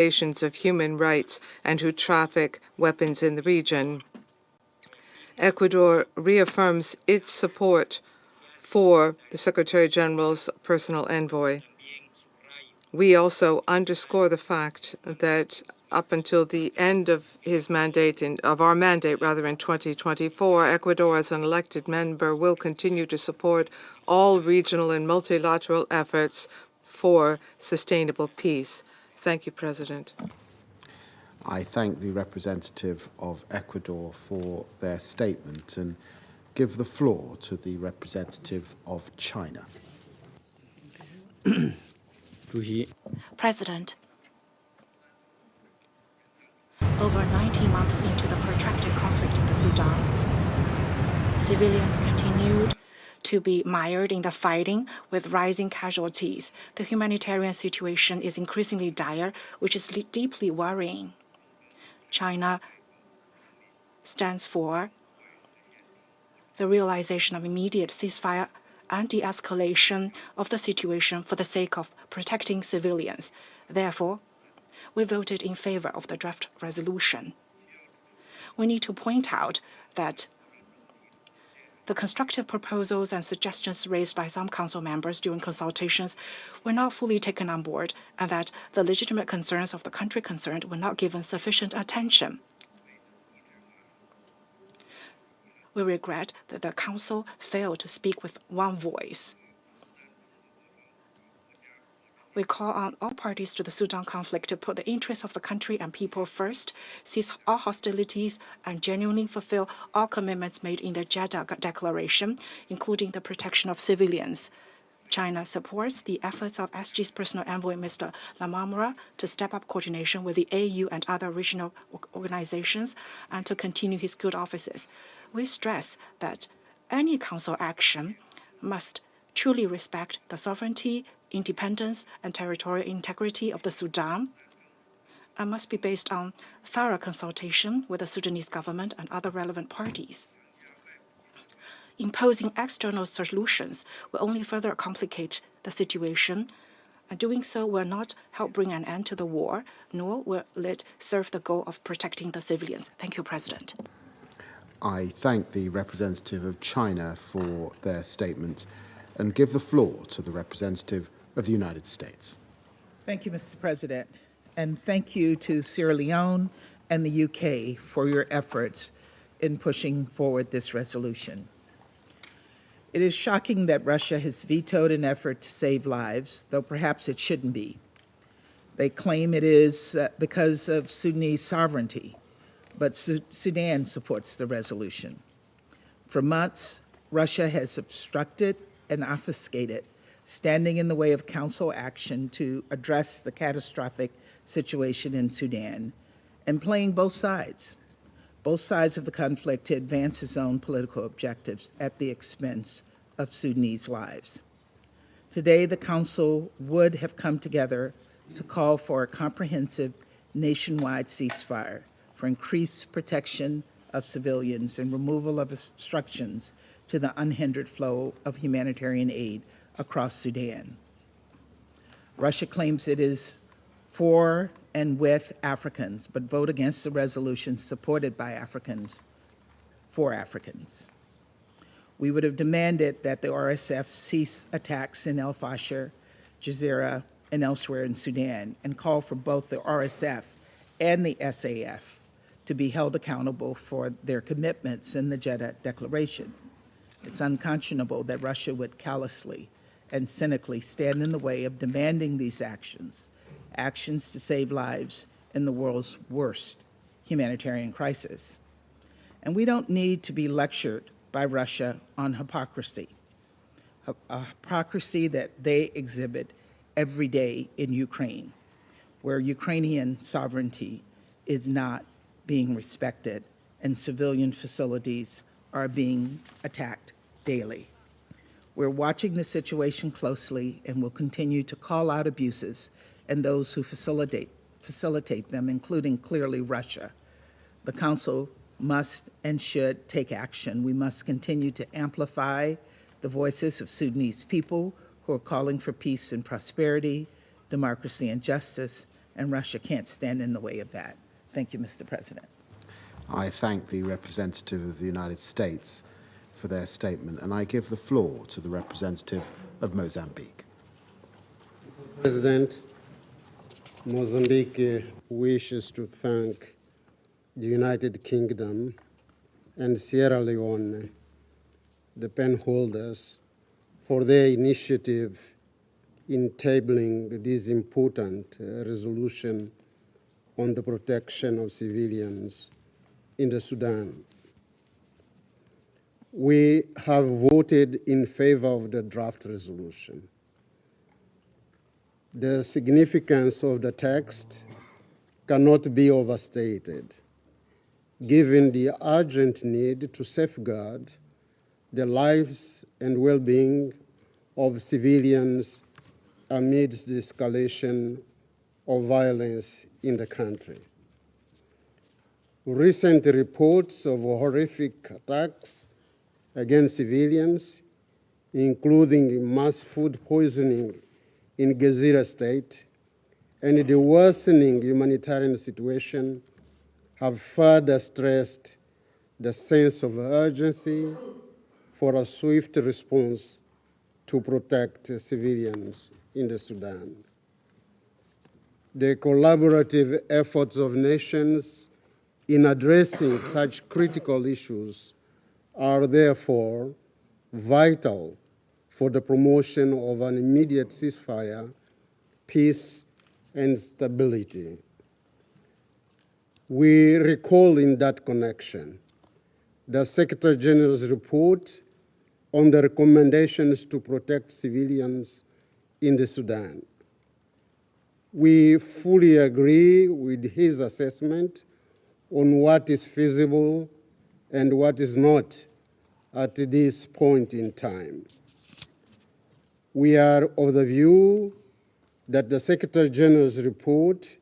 violations of human rights and who traffic weapons in the region. Ecuador reaffirms its support for the Secretary General's personal envoy. We also underscore the fact that up until the end of his mandate, of our mandate rather, in 2024, Ecuador as an elected member will continue to support all regional and multilateral efforts for sustainable peace. Thank you, President. I thank the representative of Ecuador for their statement and give the floor to the representative of China. President, over 19 months into the protracted conflict in the Sudan, civilians continued to be mired in the fighting with rising casualties. The humanitarian situation is increasingly dire, which is deeply worrying. China stands for the realization of immediate ceasefire and de-escalation of the situation for the sake of protecting civilians. Therefore, we voted in favor of the draft resolution. We need to point out that the constructive proposals and suggestions raised by some Council members during consultations were not fully taken on board, and that the legitimate concerns of the country concerned were not given sufficient attention. We regret that the Council failed to speak with one voice. We call on all parties to the Sudan conflict to put the interests of the country and people first, cease all hostilities, and genuinely fulfill all commitments made in the Jeddah Declaration, including the protection of civilians. China supports the efforts of SG's personal envoy, Mr. Lamamra, to step up coordination with the AU and other regional organizations and to continue his good offices. We stress that any Council action must truly respect the sovereignty, independence, and territorial integrity of the Sudan, and must be based on thorough consultation with the Sudanese government and other relevant parties. Imposing external solutions will only further complicate the situation, and doing so will not help bring an end to the war, nor will it serve the goal of protecting the civilians. Thank you, President. I thank the representative of China for their statement and give the floor to the representative of the United States. Thank you, Mr. President, and thank you to Sierra Leone and the UK for your efforts in pushing forward this resolution. It is shocking that Russia has vetoed an effort to save lives, though perhaps it shouldn't be. They claim it is because of Sudanese sovereignty, but Sudan supports the resolution. For months, Russia has obstructed and obfuscated, standing in the way of Council action to address the catastrophic situation in Sudan, and playing both sides of the conflict to advance its own political objectives at the expense of Sudanese lives. Today, the Council would have come together to call for a comprehensive nationwide ceasefire for increased protection of civilians and removal of obstructions to the unhindered flow of humanitarian aid across Sudan. Russia claims it is for and with Africans, but vote against the resolution supported by Africans for Africans. We would have demanded that the RSF cease attacks in El Fasher, Jazeera, and elsewhere in Sudan, and call for both the RSF and the SAF to be held accountable for their commitments in the Jeddah Declaration. It's unconscionable that Russia would callously and cynically stand in the way of demanding these actions to save lives in the world's worst humanitarian crisis. And we don't need to be lectured by Russia on hypocrisy, a hypocrisy that they exhibit every day in Ukraine, where Ukrainian sovereignty is not being respected and civilian facilities are being attacked daily. We're watching the situation closely and will continue to call out abuses and those who facilitate them, including clearly Russia. The Council must and should take action. We must continue to amplify the voices of Sudanese people who are calling for peace and prosperity, democracy and justice, and Russia can't stand in the way of that. Thank you, Mr. President. I thank the representative of the United States for their statement, and I give the floor to the representative of Mozambique. Mr. President, Mozambique wishes to thank the United Kingdom and Sierra Leone, the pen holders, for their initiative in tabling this important resolution on the protection of civilians in the Sudan. We have voted in favor of the draft resolution. The significance of the text cannot be overstated, given the urgent need to safeguard the lives and well-being of civilians amidst the escalation of violence in the country. Recent reports of horrific attacks against civilians, including mass food poisoning in Gazira state, and the worsening humanitarian situation have further stressed the sense of urgency for a swift response to protect civilians in the Sudan. The collaborative efforts of nations in addressing such critical issues are therefore vital for the promotion of an immediate ceasefire, peace, and stability. We recall in that connection the Secretary General's report on the recommendations to protect civilians in the Sudan. We fully agree with his assessment on what is feasible and what is not at this point in time. We are of the view that the Secretary General's report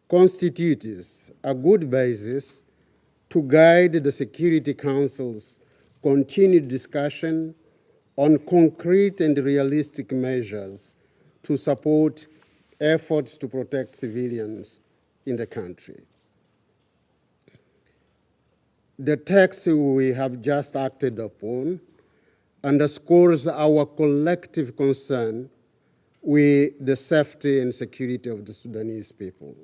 constitutes a good basis to guide the Security Council's continued discussion on concrete and realistic measures to support efforts to protect civilians in the country. The text we have just acted upon underscores our collective concern with the safety and security of the Sudanese people.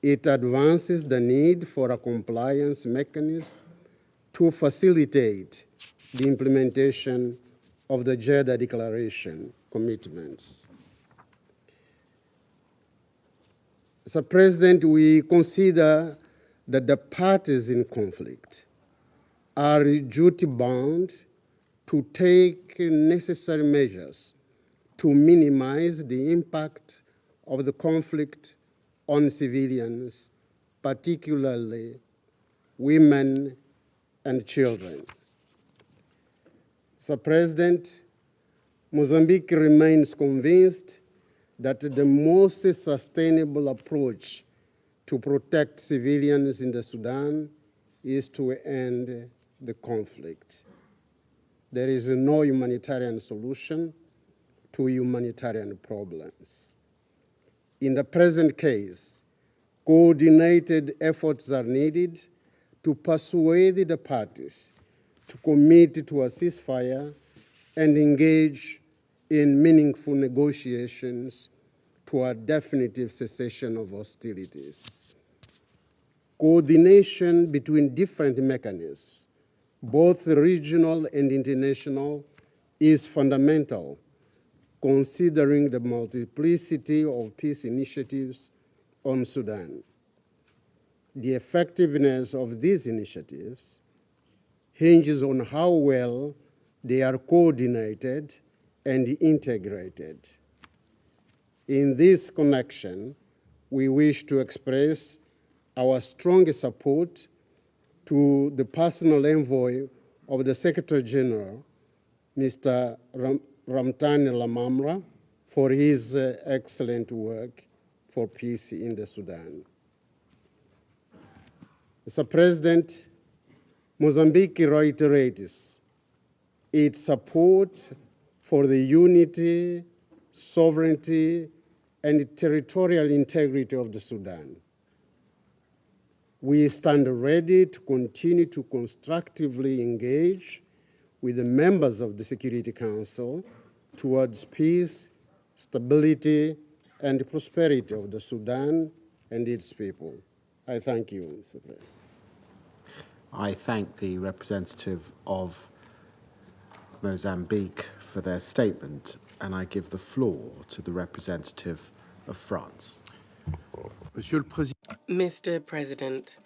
It advances the need for a compliance mechanism to facilitate the implementation of the Jeddah Declaration commitments. Mr. President, we consider that the parties in conflict are duty-bound to take necessary measures to minimize the impact of the conflict on civilians, particularly women and children. Mr. President, Mozambique remains convinced that the most sustainable approach to protect civilians in the Sudan is to end the conflict. There is no humanitarian solution to humanitarian problems. In the present case, coordinated efforts are needed to persuade the parties to commit to a ceasefire and engage in meaningful negotiations to a definitive cessation of hostilities. Coordination between different mechanisms, both regional and international, is fundamental, considering the multiplicity of peace initiatives on Sudan. The effectiveness of these initiatives hinges on how well they are coordinated and integrated. In this connection, we wish to express our strongest support to the personal envoy of the Secretary General, Mr. Ramtane Lamamra, for his excellent work for peace in the Sudan. Mr. President, Mozambique reiterates its support for the unity, sovereignty, and territorial integrity of the Sudan. We stand ready to continue to constructively engage with the members of the Security Council towards peace, stability, and prosperity of the Sudan and its people. I thank you, Mr. President. I thank the representative of Mozambique for their statement, and I give the floor to the representative of France. Mr. President,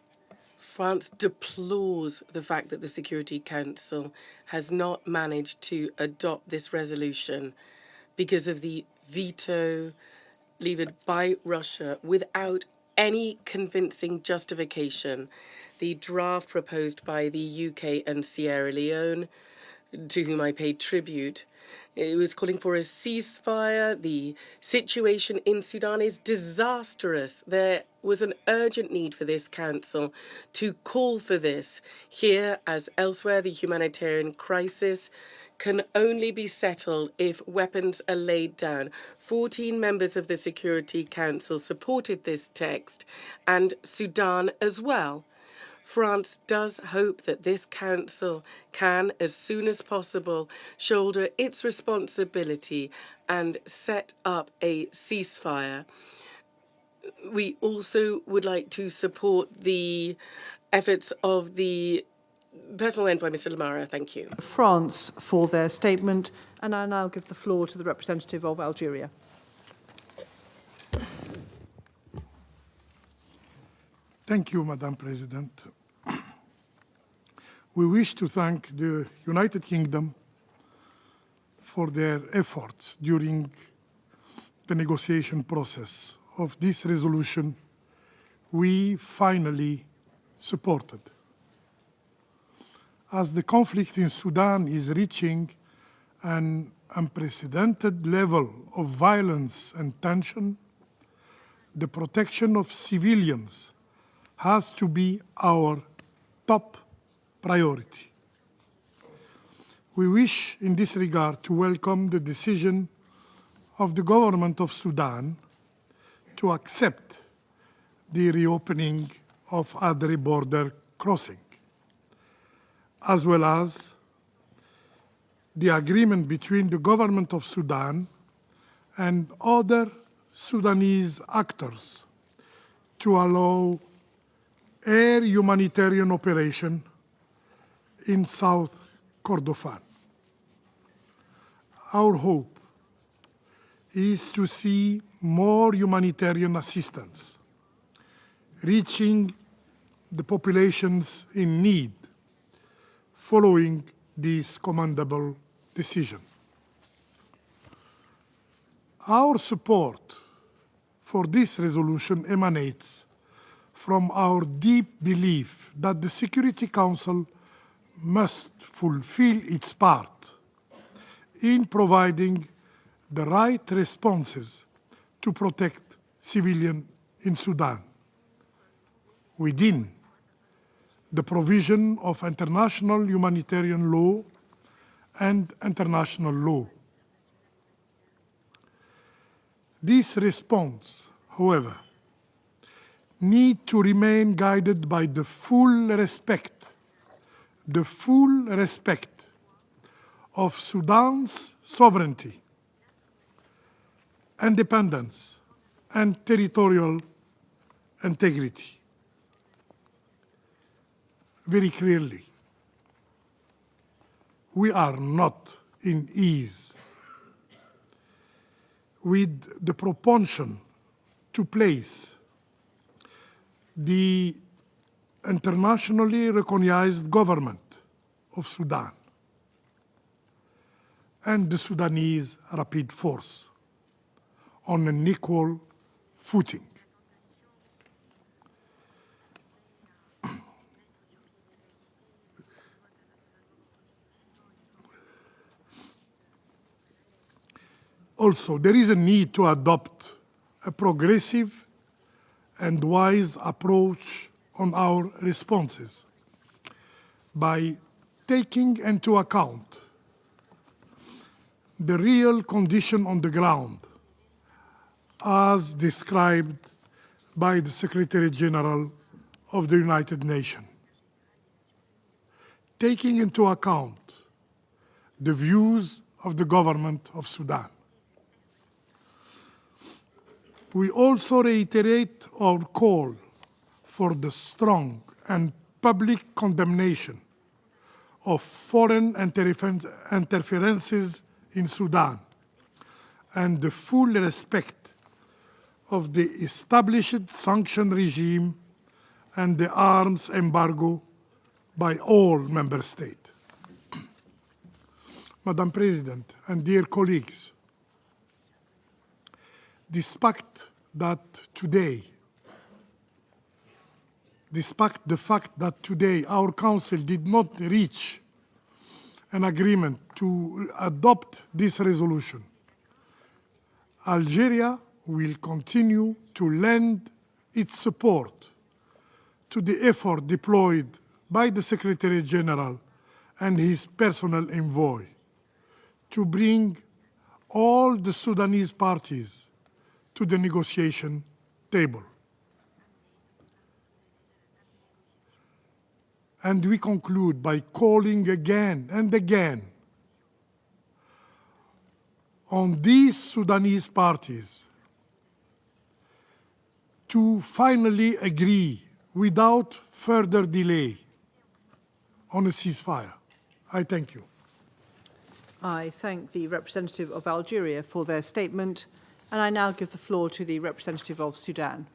France deplores the fact that the Security Council has not managed to adopt this resolution because of the veto levied by Russia without any convincing justification. The draft proposed by the UK and Sierra Leone, to whom I paid tribute, it was calling for a ceasefire. The situation in Sudan is disastrous. There was an urgent need for this council to call for this. Here, as elsewhere, the humanitarian crisis can only be settled if weapons are laid down. 14 members of the Security Council supported this text, and Sudan as well. France does hope that this council can, as soon as possible, shoulder its responsibility and set up a ceasefire. We also would like to support the efforts of the personal envoy, Mr. Lamara. Thank you. France for their statement, and I now give the floor to the representative of Algeria. Thank you, Madam President. We wish to thank the United Kingdom for their efforts during the negotiation process of this resolution we finally supported. As the conflict in Sudan is reaching an unprecedented level of violence and tension, the protection of civilians has to be our top priority. We wish in this regard to welcome the decision of the government of Sudan to accept the reopening of Adre border crossing, as well as the agreement between the government of Sudan and other Sudanese actors to allow air humanitarian operation in South Kordofan. Our hope is to see more humanitarian assistance reaching the populations in need following this commendable decision. Our support for this resolution emanates from our deep belief that the Security Council must fulfill its part in providing the right responses to protect civilians in Sudan within the provision of international humanitarian law and international law. This response, however, needs to remain guided by the full respect of Sudan's sovereignty, independence, and territorial integrity. Very clearly, we are not in ease with the propension to place the internationally recognized government of Sudan and the Sudanese Rapid Force on an equal footing. Also, there is a need to adopt a progressive and wise approach on our responses by taking into account the real condition on the ground as described by the Secretary General of the United Nations, taking into account the views of the government of Sudan. We also reiterate our call for the strong and public condemnation of foreign interferences in Sudan and the full respect of the established sanction regime and the arms embargo by all member states. Madam President and dear colleagues, despite the fact that today our Council did not reach an agreement to adopt this resolution, Algeria will continue to lend its support to the effort deployed by the Secretary General and his personal envoy to bring all the Sudanese parties to the negotiation table. And we conclude by calling again and again on these Sudanese parties to finally agree without further delay on a ceasefire. I thank you. I thank the representative of Algeria for their statement, and I now give the floor to the representative of Sudan.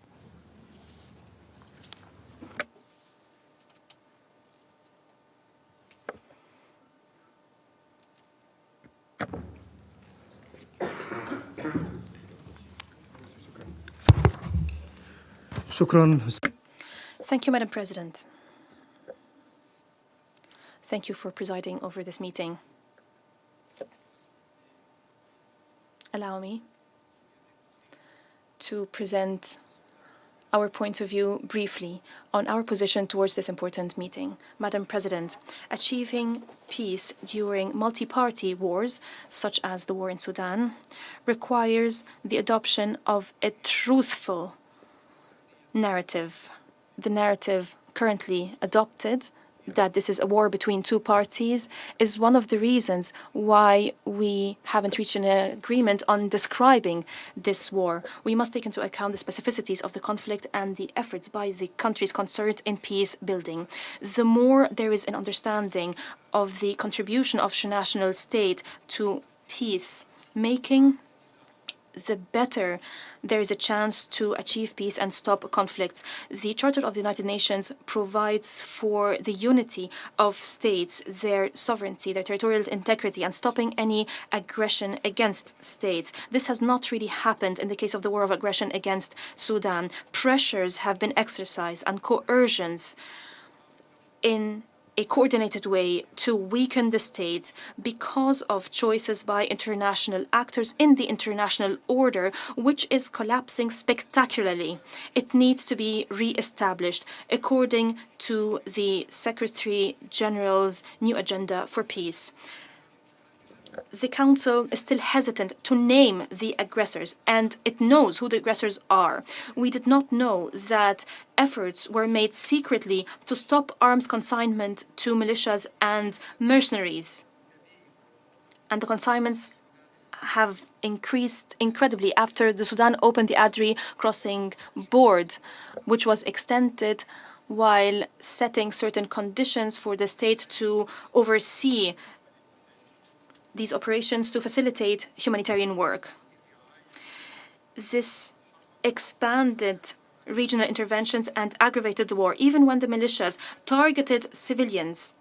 Thank you, Madam President. Thank you for presiding over this meeting. Allow me to present our point of view briefly on our position towards this important meeting. Madam President, achieving peace during multi-party wars, such as the war in Sudan, requires the adoption of a truthful narrative. The narrative currently adopted, that this is a war between two parties, is one of the reasons why we haven't reached an agreement on describing this war. We must take into account the specificities of the conflict and the efforts by the countries concerned in peace building. The more there is an understanding of the contribution of the national state to peace making, the better there is a chance to achieve peace and stop conflicts. The Charter of the United Nations provides for the unity of states, their sovereignty, their territorial integrity, and stopping any aggression against states. This has not really happened in the case of the war of aggression against Sudan. Pressures have been exercised and coercions in a coordinated way to weaken the state because of choices by international actors in the international order, which is collapsing spectacularly. It needs to be re-established according to the Secretary General's new agenda for peace. The Council is still hesitant to name the aggressors, and it knows who the aggressors are. We did not know that efforts were made secretly to stop arms consignment to militias and mercenaries. And the consignments have increased incredibly after the Sudan opened the Adri crossing board, which was extended while setting certain conditions for the state to oversee these operations to facilitate humanitarian work. This expanded regional interventions and aggravated the war, even when the militias targeted civilians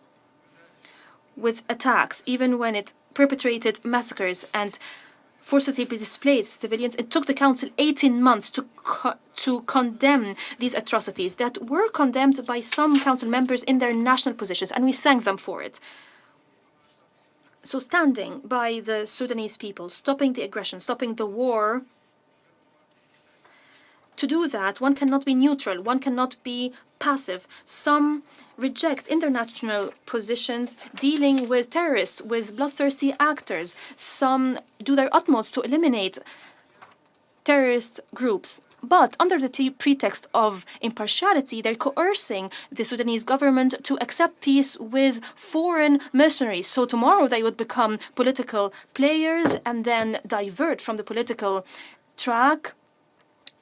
with attacks, even when it perpetrated massacres and forcibly displaced civilians. It took the Council 18 months to condemn these atrocities that were condemned by some Council members in their national positions, and we thank them for it. So standing by the Sudanese people, stopping the aggression, stopping the war, to do that, one cannot be neutral, one cannot be passive. Some reject international positions dealing with terrorists, with bloodthirsty actors. Some do their utmost to eliminate terrorist groups. But under the pretext of impartiality, they're coercing the Sudanese government to accept peace with foreign mercenaries. So tomorrow they would become political players and then divert from the political track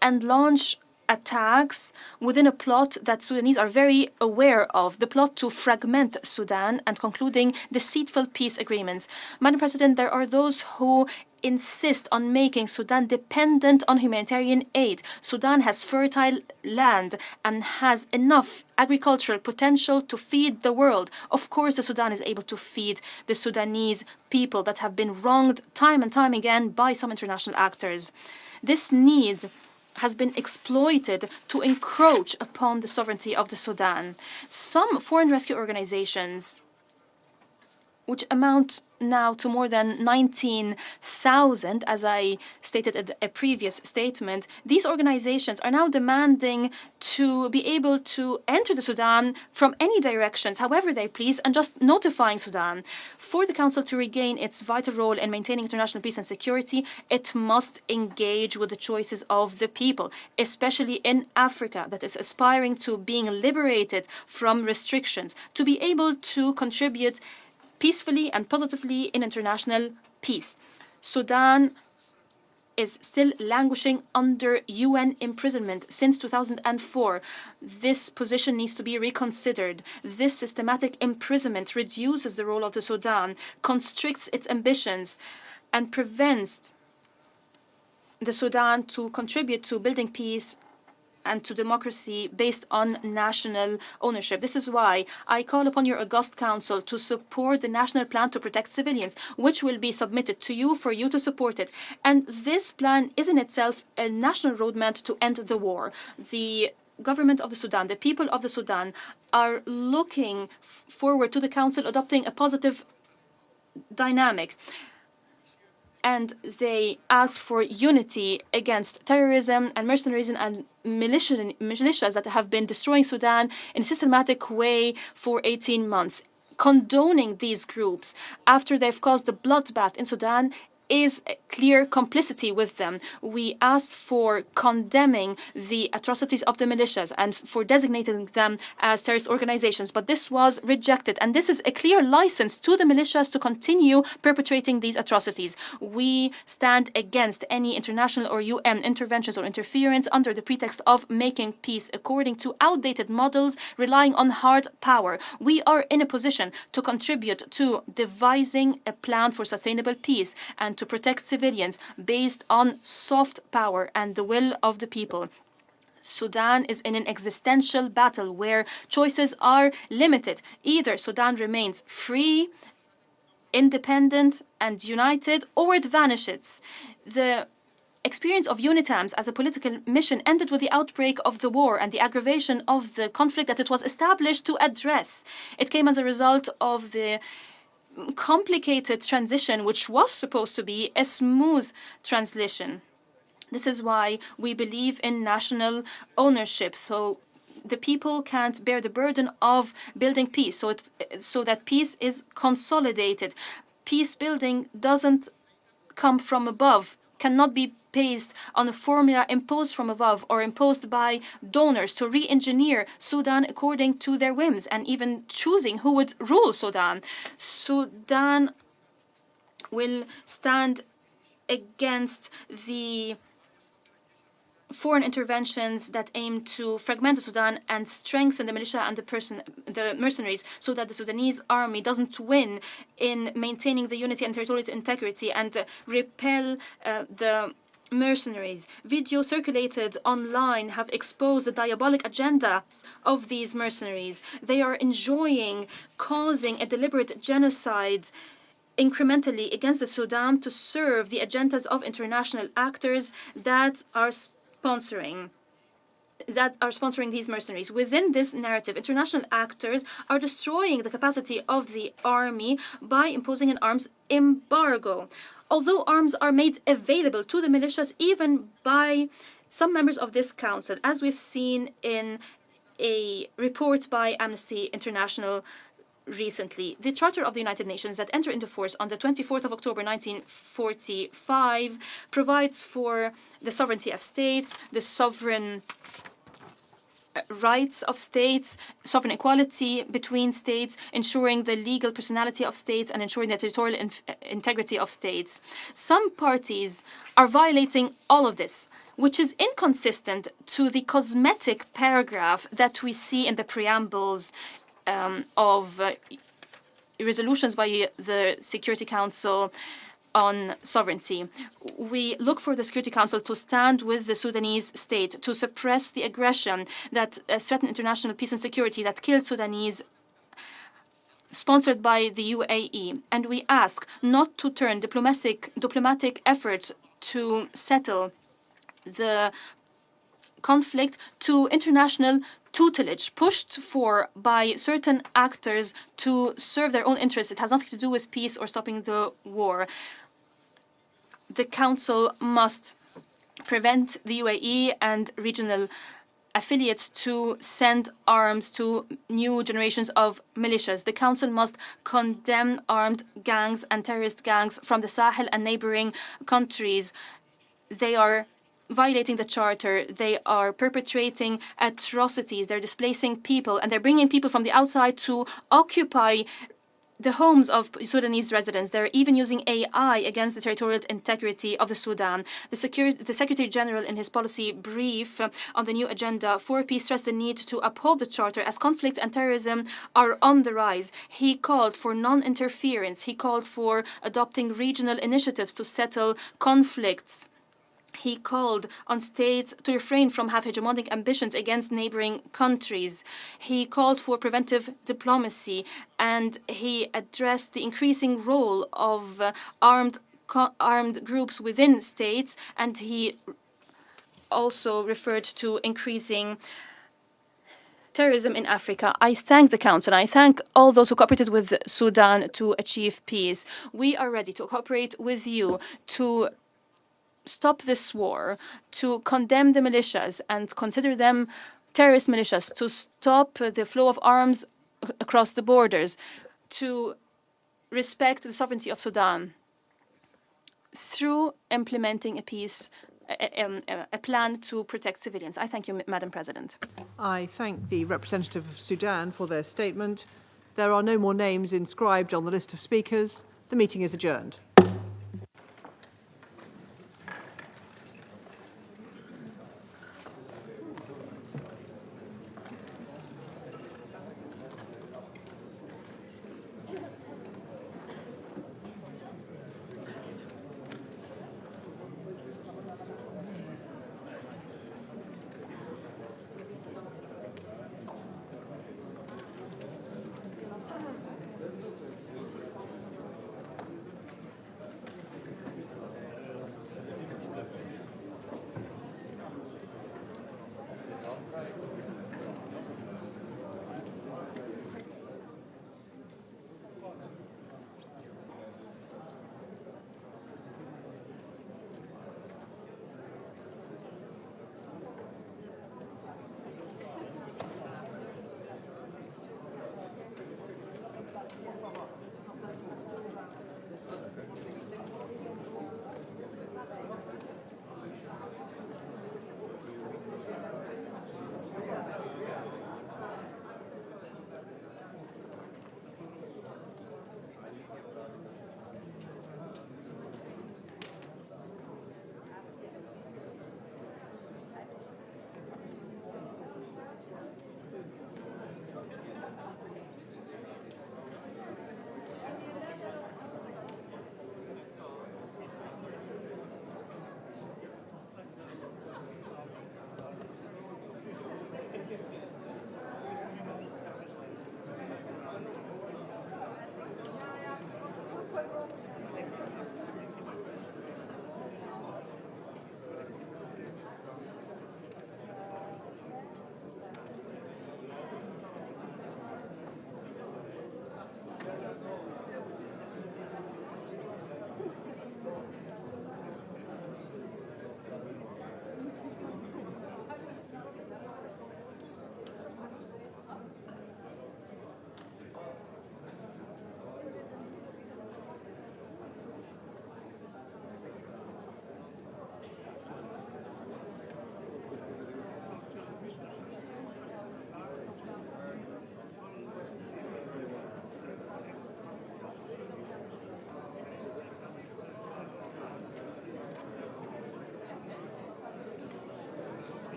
and launch attacks within a plot that Sudanese are very aware of, the plot to fragment Sudan and concluding deceitful peace agreements. Madam President, there are those who insist on making Sudan dependent on humanitarian aid. Sudan has fertile land and has enough agricultural potential to feed the world. Of course, the Sudan is able to feed the Sudanese people that have been wronged time and time again by some international actors. This need has been exploited to encroach upon the sovereignty of the Sudan. Some foreign rescue organizations, which amount now to more than 19,000, as I stated at a previous statement, these organizations are now demanding to be able to enter the Sudan from any directions, however they please, and just notifying Sudan. For the Council to regain its vital role in maintaining international peace and security, it must engage with the choices of the people, especially in Africa, that is aspiring to being liberated from restrictions, to be able to contribute peacefully and positively in international peace. Sudan is still languishing under UN imprisonment since 2004. This position needs to be reconsidered. This systematic imprisonment reduces the role of the Sudan, constricts its ambitions, and prevents the Sudan to contribute to building peace and to democracy based on national ownership. This is why I call upon your august council to support the national plan to protect civilians, which will be submitted to you for you to support it. And this plan is in itself a national roadmap to end the war. The government of the Sudan, the people of the Sudan, are looking forward to the council adopting a positive dynamic. And they ask for unity against terrorism and mercenarism and militias that have been destroying Sudan in a systematic way for 18 months. Condoning these groups after they've caused a bloodbath in Sudan is a clear complicity with them. We asked for condemning the atrocities of the militias and for designating them as terrorist organizations, but this was rejected. And this is a clear license to the militias to continue perpetrating these atrocities. We stand against any international or UN interventions or interference under the pretext of making peace according to outdated models relying on hard power. We are in a position to contribute to devising a plan for sustainable peace and to protect civilians based on soft power and the will of the people. Sudan is in an existential battle where choices are limited. Either Sudan remains free, independent, and united, or it vanishes. The experience of UNITAMS as a political mission ended with the outbreak of the war and the aggravation of the conflict that it was established to address. It came as a result of the complicated transition, which was supposed to be a smooth transition. This is why we believe in national ownership. So the people can't bear the burden of building peace, so that peace is consolidated. Peace building doesn't come from above, cannot be based on a formula imposed from above or imposed by donors to re-engineer Sudan according to their whims and even choosing who would rule Sudan. Sudan will stand against the foreign interventions that aim to fragment the Sudan and strengthen the militia and the mercenaries so that the Sudanese army doesn't win in maintaining the unity and territorial integrity and repel the mercenaries. Videos circulated online have exposed the diabolic agendas of these mercenaries. They are enjoying causing a deliberate genocide incrementally against the Sudan to serve the agendas of international actors that are sponsoring these mercenaries. Within this narrative, international actors are destroying the capacity of the army by imposing an arms embargo. Although arms are made available to the militias even by some members of this council, as we've seen in a report by Amnesty International recently. The Charter of the United Nations that entered into force on the 24th of October 1945 provides for the sovereignty of states, the sovereign rights of states, sovereign equality between states, ensuring the legal personality of states, and ensuring the territorial integrity of states. Some parties are violating all of this, which is inconsistent to the cosmetic paragraph that we see in the preambles of resolutions by the Security Council on sovereignty. We look for the Security Council to stand with the Sudanese state, to suppress the aggression that threatened international peace and security, that killed Sudanese, sponsored by the UAE. And we ask not to turn diplomatic efforts to settle the conflict to international tutelage pushed for by certain actors to serve their own interests. It has nothing to do with peace or stopping the war. The Council must prevent the UAE and regional affiliates to send arms to new generations of militias. The Council must condemn armed gangs and terrorist gangs from the Sahel and neighboring countries. They are violating the Charter. They are perpetrating atrocities. They're displacing people, and they're bringing people from the outside to occupy the homes of Sudanese residents. They're even using AI against the territorial integrity of the Sudan. The Secretary General, in his policy brief on the new agenda for peace, stressed the need to uphold the Charter as conflict and terrorism are on the rise. He called for non-interference. He called for adopting regional initiatives to settle conflicts. He called on states to refrain from having hegemonic ambitions against neighboring countries. He called for preventive diplomacy, and he addressed the increasing role of armed groups within states, and he also referred to increasing terrorism in Africa. I thank the Council. I thank all those who cooperated with Sudan to achieve peace. We are ready to cooperate with you to stop this war, to condemn the militias and consider them terrorist militias, to stop the flow of arms across the borders, to respect the sovereignty of Sudan through implementing a plan to protect civilians. I thank you, Madam President. I thank the representative of Sudan for their statement. There are no more names inscribed on the list of speakers. The meeting is adjourned.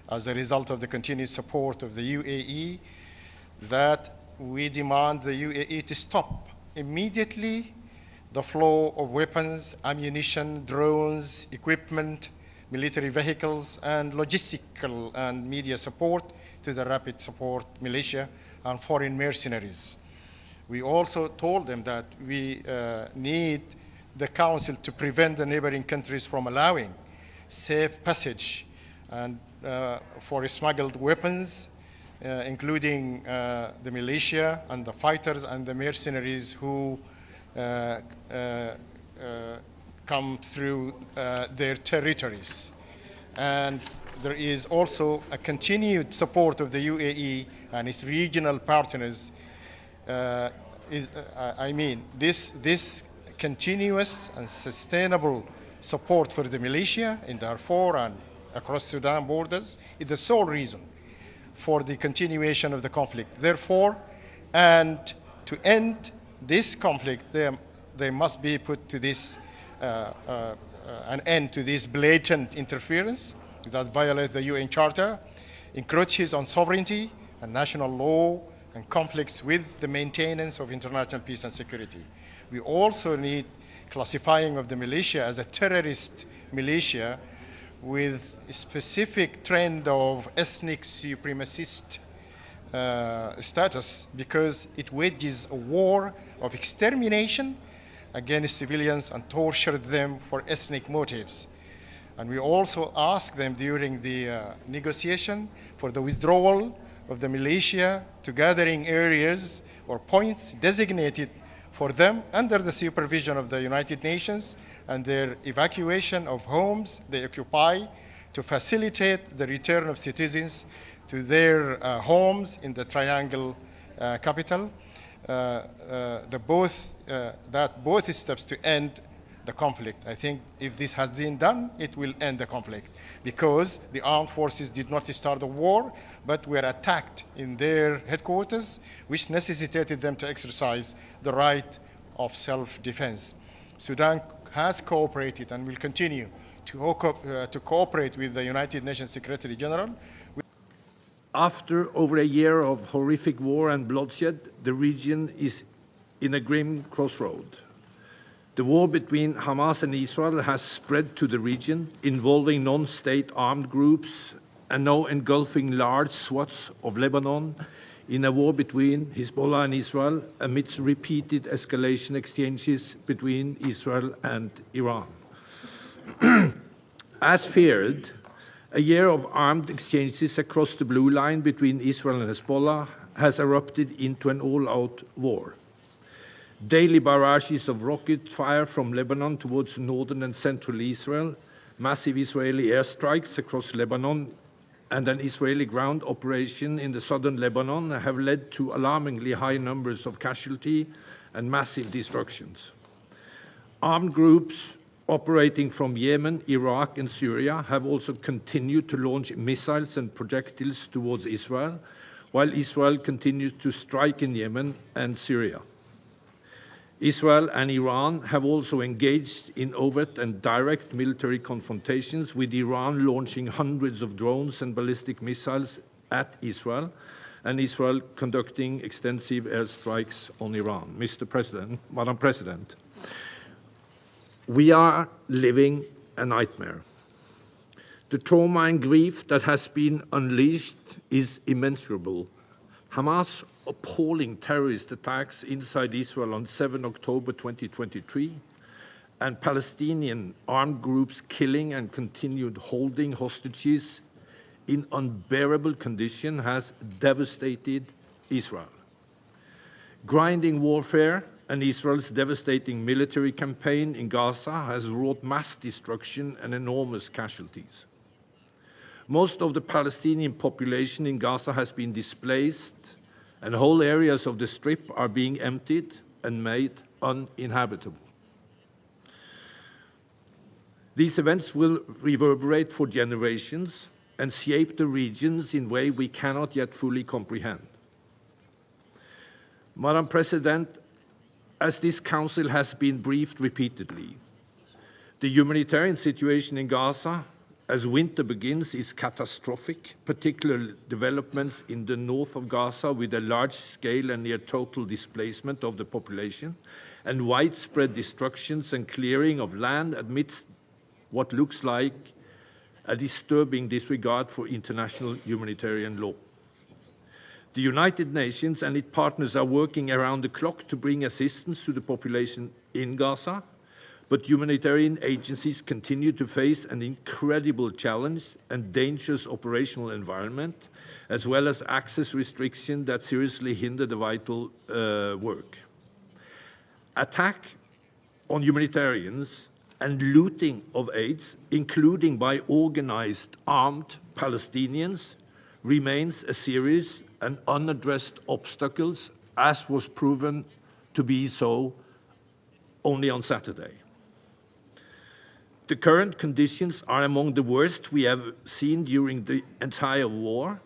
As a result of the continued support of the UAE, that we demand the UAE to stop immediately the flow of weapons, ammunition, drones, equipment, military vehicles, and logistical and media support to the rapid support militia and foreign mercenaries. We also told them that we need the Council to prevent the neighboring countries from allowing safe passage and for smuggled weapons, including the militia and the fighters and the mercenaries who come through their territories. And there is also a continued support of the UAE and its regional partners. This continuous and sustainable support for the militia in Darfur and across Sudan borders is the sole reason for the continuation of the conflict. Therefore, and to end this conflict, there must be put to this an end to this blatant interference that violates the UN Charter, encroaches on sovereignty and national law, and conflicts with the maintenance of international peace and security. We also need classifying of the militia as a terrorist militia with a specific trend of ethnic supremacist status, because it wages a war of extermination against civilians and tortured them for ethnic motives. And we also asked them during the negotiation for the withdrawal of the militia to gathering areas or points designated for them under the supervision of the United Nations, and their evacuation of homes they occupy to facilitate the return of citizens to their homes in the Triangle capital. Both steps to end the conflict. I think if this has been done, it will end the conflict, because the armed forces did not start the war, but were attacked in their headquarters, which necessitated them to exercise the right of self-defense. Sudan has cooperated and will continue to cooperate with the United Nations Secretary General. After over a year of horrific war and bloodshed, the region is in a grim crossroad. The war between Hamas and Israel has spread to the region, involving non-state armed groups and now engulfing large swaths of Lebanon in a war between Hezbollah and Israel amidst repeated escalation exchanges between Israel and Iran. As feared, a year of armed exchanges across the blue line between Israel and Hezbollah has erupted into an all-out war. Daily barrages of rocket fire from Lebanon towards northern and central Israel, massive Israeli airstrikes across Lebanon and an Israeli ground operation in the southern Lebanon have led to alarmingly high numbers of casualty and massive destructions. Armed groups operating from Yemen, Iraq, and Syria have also continued to launch missiles and projectiles towards Israel, while Israel continues to strike in Yemen and Syria. Israel and Iran have also engaged in overt and direct military confrontations, with Iran launching hundreds of drones and ballistic missiles at Israel, and Israel conducting extensive airstrikes on Iran. Madam President, we are living a nightmare. The trauma and grief that has been unleashed is immeasurable. Hamas' appalling terrorist attacks inside Israel on 7 October 2023, and Palestinian armed groups killing and continued holding hostages in unbearable conditions has devastated Israel. Grinding warfare and Israel's devastating military campaign in Gaza has wrought mass destruction and enormous casualties. Most of the Palestinian population in Gaza has been displaced, and whole areas of the Strip are being emptied and made uninhabitable. These events will reverberate for generations and shape the regions in ways we cannot yet fully comprehend. Madam President, as this Council has been briefed repeatedly, the humanitarian situation in Gaza as winter begins is catastrophic, particularly developments in the north of Gaza with a large-scale and near-total displacement of the population and widespread destructions and clearing of land amidst what looks like a disturbing disregard for international humanitarian law. The United Nations and its partners are working around the clock to bring assistance to the population in Gaza, but humanitarian agencies continue to face an incredible challenge and dangerous operational environment, as well as access restrictions that seriously hinder the vital work. Attack on humanitarians and looting of aids, including by organized armed Palestinians, remains a serious and unaddressed obstacle, as was proven to be so only on Saturday. The current conditions are among the worst we have seen during the entire war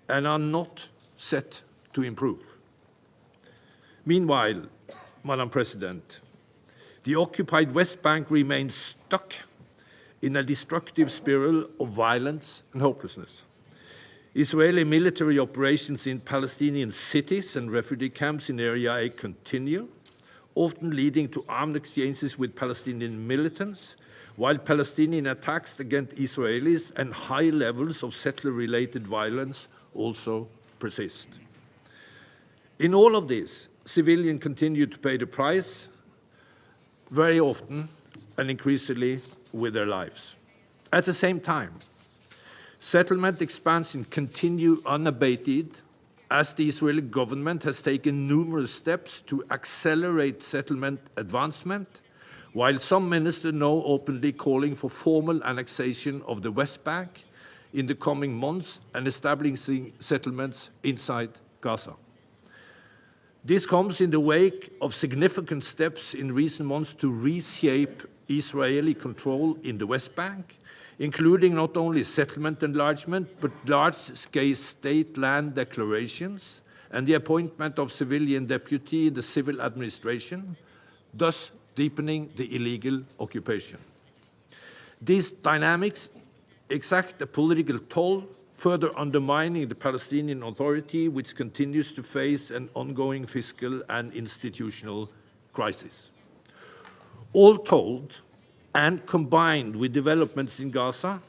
and are not set to improve. Meanwhile, Madam President, the occupied West Bank remains stuck in a destructive spiral of violence and hopelessness. Israeli military operations in Palestinian cities and refugee camps in Area A continue, often leading to armed exchanges with Palestinian militants, while Palestinian attacks against Israelis and high levels of settler-related violence also persist. In all of this, civilians continue to pay the price, very often and increasingly with their lives. At the same time, settlement expansion continues unabated as the Israeli government has taken numerous steps to accelerate settlement advancement, while some ministers now openly calling for formal annexation of the West Bank in the coming months and establishing settlements inside Gaza. This comes in the wake of significant steps in recent months to reshape Israeli control in the West Bank, including not only settlement enlargement, but large-scale state land declarations and the appointment of civilian deputy in the civil administration, thus deepening the illegal occupation. These dynamics exact a political toll, further undermining the Palestinian Authority, which continues to face an ongoing fiscal and institutional crisis. All told, and combined with developments in Gaza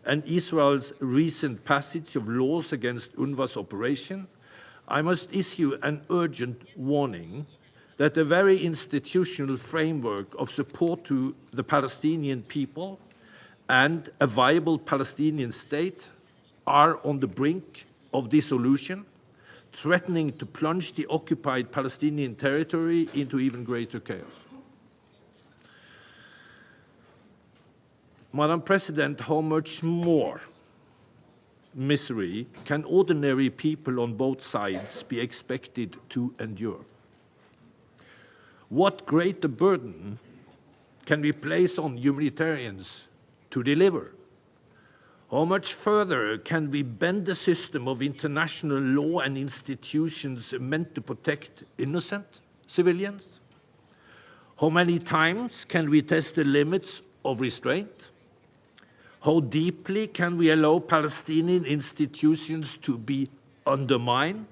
and Israel's recent passage of laws against UNRWA's operation, I must issue an urgent warning that the very institutional framework of support to the Palestinian people and a viable Palestinian state are on the brink of dissolution, threatening to plunge the occupied Palestinian territory into even greater chaos. Madam President, how much more misery can ordinary people on both sides be expected to endure? What greater burden can we place on humanitarians to deliver? How much further can we bend the system of international law and institutions meant to protect innocent civilians? How many times can we test the limits of restraint? How deeply can we allow Palestinian institutions to be undermined,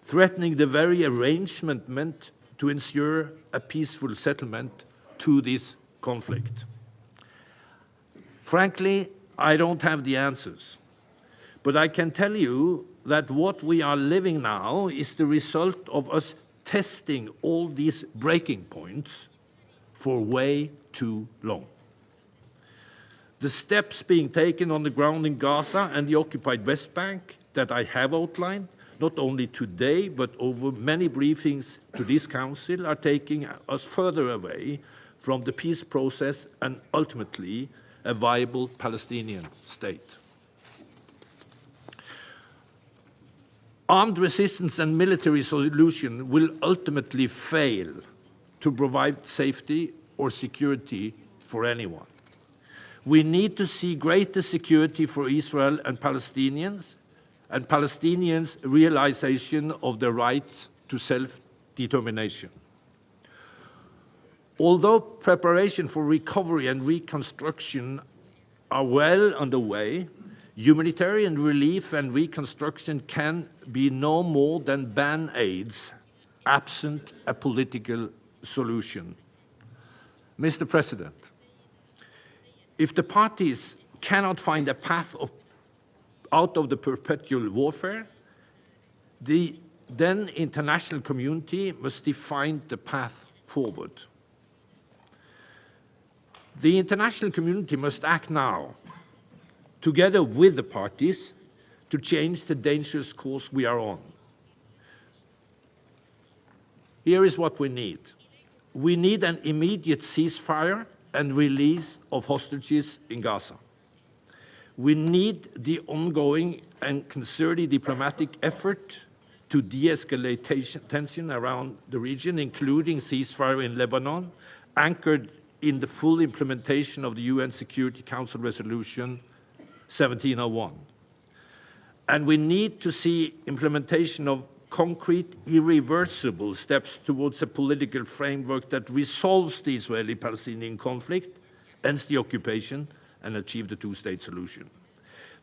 threatening the very arrangement meant to ensure a peaceful settlement to this conflict? Frankly, I don't have the answers, but I can tell you that what we are living now is the result of us testing all these breaking points for way too long. The steps being taken on the ground in Gaza and the occupied West Bank that I have outlined, not only today, but over many briefings to this Council, are taking us further away from the peace process and ultimately a viable Palestinian state. Armed resistance and military solution will ultimately fail to provide safety or security for anyone. We need to see greater security for Israel and Palestinians realization of the right to self-determination. Although preparation for recovery and reconstruction are well underway, humanitarian relief and reconstruction can be no more than band-aids absent a political solution. Mr. President, if the parties cannot find a path out of the perpetual warfare, the then international community must define the path forward. The international community must act now, together with the parties, to change the dangerous course we are on. Here is what we need. We need an immediate ceasefire and release of hostages in Gaza. We need the ongoing and concerted diplomatic effort to de-escalate tension around the region, including ceasefire in Lebanon, anchored in the full implementation of the UN Security Council Resolution 1701. And we need to see implementation of concrete, irreversible steps towards a political framework that resolves the Israeli-Palestinian conflict, ends the occupation, and achieve the two-state solution.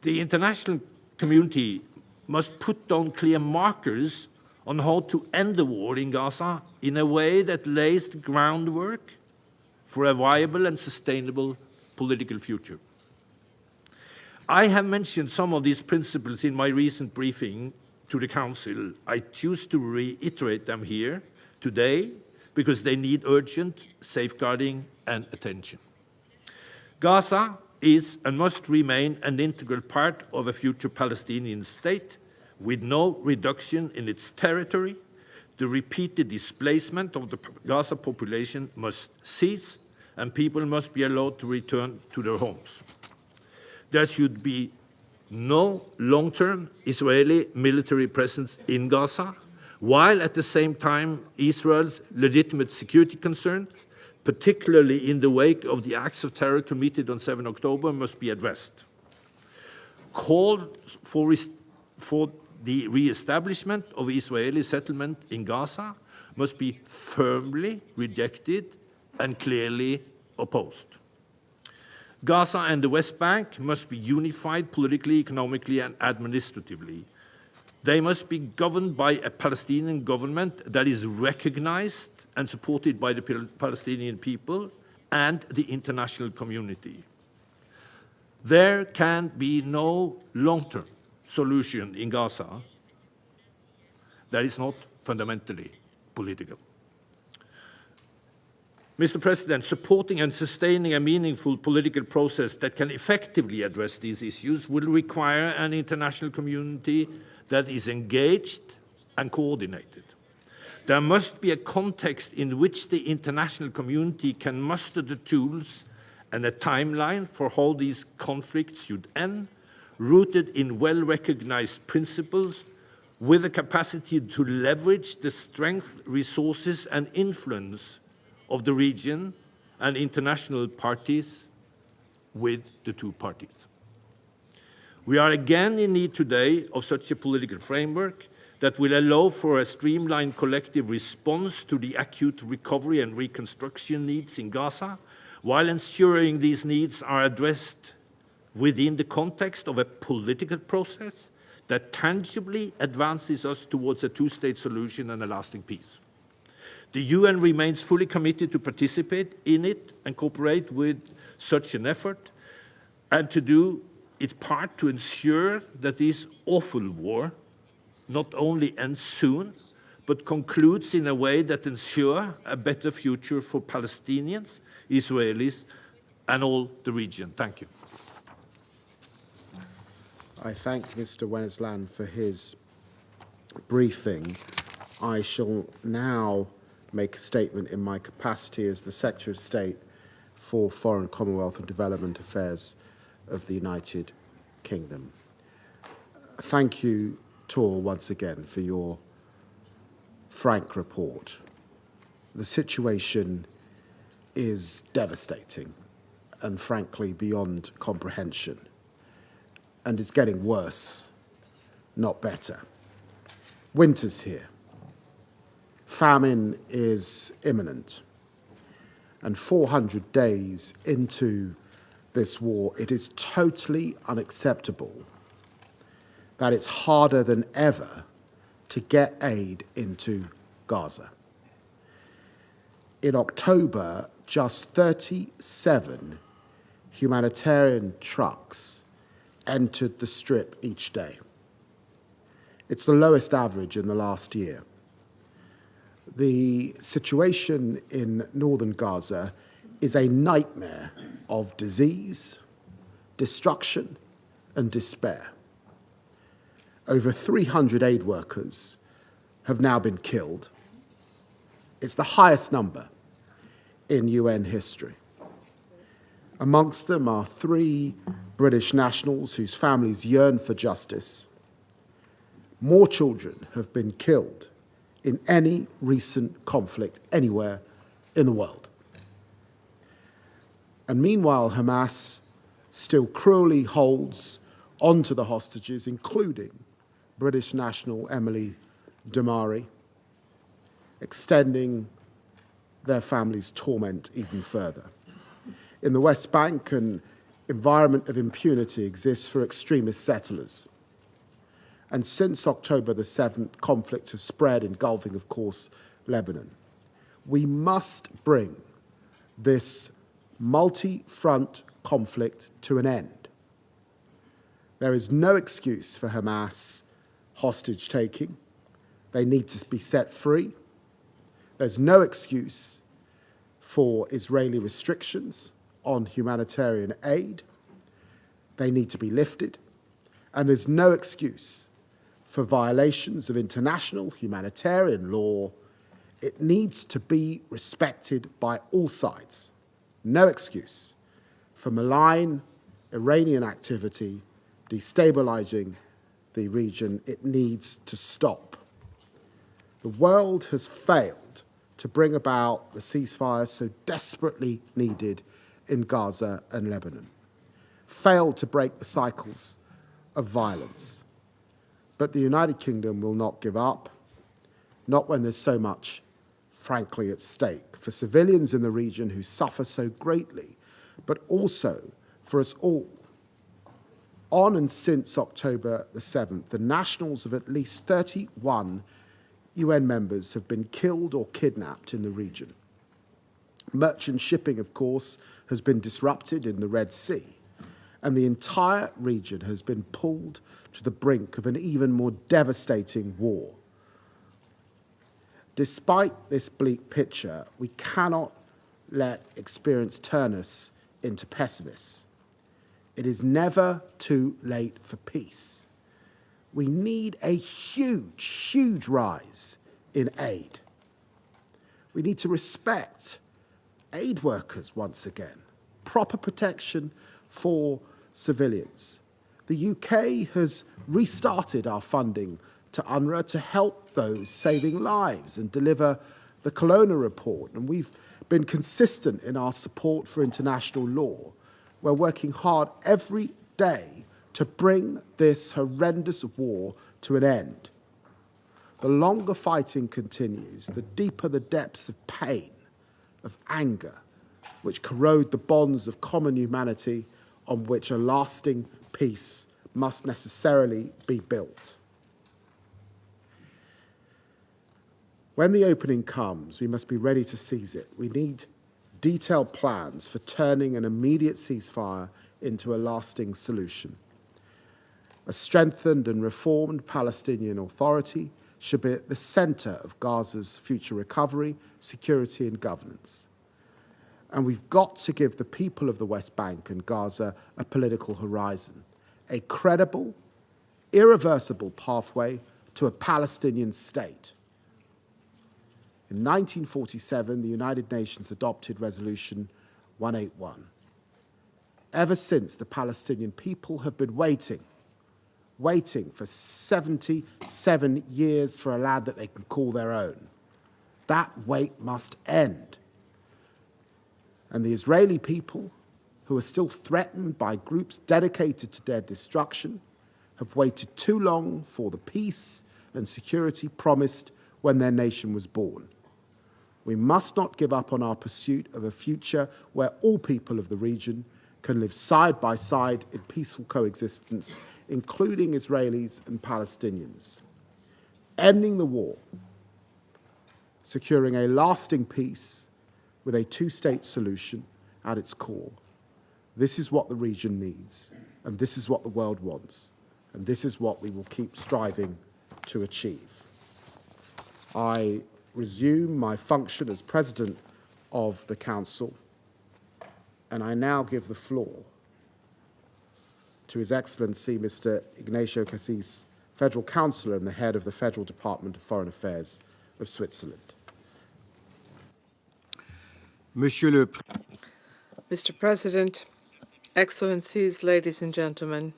The international community must put down clear markers on how to end the war in Gaza in a way that lays the groundwork for a viable and sustainable political future. I have mentioned some of these principles in my recent briefing to the Council. I choose to reiterate them here today because they need urgent safeguarding and attention. Gaza is and must remain an integral part of a future Palestinian state with no reduction in its territory. The repeated displacement of the Gaza population must cease, and people must be allowed to return to their homes. There should be no long-term Israeli military presence in Gaza, while at the same time Israel's legitimate security concerns, particularly in the wake of the acts of terror committed on 7 October, must be addressed. Calls for the re-establishment of Israeli settlement in Gaza must be firmly rejected and clearly opposed. Gaza and the West Bank must be unified politically, economically, and administratively. They must be governed by a Palestinian government that is recognized and supported by the Palestinian people and the international community. There can be no long-term solution in Gaza that is not fundamentally political. Mr. President, supporting and sustaining a meaningful political process that can effectively address these issues will require an international community that is engaged and coordinated. There must be a context in which the international community can muster the tools and a timeline for how these conflicts should end, rooted in well-recognized principles, with the capacity to leverage the strength, resources, and influence of the region and international parties with the two parties. We are again in need today of such a political framework that will allow for a streamlined collective response to the acute recovery and reconstruction needs in Gaza, while ensuring these needs are addressed within the context of a political process that tangibly advances us towards a two-state solution and a lasting peace. The UN remains fully committed to participate in it and cooperate with such an effort, and to do its part to ensure that this awful war not only ends soon, but concludes in a way that ensures a better future for Palestinians, Israelis, and all the region. Thank you. I thank Mr. Wennesland for his briefing. I shall now make a statement in my capacity as the Secretary of State for Foreign, Commonwealth and Development Affairs of the United Kingdom. Thank you, Tor, once again for your frank report. The situation is devastating and frankly beyond comprehension, and it's getting worse, not better. Winter's here. Famine is imminent. And 400 days into this war, it is totally unacceptable that it's harder than ever to get aid into Gaza. In October, just 37 humanitarian trucks entered the Strip each day. It's the lowest average in the last year. The situation in northern Gaza is a nightmare of disease, destruction, and despair. Over 300 aid workers have now been killed. It's the highest number in UN history. Amongst them are 3 British nationals whose families yearn for justice. More children have been killed in any recent conflict anywhere in the world. And meanwhile, Hamas still cruelly holds onto the hostages, including British national Emily Damari, extending their family's torment even further. In the West Bank, an environment of impunity exists for extremist settlers. And since October the 7th, conflict has spread, engulfing, of course, Lebanon. We must bring this multi-front conflict to an end. There is no excuse for Hamas hostage-taking. They need to be set free. There's no excuse for Israeli restrictions on humanitarian aid. They need to be lifted. And there's no excuse for violations of international humanitarian law. It needs to be respected by all sides. No excuse for malign Iranian activity destabilizing the region. It needs to stop. The world has failed to bring about the ceasefire so desperately needed in Gaza and Lebanon, failed to break the cycles of violence. But the United Kingdom will not give up, not when there's so much, frankly, at stake, for civilians in the region who suffer so greatly, but also for us all. On and since October the 7th, the nationals of at least 31 UN members have been killed or kidnapped in the region. Merchant shipping, of course, has been disrupted in the Red Sea, and the entire region has been pulled to the brink of an even more devastating war. Despite this bleak picture, we cannot let experience turn us into pessimists. It is never too late for peace. We need a huge, huge rise in aid. We need to respect aid workers once again, proper protection for civilians. The UK has restarted our funding to UNRWA to help those saving lives and deliver the Kelowna report, and we've been consistent in our support for international law. We're working hard every day to bring this horrendous war to an end. The longer fighting continues, the deeper the depths of pain, of anger, which corrode the bonds of common humanity on which a lasting peace must necessarily be built. When the opening comes, we must be ready to seize it. We need detailed plans for turning an immediate ceasefire into a lasting solution. A strengthened and reformed Palestinian Authority should be at the centre of Gaza's future recovery, security and governance. And we've got to give the people of the West Bank and Gaza a political horizon, a credible, irreversible pathway to a Palestinian state. In 1947, the United Nations adopted Resolution 181. Ever since, the Palestinian people have been waiting for 77 years for a land that they can call their own. That wait must end. And the Israeli people, who are still threatened by groups dedicated to their destruction, have waited too long for the peace and security promised when their nation was born. We must not give up on our pursuit of a future where all people of the region can live side by side in peaceful coexistence, including Israelis and Palestinians. Ending the war, securing a lasting peace with a two-state solution at its core. This is what the region needs, and this is what the world wants, and this is what we will keep striving to achieve. I resume my function as President of the Council, and I now give the floor to His Excellency Mr. Ignacio Cassis, Federal Councillor and the Head of the Federal Department of Foreign Affairs of Switzerland. Mr. President, Excellencies, ladies and gentlemen,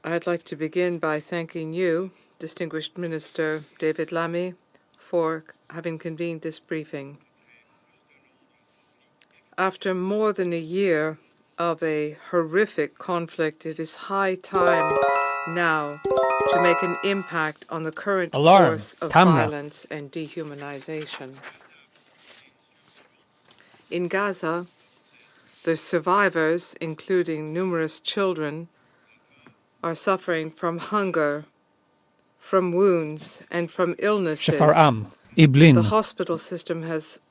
I'd like to begin by thanking you, Distinguished Minister David Lammy, for having convened this briefing. After more than a year of a horrific conflict, it is high time now to make an impact on the current course of violence and dehumanization. In Gaza, the survivors, including numerous children, are suffering from hunger, from wounds, and from illnesses. The hospital system has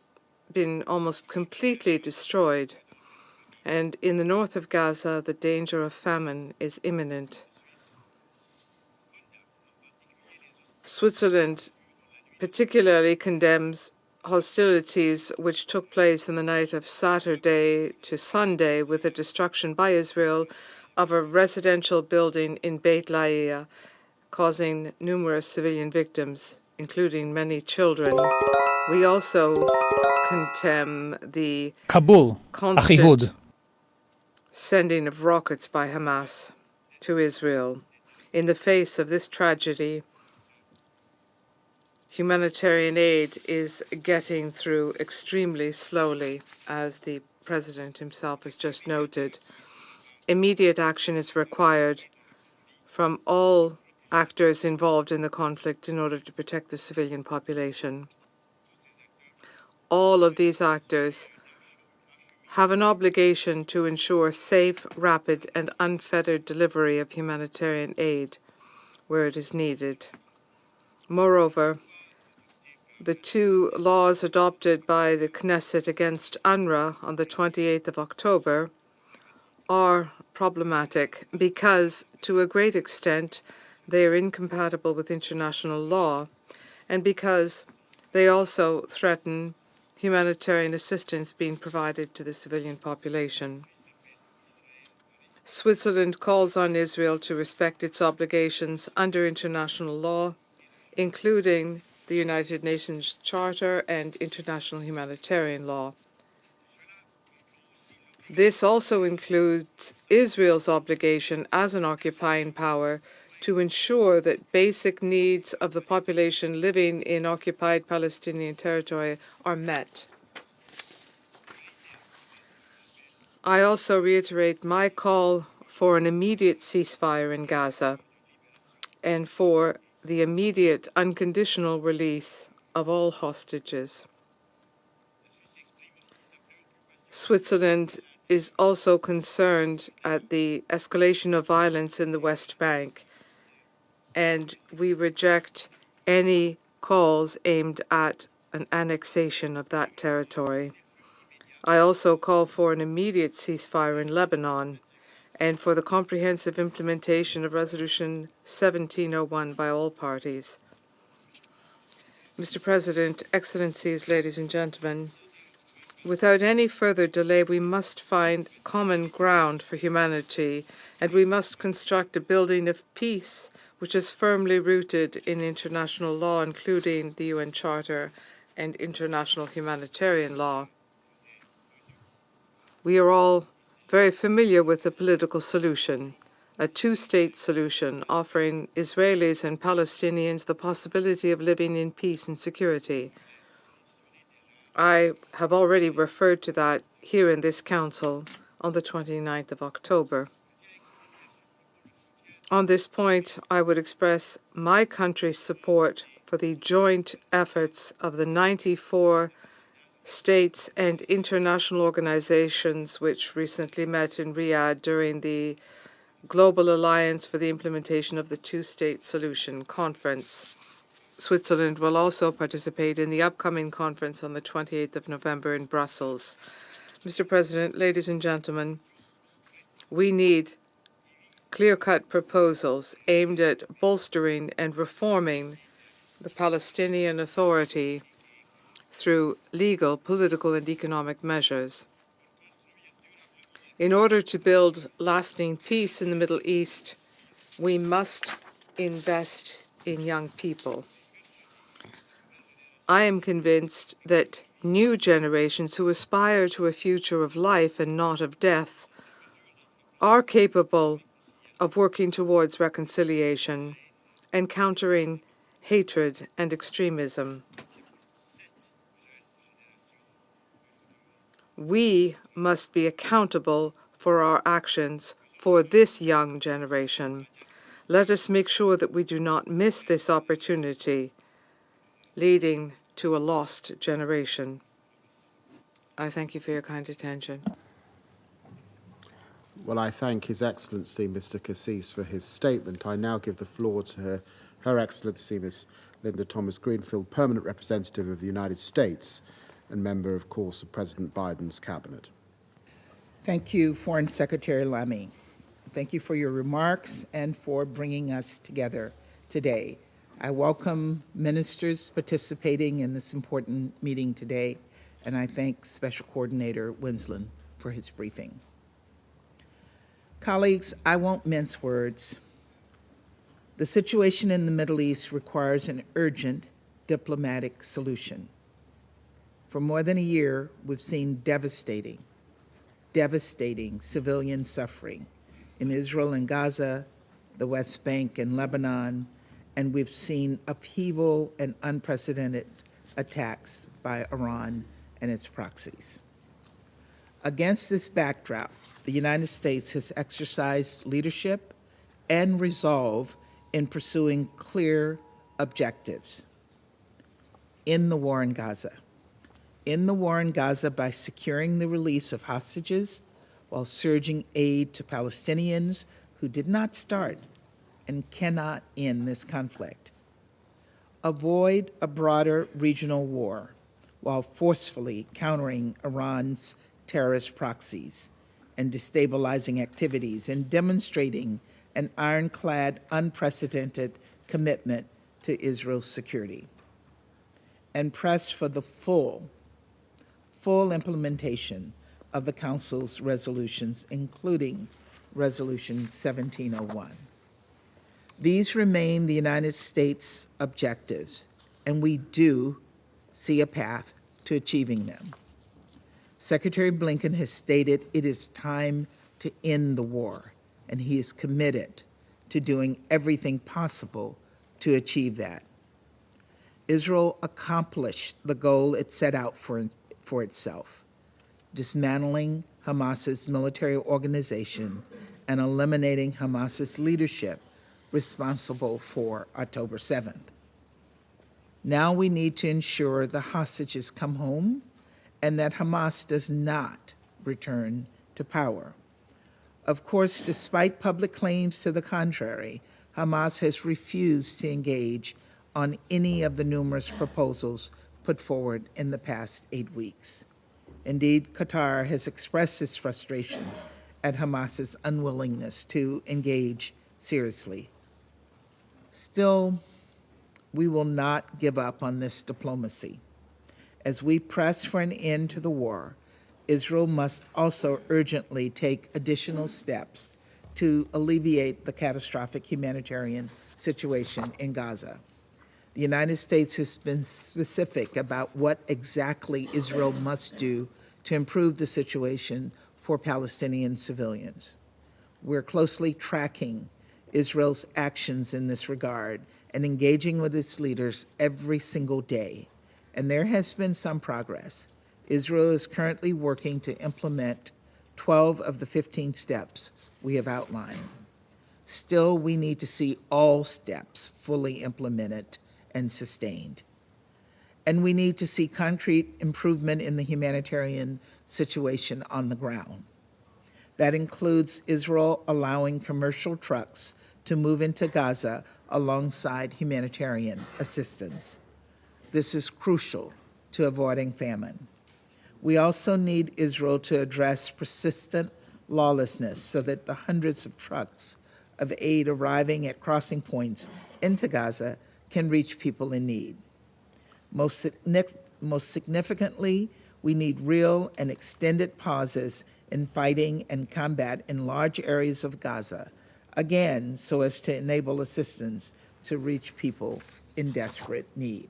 been almost completely destroyed, and in the north of Gaza, the danger of famine is imminent. Switzerland particularly condemns hostilities which took place in the night of Saturday to Sunday with the destruction by Israel of a residential building in Beit Laia, causing numerous civilian victims, including many children. We also condemn the constant sending of rockets by Hamas to Israel. In the face of this tragedy, humanitarian aid is getting through extremely slowly, as the President himself has just noted. Immediate action is required from all actors involved in the conflict in order to protect the civilian population. All of these actors have an obligation to ensure safe, rapid, and unfettered delivery of humanitarian aid where it is needed. Moreover, the two laws adopted by the Knesset against UNRWA on the 28th of October are problematic because, to a great extent, they are incompatible with international law, and because they also threaten humanitarian assistance being provided to the civilian population. Switzerland calls on Israel to respect its obligations under international law, including the United Nations Charter and international humanitarian law. This also includes Israel's obligation as an occupying power to ensure that basic needs of the population living in occupied Palestinian territory are met. I also reiterate my call for an immediate ceasefire in Gaza and for the immediate unconditional release of all hostages. Switzerland is also concerned at the escalation of violence in the West Bank, and we reject any calls aimed at an annexation of that territory. I also call for an immediate ceasefire in Lebanon and for the comprehensive implementation of Resolution 1701 by all parties. Mr. President, Excellencies, ladies and gentlemen, without any further delay, we must find common ground for humanity, and we must construct a building of peace which is firmly rooted in international law, including the UN Charter and international humanitarian law. We are all very familiar with the political solution, a two-state solution offering Israelis and Palestinians the possibility of living in peace and security. I have already referred to that here in this Council on the 29th of October. On this point, I would express my country's support for the joint efforts of the 94 states and international organizations which recently met in Riyadh during the Global Alliance for the Implementation of the Two-State Solution Conference. Switzerland will also participate in the upcoming conference on the 28th of November in Brussels. Mr. President, ladies and gentlemen, we need clear-cut proposals aimed at bolstering and reforming the Palestinian Authority through legal, political, and economic measures. In order to build lasting peace in the Middle East, we must invest in young people. I am convinced that new generations who aspire to a future of life and not of death are capable of working towards reconciliation and countering hatred and extremism. We must be accountable for our actions for this young generation. Let us make sure that we do not miss this opportunity, leading to a lost generation. I thank you for your kind attention. Well, I thank His Excellency, Mr. Cassis, for his statement. I now give the floor to Her Excellency, Ms. Linda Thomas-Greenfield, Permanent Representative of the United States and member, of course, of President Biden's cabinet. Thank you, Foreign Secretary Lamy. Thank you for your remarks and for bringing us together today. I welcome ministers participating in this important meeting today, and I thank Special Coordinator Winsland for his briefing. Colleagues, I won't mince words. The situation in the Middle East requires an urgent diplomatic solution. For more than a year, we've seen devastating civilian suffering in Israel and Gaza, the West Bank and Lebanon, and we've seen upheaval and unprecedented attacks by Iran and its proxies. Against this backdrop, the United States has exercised leadership and resolve in pursuing clear objectives in the war in Gaza. In the war in Gaza by securing the release of hostages while surging aid to Palestinians who did not start and cannot end this conflict. Avoid a broader regional war while forcefully countering Iran's terrorist proxies and destabilizing activities and demonstrating an ironclad, unprecedented commitment to Israel's security. And press for the full implementation of the Council's resolutions, including Resolution 1701. These remain the United States' objectives, and we do see a path to achieving them. Secretary Blinken has stated it is time to end the war, and he is committed to doing everything possible to achieve that. Israel accomplished the goal it set out for itself, dismantling Hamas's military organization and eliminating Hamas's leadership responsible for October 7th. Now we need to ensure the hostages come home and that Hamas does not return to power. Of course, despite public claims to the contrary, Hamas has refused to engage on any of the numerous proposals put forward in the past 8 weeks. Indeed, Qatar has expressed its frustration at Hamas's unwillingness to engage seriously. Still, we will not give up on this diplomacy. As we press for an end to the war, Israel must also urgently take additional steps to alleviate the catastrophic humanitarian situation in Gaza. The United States has been specific about what exactly Israel must do to improve the situation for Palestinian civilians. We're closely tracking Israel's actions in this regard and engaging with its leaders every single day, and there has been some progress. Israel is currently working to implement 12 of the 15 steps we have outlined. Still, we need to see all steps fully implemented and sustained. And we need to see concrete improvement in the humanitarian situation on the ground. That includes Israel allowing commercial trucks to move into Gaza alongside humanitarian assistance. This is crucial to avoiding famine. We also need Israel to address persistent lawlessness so that the hundreds of trucks of aid arriving at crossing points into Gaza can reach people in need. Most significantly, we need real and extended pauses in fighting and combat in large areas of Gaza, again, so as to enable assistance to reach people in desperate need.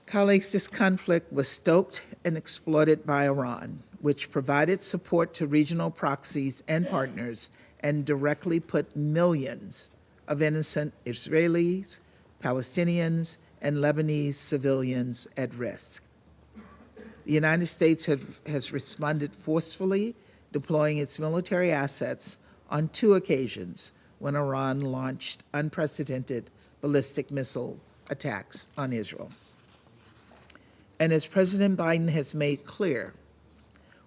Colleagues, this conflict was stoked and exploited by Iran, which provided support to regional proxies and partners and directly put millions of innocent Israelis, Palestinians, and Lebanese civilians at risk. The United States has responded forcefully, deploying its military assets on 2 occasions when Iran launched unprecedented ballistic missile attacks on Israel. And as President Biden has made clear,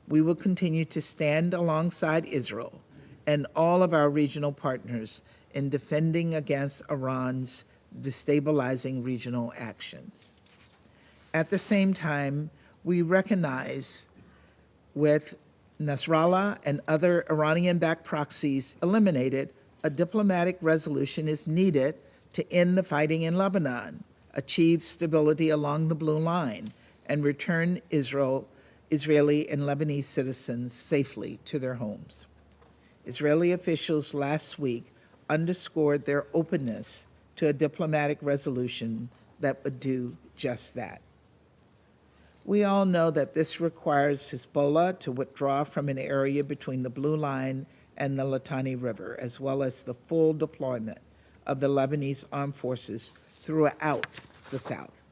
we will continue to stand alongside Israel and all of our regional partners in defending against Iran's destabilizing regional actions. At the same time, we recognize with Nasrallah and other Iranian-backed proxies eliminated, a diplomatic resolution is needed to end the fighting in Lebanon, achieve stability along the Blue Line, and return Israeli and Lebanese citizens safely to their homes. Israeli officials last week underscored their openness to a diplomatic resolution that would do just that. We all know that this requires Hezbollah to withdraw from an area between the Blue Line and the Litani River, as well as the full deployment of the Lebanese armed forces throughout the south.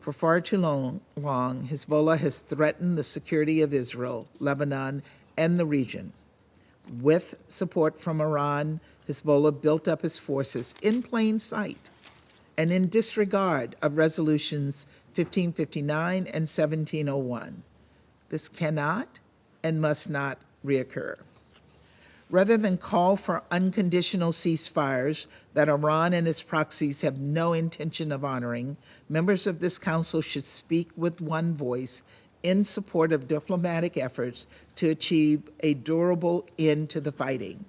For far too long, Hezbollah has threatened the security of Israel, Lebanon, and the region. With support from Iran, Hezbollah built up its forces in plain sight and in disregard of resolutions 1559 and 1701. This cannot and must not reoccur. Rather than call for unconditional ceasefires that Iran and its proxies have no intention of honoring, members of this council should speak with one voice in support of diplomatic efforts to achieve a durable end to the fighting.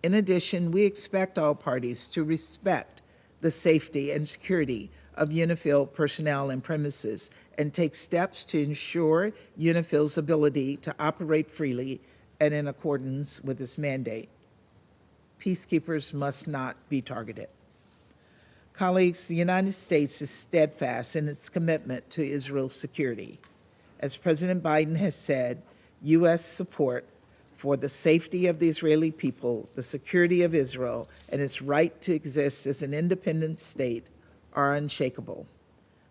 In addition, we expect all parties to respect the safety and security of UNIFIL personnel and premises and take steps to ensure UNIFIL's ability to operate freely and in accordance with its mandate. Peacekeepers must not be targeted. Colleagues, the United States is steadfast in its commitment to Israel's security. As President Biden has said, U.S. support for the safety of the Israeli people, the security of Israel, and its right to exist as an independent state are unshakable.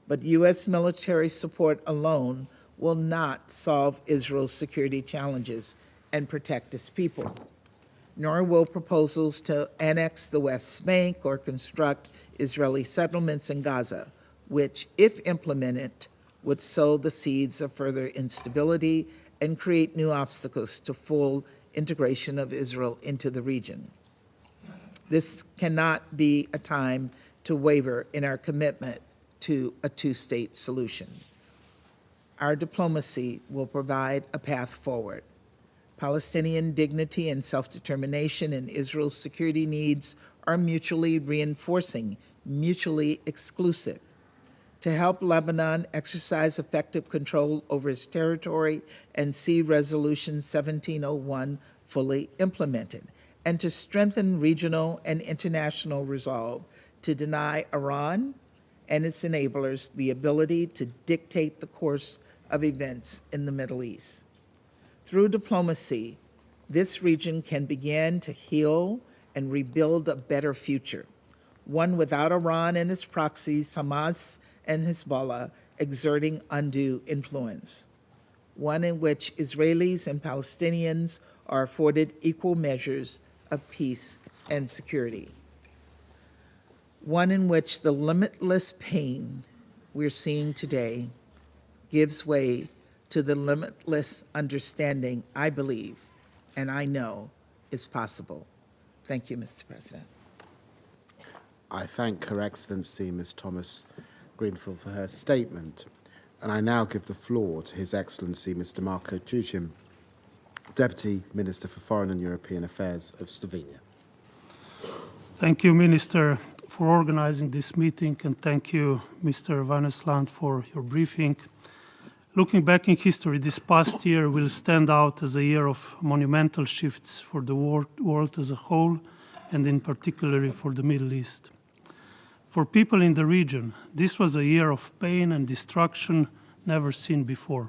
But U.S. military support alone will not solve Israel's security challenges and protect its people, nor will proposals to annex the West Bank or construct Israeli settlements in Gaza, which, if implemented, would sow the seeds of further instability and create new obstacles to full integration of Israel into the region. This cannot be a time to waver in our commitment to a two-state solution. Our diplomacy will provide a path forward. Palestinian dignity and self-determination and Israel's security needs are mutually reinforcing, mutually exclusive. To help Lebanon exercise effective control over its territory and see Resolution 1701 fully implemented, and to strengthen regional and international resolve to deny Iran and its enablers the ability to dictate the course of events in the Middle East. Through diplomacy, this region can begin to heal and rebuild a better future, one without Iran and its proxies, Hamas and Hezbollah, exerting undue influence, one in which Israelis and Palestinians are afforded equal measures of peace and security, one in which the limitless pain we're seeing today gives way to the limitless understanding I believe and I know is possible. Thank you, Mr. President. I thank Her Excellency Ms. Thomas Greenfield for her statement, and I now give the floor to His Excellency Mr. Marko Čučin, Deputy Minister for Foreign and European Affairs of Slovenia. Thank you, Minister, for organizing this meeting, and thank you, Mr. Vannesland, for your briefing. Looking back in history, this past year will stand out as a year of monumental shifts for the world as a whole, and in particular for the Middle East. For people in the region, this was a year of pain and destruction never seen before.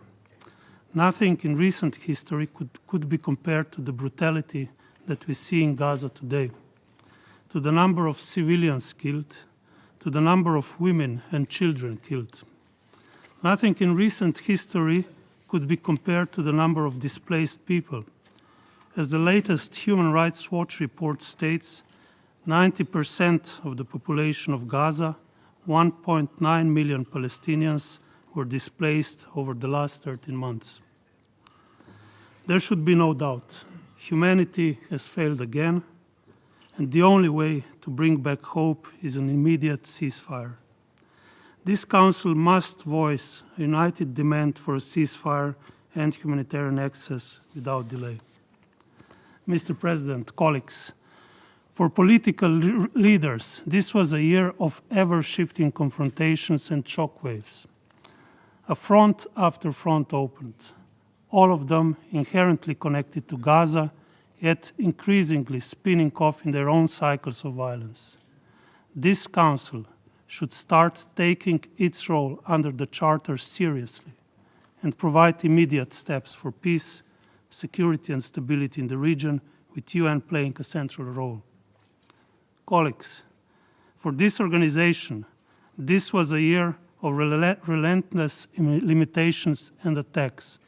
Nothing in recent history could be compared to the brutality that we see in Gaza today, to the number of civilians killed, to the number of women and children killed. Nothing in recent history could be compared to the number of displaced people. As the latest Human Rights Watch report states, 90% of the population of Gaza, 1.9 million Palestinians, were displaced over the last 13 months. There should be no doubt, humanity has failed again, and the only way to bring back hope is an immediate ceasefire. This Council must voice a united demand for a ceasefire and humanitarian access without delay. Mr. President, colleagues, for political leaders, this was a year of ever-shifting confrontations and shockwaves. A front after front opened, all of them inherently connected to Gaza, yet increasingly spinning off in their own cycles of violence. This Council should start taking its role under the Charter seriously and provide immediate steps for peace, security and stability in the region, with UN playing a central role. Colleagues, for this organization, this was a year of relentless limitations and attacks.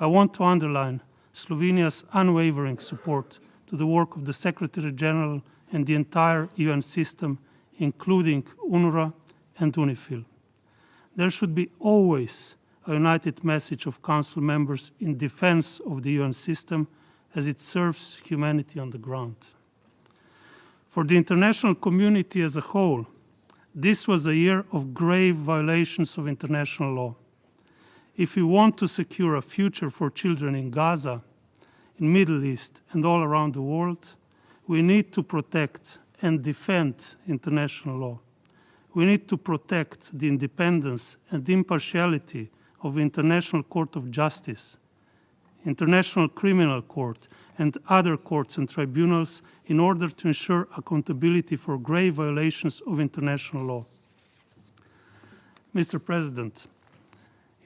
I want to underline Slovenia's unwavering support to the work of the Secretary General and the entire UN system, including UNRWA and UNIFIL. There should be always a united message of Council members in defense of the UN system as it serves humanity on the ground. For the international community as a whole, this was a year of grave violations of international law. If we want to secure a future for children in Gaza, in Middle East and all around the world, we need to protect and defend international law. We need to protect the independence and impartiality of the International Court of Justice, International Criminal Court, and other courts and tribunals in order to ensure accountability for grave violations of international law. Mr. President,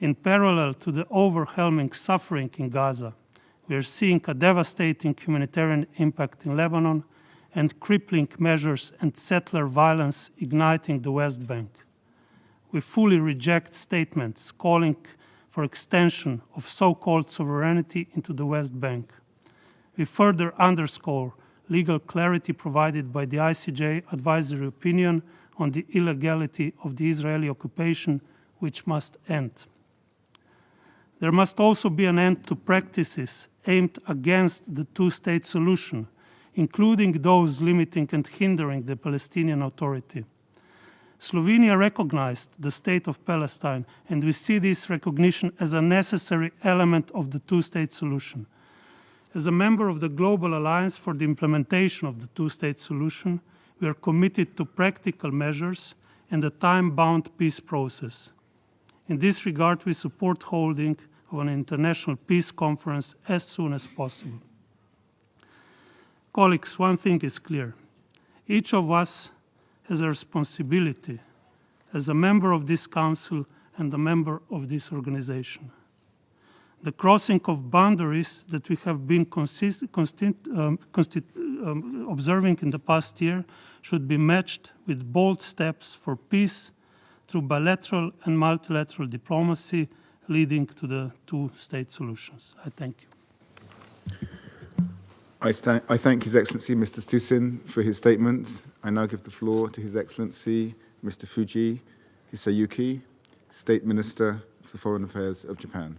In parallel to the overwhelming suffering in Gaza, we are seeing a devastating humanitarian impact in Lebanon and crippling measures and settler violence igniting the West Bank. We fully reject statements calling for extension of so-called sovereignty into the West Bank. We further underscore legal clarity provided by the ICJ advisory opinion on the illegality of the Israeli occupation, which must end. There must also be an end to practices aimed against the two-state solution, including those limiting and hindering the Palestinian Authority. Slovenia recognized the state of Palestine, and we see this recognition as a necessary element of the two-state solution. As a member of the Global Alliance for the Implementation of the Two-State Solution, we are committed to practical measures and a time-bound peace process. In this regard, we support holding of an international peace conference as soon as possible. Colleagues, one thing is clear. Each of us has a responsibility as a member of this Council and a member of this organization. The crossing of boundaries that we have been observing in the past year should be matched with bold steps for peace through bilateral and multilateral diplomacy leading to the two-state solutions. I thank you. I thank His Excellency Mr. Stusin for his statement. I now give the floor to His Excellency Mr. Fuji Hisayuki, State Minister for Foreign Affairs of Japan.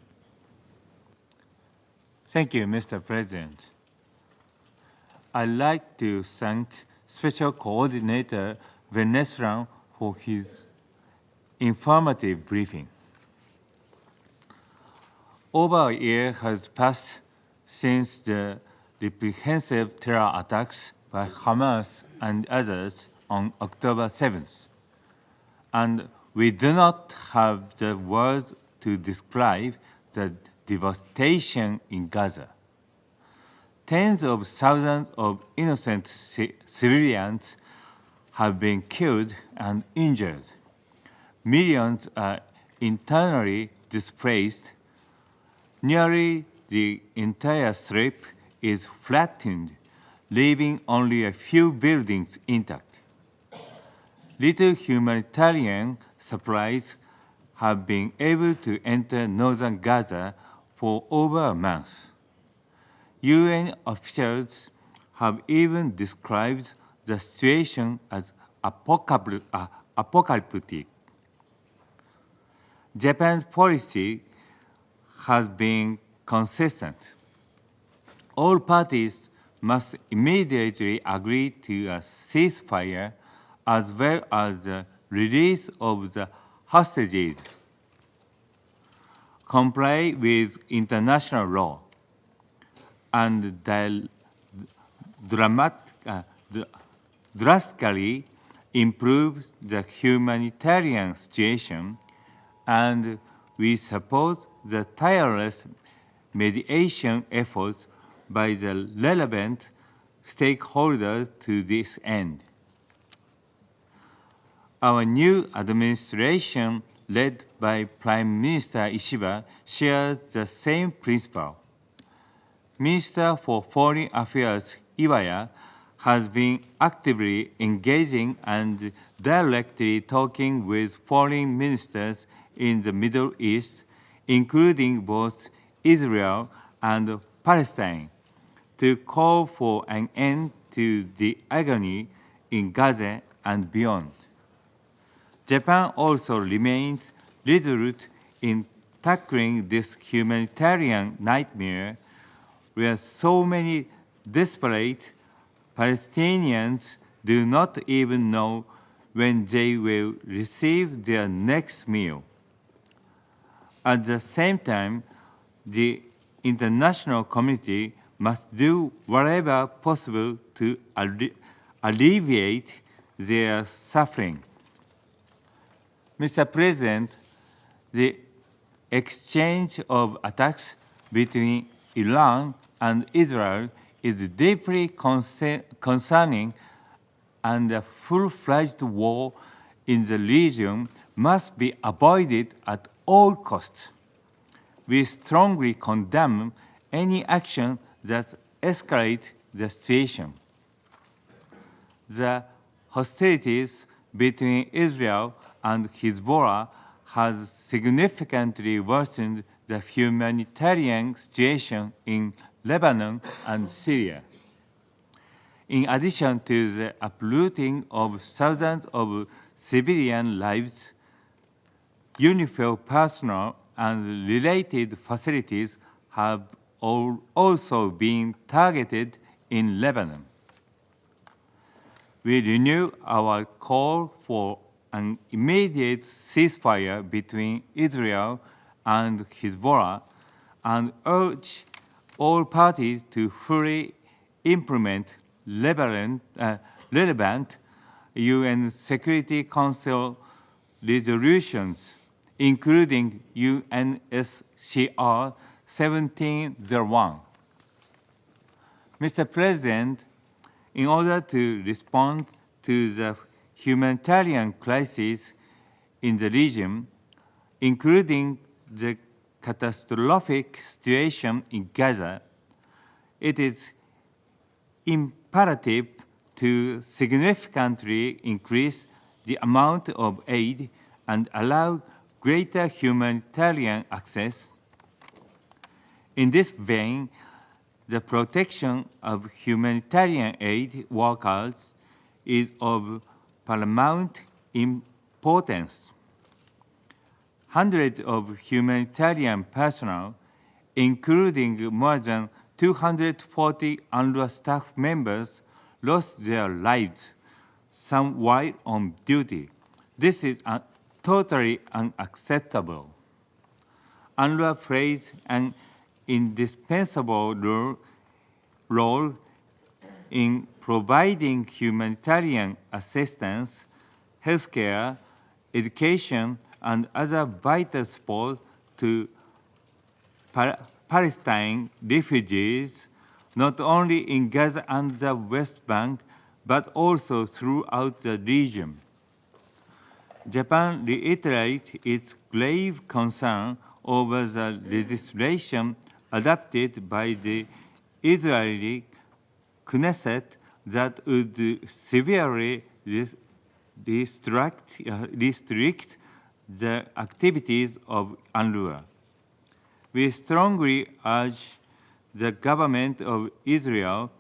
Thank you, Mr. President. I'd like to thank Special Coordinator Venezuela for his informative briefing. Over a year has passed since the reprehensive terror attacks by Hamas and others on October 7th, and we do not have the words to describe the devastation in Gaza. Tens of thousands of innocent civilians have been killed and injured. Millions are internally displaced. Nearly the entire strip is flattened, leaving only a few buildings intact. Little humanitarian supplies have been able to enter northern Gaza for over a month. UN officials have even described the situation as apocalyptic. Japan's policy has been consistent. All parties must immediately agree to a ceasefire as well as the release of the hostages, comply with international law, and drastically improve the humanitarian situation, and we support the tireless mediation efforts by the relevant stakeholders to this end. Our new administration, led by Prime Minister Ishiba, shares the same principle. Minister for Foreign Affairs Iwaya has been actively engaging and directly talking with foreign ministers in the Middle East, including both Israel and Palestine, to call for an end to the agony in Gaza and beyond. Japan also remains resolute in tackling this humanitarian nightmare where so many desperate Palestinians do not even know when they will receive their next meal. At the same time, the international community must do whatever possible to alleviate their suffering. Mr. President, the exchange of attacks between Iran and Israel is deeply concerning, and a full-fledged war in the region must be avoided at all costs. we strongly condemn any action that escalates the situation. The hostilities between Israel and Hezbollah has significantly worsened the humanitarian situation in Lebanon and Syria. In addition to the uprooting of thousands of civilian lives, UNIFIL personnel and related facilities have also been targeted in Lebanon. We renew our call for an immediate ceasefire between Israel and Hezbollah and urge all parties to fully implement relevant UN Security Council resolutions, including UNSCR 1701. Mr. President, in order to respond to the humanitarian crisis in the region, including the catastrophic situation in Gaza, it is imperative to significantly increase the amount of aid and allow greater humanitarian access. In this vein, the protection of humanitarian aid workers is of paramount importance. Hundreds of humanitarian personnel, including more than 240 UNRWA staff members, lost their lives, some while on duty. This is totally unacceptable. UNRWA plays an indispensable role in providing humanitarian assistance, healthcare, education, and other vital support to Palestine refugees, not only in Gaza and the West Bank, but also throughout the region. Japan reiterates its grave concern over the legislation adopted by the Israeli Knesset that would severely restrict the activities of UNRWA. We strongly urge the government of Israel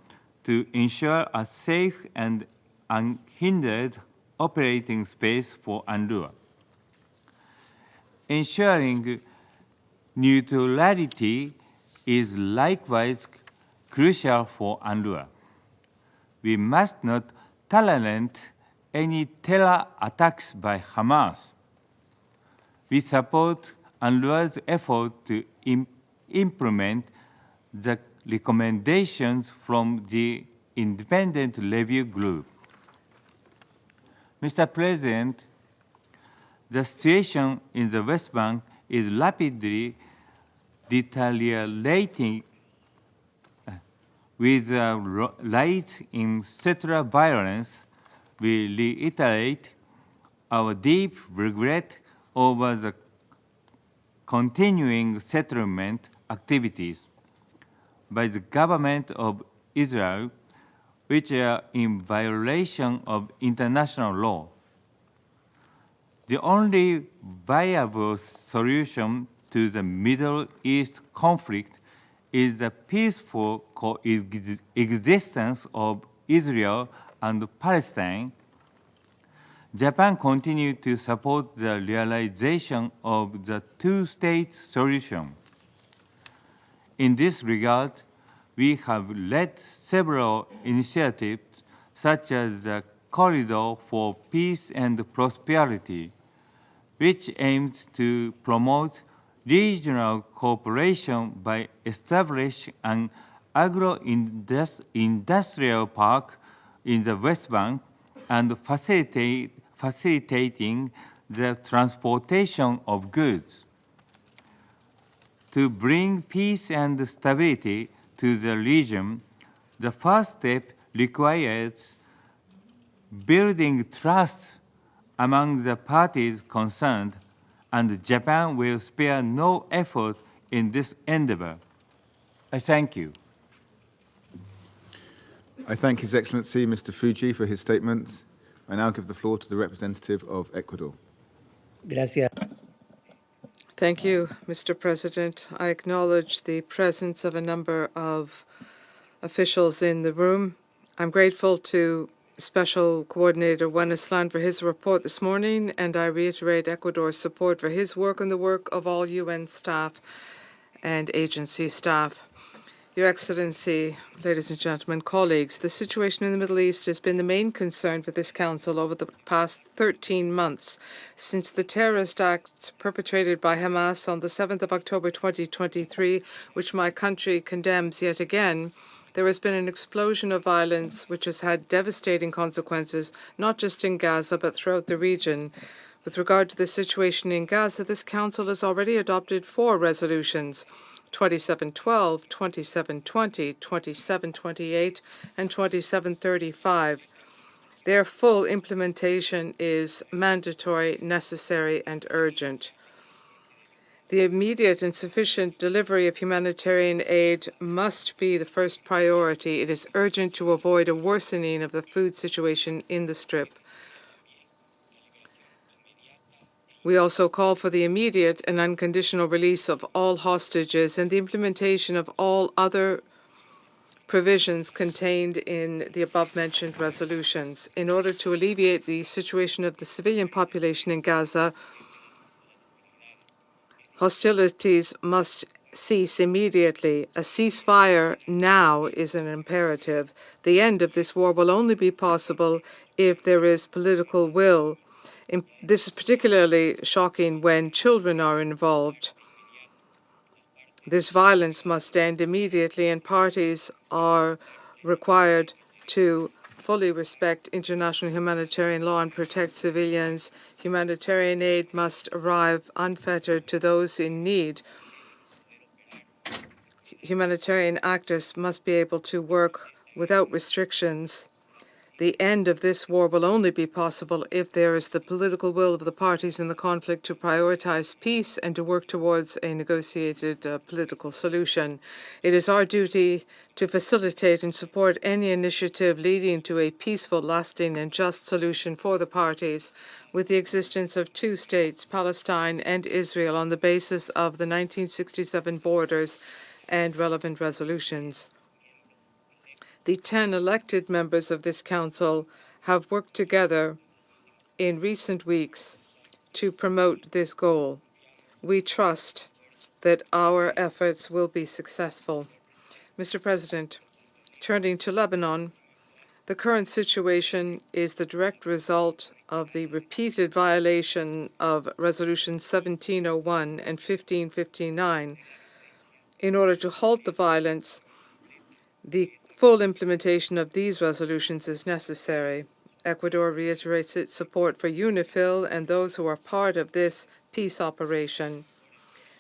to ensure a safe and unhindered operating space for UNRWA. Ensuring neutrality is likewise crucial for UNRWA. We must not tolerate any terror attacks by Hamas. We support UNRWA's effort to implement the recommendations from the Independent Review Group. Mr. President, the situation in the West Bank is rapidly deteriorating with a rise in settler violence. We reiterate our deep regret over the continuing settlement activities by the government of Israel, which are in violation of international law. The only viable solution to the Middle East conflict is the peaceful coexistence of Israel and Palestine. Japan continues to support the realization of the two-state solution. In this regard, we have led several initiatives, such as the Corridor for Peace and Prosperity, which aims to promote regional cooperation by establishing an agro-industrial park in the West Bank and facilitating the transportation of goods. To bring peace and stability to the region, the first step requires building trust among the parties concerned, and Japan will spare no effort in this endeavor. I thank you. I thank His Excellency Mr. Fuji for his statement. I now give the floor to the representative of Ecuador. Gracias. Thank you, Mr. President. I acknowledge the presence of a number of officials in the room. I'm grateful to Special Coordinator Wannisland for his report this morning, and I reiterate Ecuador's support for his work and the work of all UN staff and agency staff. Your Excellency, ladies and gentlemen, colleagues, the situation in the Middle East has been the main concern for this Council over the past 13 months. Since the terrorist acts perpetrated by Hamas on the 7th of October 2023, which my country condemns yet again, there has been an explosion of violence which has had devastating consequences, not just in Gaza, but throughout the region. With regard to the situation in Gaza, this Council has already adopted 4 resolutions: 2712, 2720, 2728, and 2735. Their full implementation is mandatory, necessary, and urgent. The immediate and sufficient delivery of humanitarian aid must be the first priority. It is urgent to avoid a worsening of the food situation in the Strip. We also call for the immediate and unconditional release of all hostages and the implementation of all other provisions contained in the above-mentioned resolutions. In order to alleviate the situation of the civilian population in Gaza, hostilities must cease immediately. A ceasefire now is an imperative. The end of this war will only be possible if there is political will. This is particularly shocking when children are involved. This violence must end immediately, and parties are required to fully respect international humanitarian law and protect civilians. Humanitarian aid must arrive unfettered to those in need. Humanitarian actors must be able to work without restrictions. The end of this war will only be possible if there is the political will of the parties in the conflict to prioritize peace and to work towards a negotiated political solution. It is our duty to facilitate and support any initiative leading to a peaceful, lasting, and just solution for the parties, with the existence of 2 states, Palestine and Israel, on the basis of the 1967 borders and relevant resolutions. The 10 elected members of this Council have worked together in recent weeks to promote this goal. We trust that our efforts will be successful. Mr. President, turning to Lebanon, the current situation is the direct result of the repeated violation of Resolutions 1701 and 1559. In order to halt the violence, the full implementation of these resolutions is necessary. Ecuador reiterates its support for UNIFIL and those who are part of this peace operation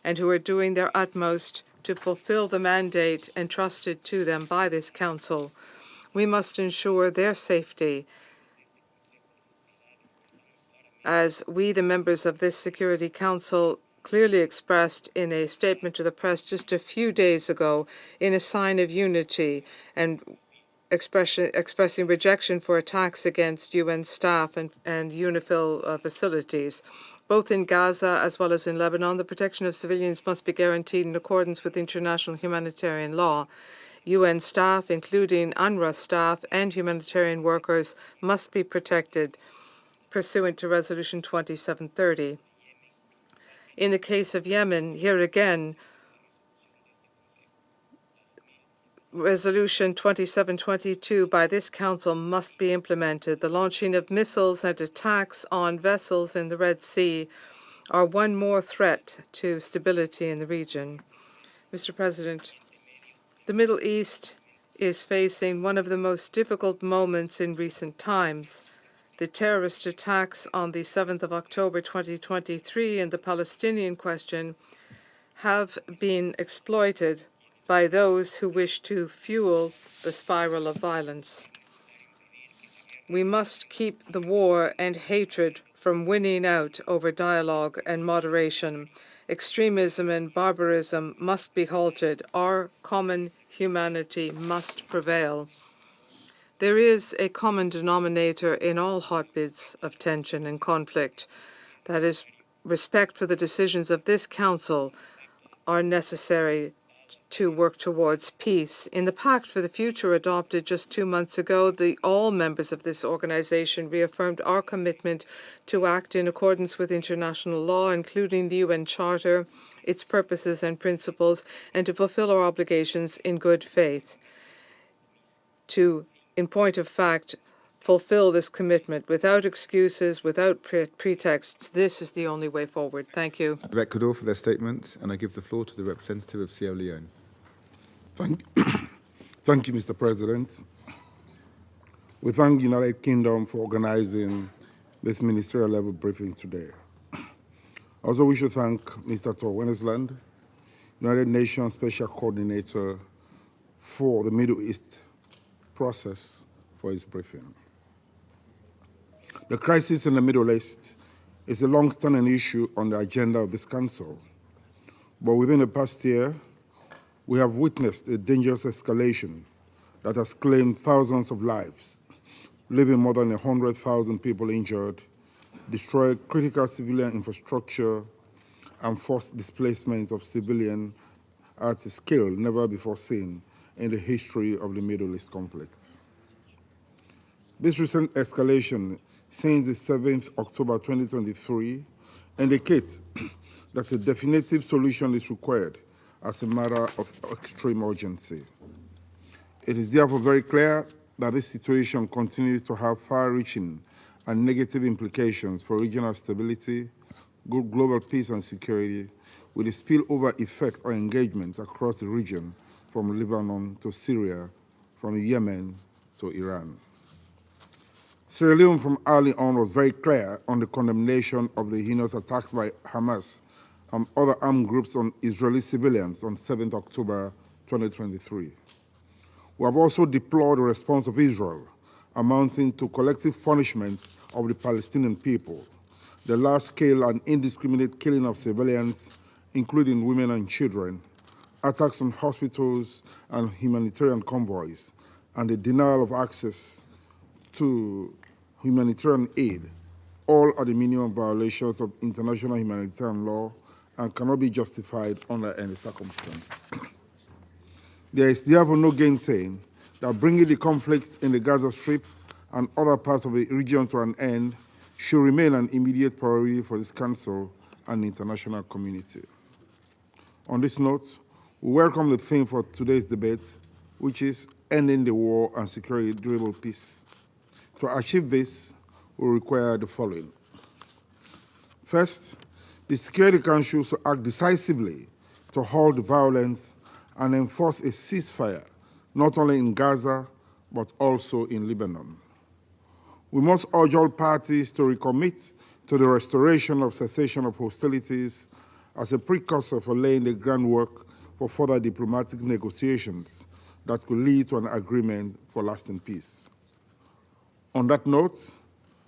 and who are doing their utmost to fulfill the mandate entrusted to them by this Council. We must ensure their safety as we, the members of this Security Council, clearly expressed in a statement to the press just a few days ago in a sign of unity and expressing rejection for attacks against UN staff and UNIFIL facilities. Both in Gaza as well as in Lebanon, the protection of civilians must be guaranteed in accordance with international humanitarian law. UN staff, including UNRWA staff and humanitarian workers, must be protected pursuant to Resolution 2730. In the case of Yemen, here again, Resolution 2722 by this Council must be implemented. The launching of missiles and attacks on vessels in the Red Sea are one more threat to stability in the region. Mr. President, the Middle East is facing one of the most difficult moments in recent times. The terrorist attacks on the 7th of October 2023 and the Palestinian question have been exploited by those who wish to fuel the spiral of violence. We must keep the war and hatred from winning out over dialogue and moderation, Extremism and barbarism must be halted. Our common humanity must prevail. There is a common denominator in all hotbeds of tension and conflict. That is, respect for the decisions of this Council are necessary to work towards peace. In the Pact for the Future adopted just 2 months ago, all members of this organization reaffirmed our commitment to act in accordance with international law, including the UN Charter, its purposes and principles, and to fulfill our obligations in good faith. In point of fact, fulfill this commitment without excuses, without pretexts. This is the only way forward. Thank you. Of Ecuador for their statement, and I give the floor to the representative of Sierra Leone. Thank you, Mr. President. We thank the United Kingdom for organizing this ministerial level briefing today. Also, we should thank Mr. Tor Wennesland, United Nations Special Coordinator for the Middle East process, for his briefing. The crisis in the Middle East is a long-standing issue on the agenda of this Council, but within the past year, we have witnessed a dangerous escalation that has claimed thousands of lives, leaving more than 100,000 people injured, destroyed critical civilian infrastructure, and forced displacement of civilians at a scale never before seen in the history of the Middle East conflict. This recent escalation since the 7th October 2023 indicates that a definitive solution is required as a matter of extreme urgency. It is therefore very clear that this situation continues to have far-reaching and negative implications for regional stability, global peace and security, with a spillover effect on engagement across the region from Lebanon to Syria, from Yemen to Iran. Sierra Leone from early on was very clear on the condemnation of the heinous attacks by Hamas and other armed groups on Israeli civilians on 7th October 2023. We have also deplored the response of Israel, amounting to collective punishment of the Palestinian people, the large-scale and indiscriminate killing of civilians, including women and children, attacks on hospitals and humanitarian convoys, and the denial of access to humanitarian aid, all are the minimum violations of international humanitarian law and cannot be justified under any circumstance. There is therefore no gainsaying that bringing the conflicts in the Gaza Strip and other parts of the region to an end should remain an immediate priority for this Council and the international community. On this note, we welcome the theme for today's debate, which is ending the war and securing durable peace. To achieve this, we require the following. First, the Security Council should act decisively to halt the violence and enforce a ceasefire, not only in Gaza, but also in Lebanon. We must urge all parties to recommit to the restoration of cessation of hostilities as a precursor for laying the groundwork for further diplomatic negotiations that could lead to an agreement for lasting peace. On that note,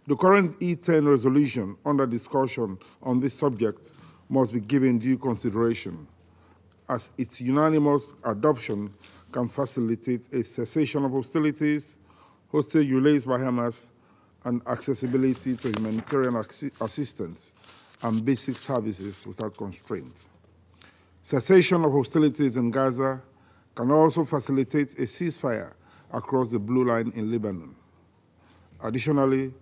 the current E10 resolution under discussion on this subject must be given due consideration, as its unanimous adoption can facilitate a cessation of hostilities, hostage release by Hamas, and accessibility to humanitarian assistance and basic services without constraint. Cessation of hostilities in Gaza can also facilitate a ceasefire across the Blue Line in Lebanon. Additionally,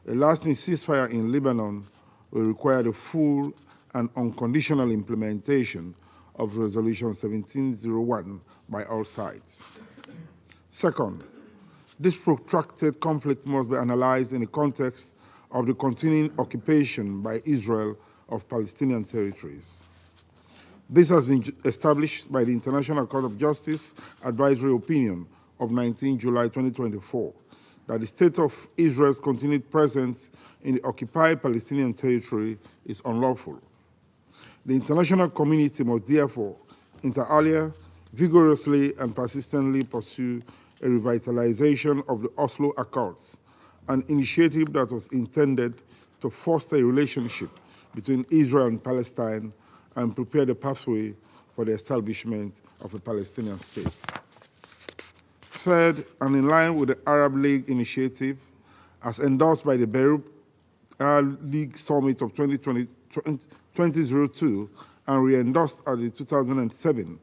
a lasting ceasefire in Lebanon will require the full and unconditional implementation of Resolution 1701 by all sides. Second, this protracted conflict must be analyzed in the context of the continuing occupation by Israel of Palestinian territories. This has been established by the International Court of Justice Advisory Opinion of 19 July 2024, that the state of Israel's continued presence in the occupied Palestinian territory is unlawful. The international community must therefore, inter alia, vigorously and persistently pursue a revitalization of the Oslo Accords, an initiative that was intended to foster a relationship between Israel and Palestine and prepare the pathway for the establishment of a Palestinian state. Third, and in line with the Arab League initiative, as endorsed by the Beirut League Summit of 2002 and re-endorsed at the 2007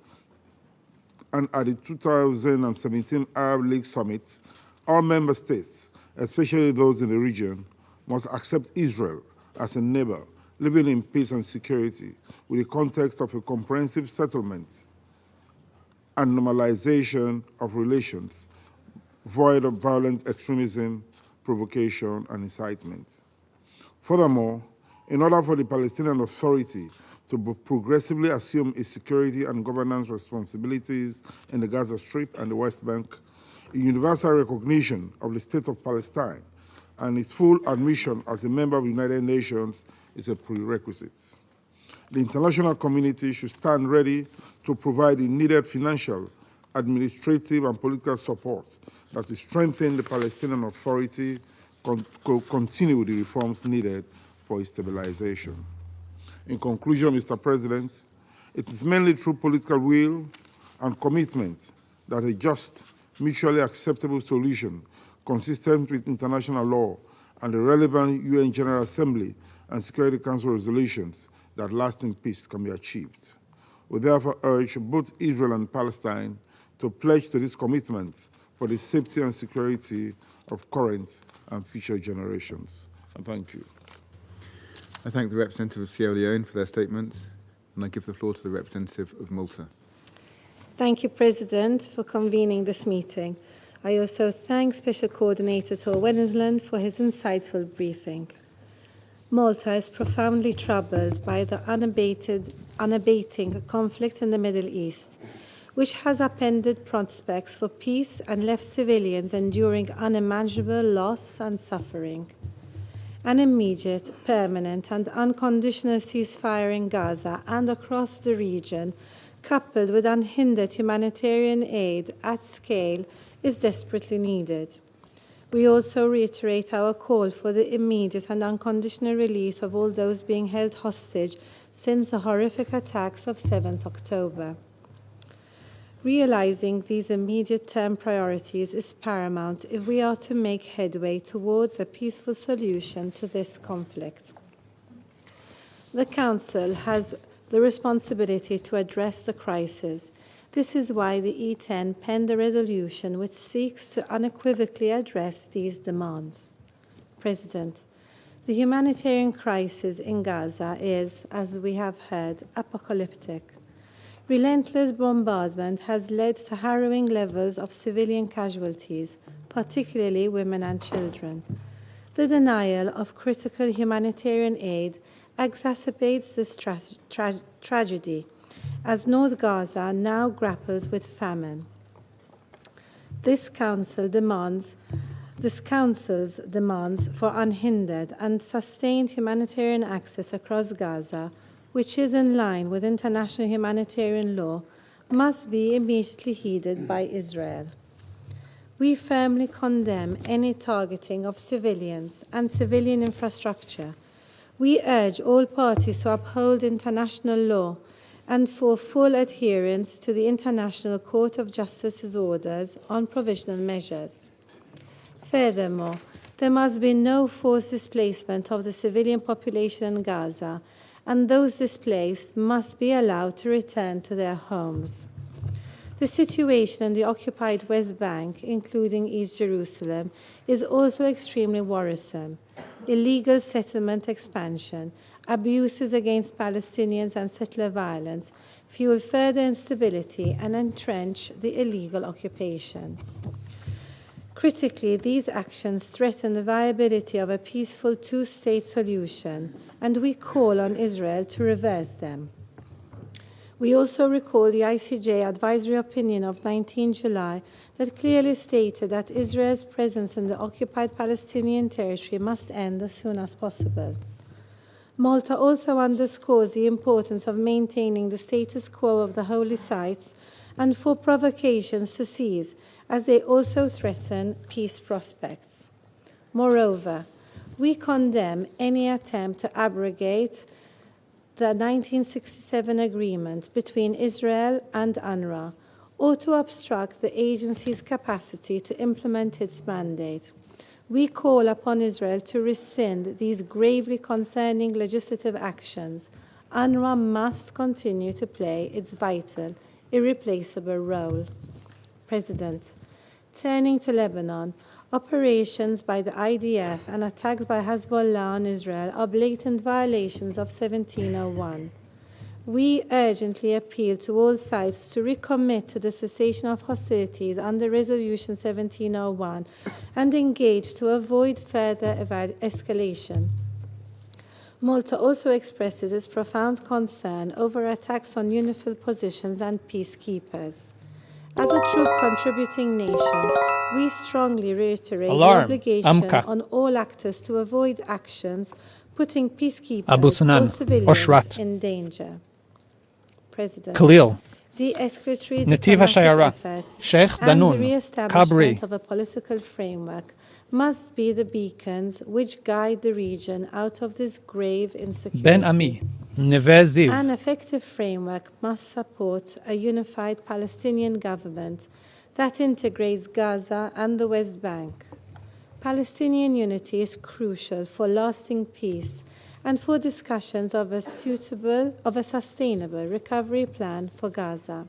and at the 2017 Arab League Summit, all member states, especially those in the region, must accept Israel as a neighbor living in peace and security with the context of a comprehensive settlement and normalization of relations, void of violent extremism, provocation, and incitement. Furthermore, in order for the Palestinian Authority to progressively assume its security and governance responsibilities in the Gaza Strip and the West Bank, a universal recognition of the State of Palestine and its full admission as a member of the United Nations is a prerequisite. The international community should stand ready to provide the needed financial, administrative, and political support that will strengthen the Palestinian Authority, continue the reforms needed for its stabilization. In conclusion, Mr. President, it is mainly through political will and commitment that a just, mutually acceptable solution consistent with international law and the relevant UN General Assembly and Security Council resolutions that lasting peace can be achieved. We therefore urge both Israel and Palestine to pledge to this commitment for the safety and security of current and future generations. And thank you. I thank the representative of Sierra Leone for their statements, and I give the floor to the representative of Malta. Thank you, President, for convening this meeting. I also thank Special Coordinator Tor Wennesland for his insightful briefing. Malta is profoundly troubled by the unabating conflict in the Middle East, which has upended prospects for peace and left civilians enduring unimaginable loss and suffering. An immediate, permanent, and unconditional ceasefire in Gaza and across the region, coupled with unhindered humanitarian aid at scale, is desperately needed. We also reiterate our call for the immediate and unconditional release of all those being held hostage since the horrific attacks of 7th October. Realizing these immediate-term priorities is paramount if we are to make headway towards a peaceful solution to this conflict. The Council has the responsibility to address the crisis. This is why the E10 penned a resolution which seeks to unequivocally address these demands. President, the humanitarian crisis in Gaza is, as we have heard, apocalyptic. Relentless bombardment has led to harrowing levels of civilian casualties, particularly women and children. The denial of critical humanitarian aid exacerbates this tragedy, as North Gaza now grapples with famine. This Council's demands for unhindered and sustained humanitarian access across Gaza, which is in line with international humanitarian law, must be immediately heeded by Israel. We firmly condemn any targeting of civilians and civilian infrastructure. We urge all parties to uphold international law and for full adherence to the International Court of Justice's orders on provisional measures. Furthermore, there must be no forced displacement of the civilian population in Gaza, and those displaced must be allowed to return to their homes. The situation in the occupied West Bank, including East Jerusalem, is also extremely worrisome. Illegal settlement expansion, abuses against Palestinians and settler violence fuel further instability and entrench the illegal occupation. Critically, these actions threaten the viability of a peaceful two-state solution, and we call on Israel to reverse them. We also recall the ICJ advisory opinion of 19 July that clearly stated that Israel's presence in the occupied Palestinian territory must end as soon as possible. Malta also underscores the importance of maintaining the status quo of the holy sites and for provocations to cease, as they also threaten peace prospects. Moreover, we condemn any attempt to abrogate the 1967 agreement between Israel and UNRWA or to obstruct the agency's capacity to implement its mandate. We call upon Israel to rescind these gravely concerning legislative actions. UNRWA must continue to play its vital, irreplaceable role. President, turning to Lebanon, operations by the IDF and attacks by Hezbollah on Israel are blatant violations of 1701. We urgently appeal to all sides to recommit to the cessation of hostilities under Resolution 1701 and engage to avoid further escalation. Malta also expresses its profound concern over attacks on UNIFIL positions and peacekeepers. As a troop-contributing nation, we strongly reiterate the obligation on all actors to avoid actions putting peacekeepers or civilians in danger. President, the escalatory diplomatic efforts and the re-establishment of a political framework must be the beacons which guide the region out of this grave insecurity. An effective framework must support a unified Palestinian government that integrates Gaza and the West Bank. Palestinian unity is crucial for lasting peace and for discussions of a sustainable recovery plan for Gaza.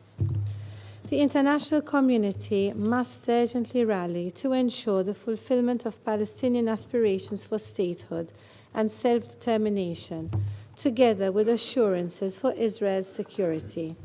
The international community must urgently rally to ensure the fulfillment of Palestinian aspirations for statehood and self-determination, together with assurances for Israel's security.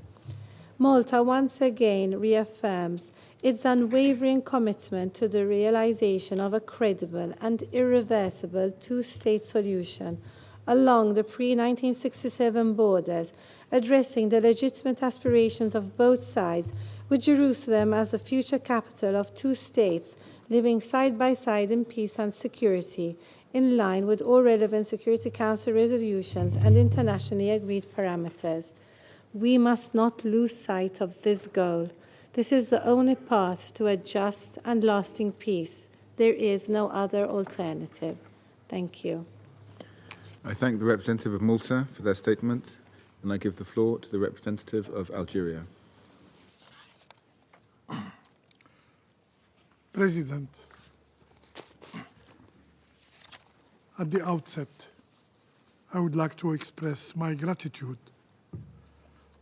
Malta once again reaffirms its unwavering commitment to the realization of a credible and irreversible two-state solution along the pre-1967 borders, addressing the legitimate aspirations of both sides, with Jerusalem as a future capital of two states living side by side in peace and security, in line with all relevant Security Council resolutions and internationally agreed parameters. We must not lose sight of this goal. This is the only path to a just and lasting peace. There is no other alternative. Thank you. I thank the representative of Malta for their statement, and I give the floor to the representative of Algeria. President, at the outset, I would like to express my gratitude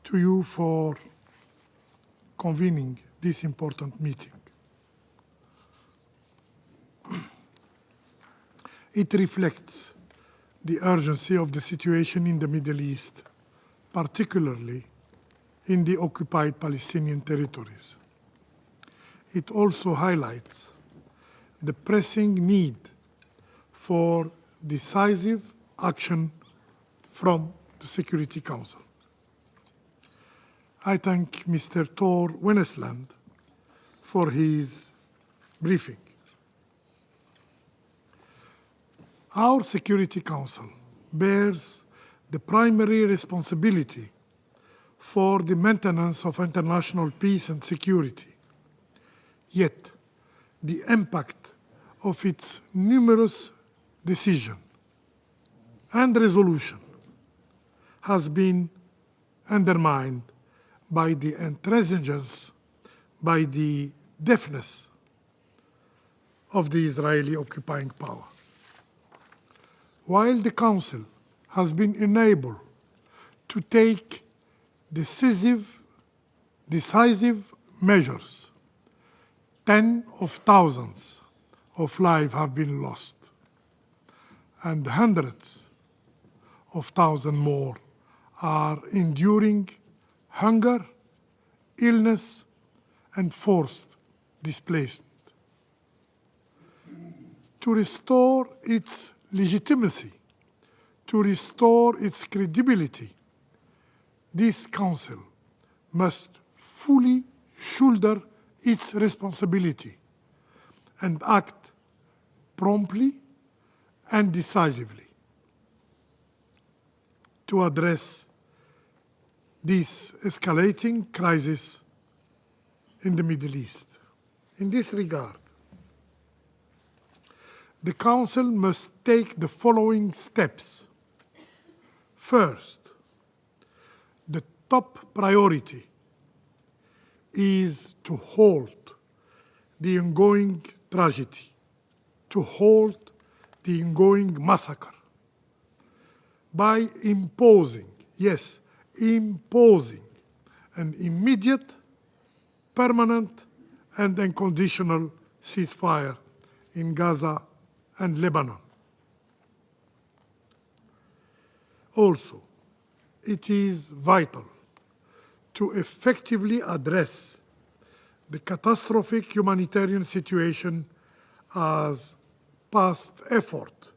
to you for convening this important meeting. It reflects the urgency of the situation in the Middle East, particularly in the occupied Palestinian territories. It also highlights the pressing need for decisive action from the Security Council. I thank Mr. Tor Wennesland for his briefing. Our Security Council bears the primary responsibility for the maintenance of international peace and security. Yet, the impact of its numerous decisions and resolutions has been undermined by the intransigence, by the deafness of the Israeli occupying power. While the Council has been enabled to take decisive measures, tens of thousands of lives have been lost, and hundreds of thousands more are enduring hunger, illness, and forced displacement. To restore its legitimacy, to restore its credibility, this Council must fully shoulder its responsibility and act promptly and decisively to address this escalating crisis in the Middle East. In this regard, the Council must take the following steps. First, top priority is to halt the ongoing tragedy, to halt the ongoing massacre by imposing, yes, imposing an immediate, permanent, and unconditional ceasefire in Gaza and Lebanon. Also, it is vital to effectively address the catastrophic humanitarian situation as past efforts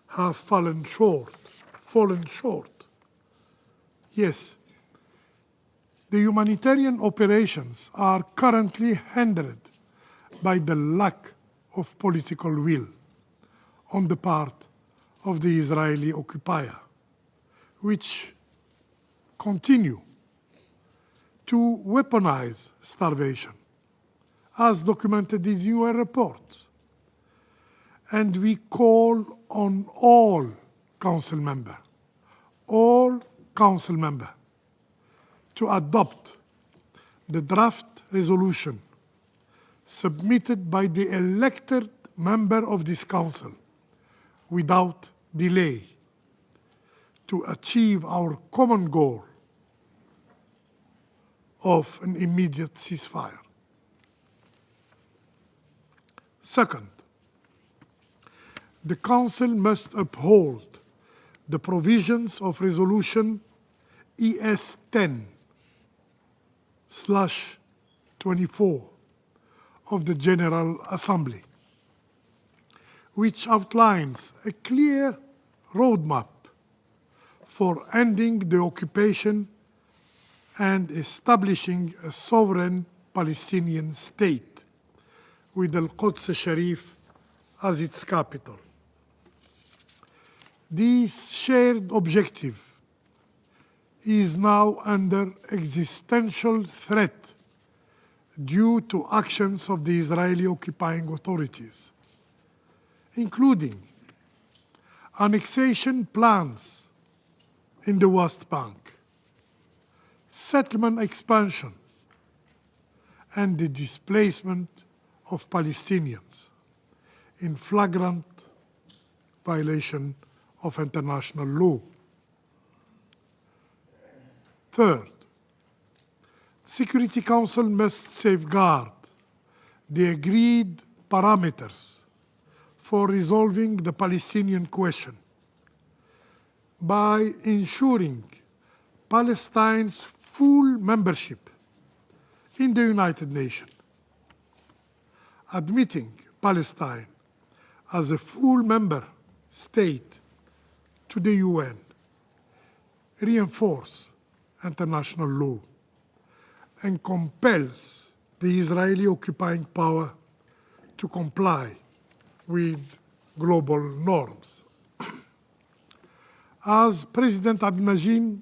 have fallen short. Yes, the humanitarian operations are currently hindered by the lack of political will on the part of the Israeli occupier, which continue to weaponize starvation, as documented in UN reports. And we call on all Council members, to adopt the draft resolution submitted by the elected member of this Council without delay to achieve our common goal of an immediate ceasefire. Second, the Council must uphold the provisions of Resolution ES 10/24 of the General Assembly, which outlines a clear roadmap for ending the occupation and establishing a sovereign Palestinian state with Al-Quds Sharif as its capital. This shared objective is now under existential threat due to actions of the Israeli occupying authorities, including annexation plans in the West Bank, settlement expansion, and the displacement of Palestinians in flagrant violation of international law. Third, the Security Council must safeguard the agreed parameters for resolving the Palestinian question by ensuring Palestine's full membership in the United Nations, admitting Palestine as a full member state to the UN, reinforce international law, and compels the Israeli occupying power to comply with global norms. As President Abdel-Najim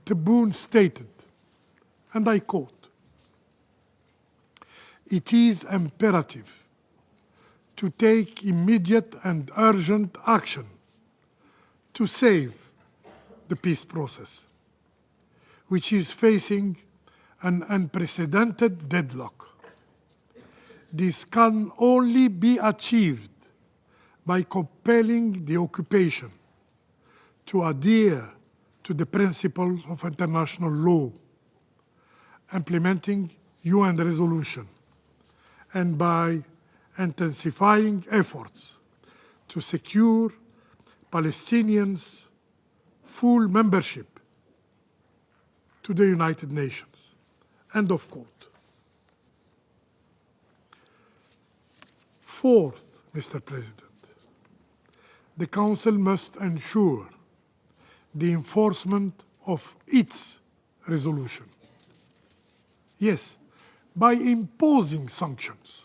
Tebboune stated, and I quote, "It is imperative to take immediate and urgent action to save the peace process, which is facing an unprecedented deadlock. This can only be achieved by compelling the occupation to adhere to the principles of international law, implementing UN resolution, and by intensifying efforts to secure Palestinians' full membership to the United Nations." End of quote. Fourth, Mr. President, the Council must ensure the enforcement of its resolution. Yes, by imposing sanctions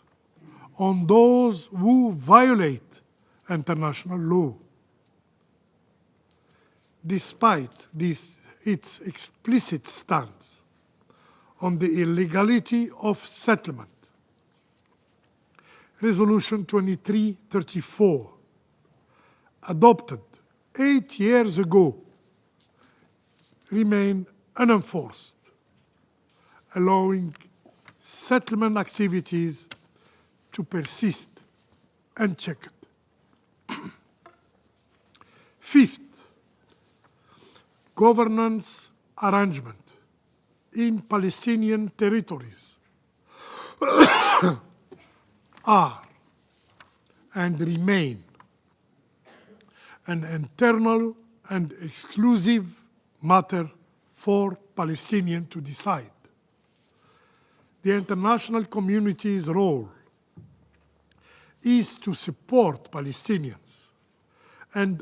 on those who violate international law. Despite its explicit stance on the illegality of settlement, Resolution 2334, adopted 8 years ago, remain unenforced, allowing settlement activities to persist unchecked. Fifth, governance arrangement in Palestinian territories are and remain an internal and exclusive matter for Palestinians to decide. The international community's role is to support Palestinians and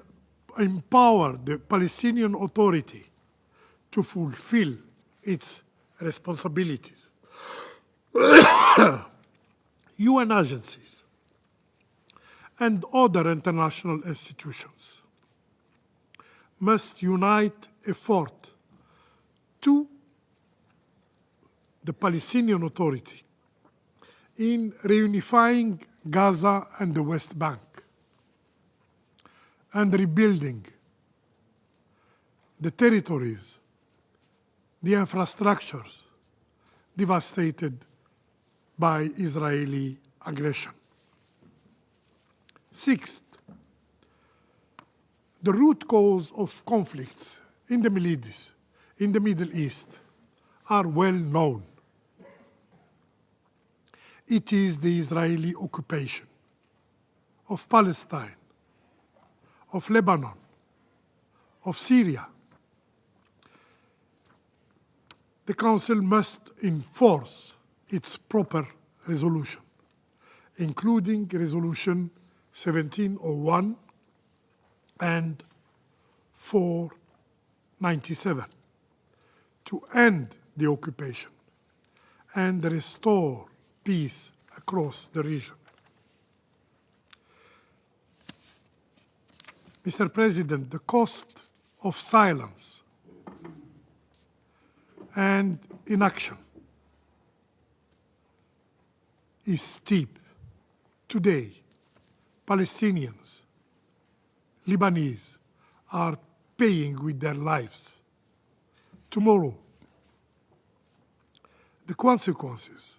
empower the Palestinian Authority to fulfill its responsibilities. UN agencies and other international institutions must unite effort to the Palestinian Authority in reunifying Gaza and the West Bank and rebuilding the territories, the infrastructures devastated by Israeli aggression. Sixth, the root cause of conflicts in the Middle East are well known. It is the Israeli occupation of Palestine, of Lebanon, of Syria. The Council must enforce its proper resolution, including Resolution 1701 and 497, to end the occupation and restore peace across the region. Mr. President, the cost of silence and inaction is steep. Today, Palestinians, Lebanese are paying with their lives. Tomorrow, the consequences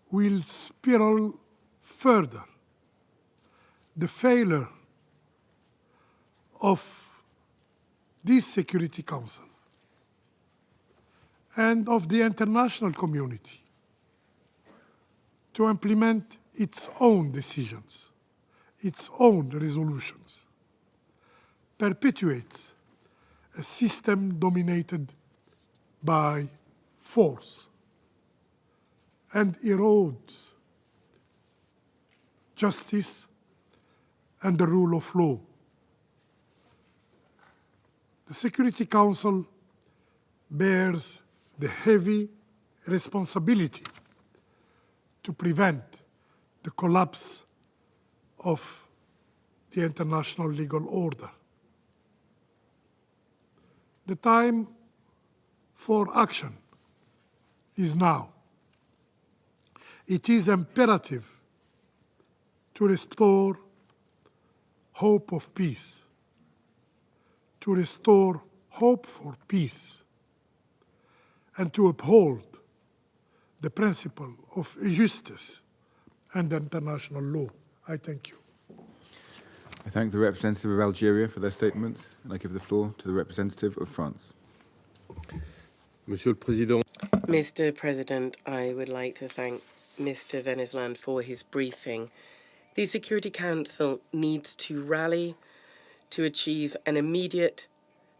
will spiral further. The failure of this Security Council and of the international community to implement its own decisions, its own resolutions, perpetuates a system dominated by force and erodes justice and the rule of law. The Security Council bears the heavy responsibility to prevent the collapse of the international legal order. The time for action is now. It is imperative to restore hope of peace, to restore hope for peace, and to uphold the principle of justice and international law. I thank you. I thank the representative of Algeria for their statement, and I give the floor to the representative of France. Monsieur le Président. Mr. President, I would like to thank Mr. Venezuelan for his briefing. The Security Council needs to rally to achieve an immediate,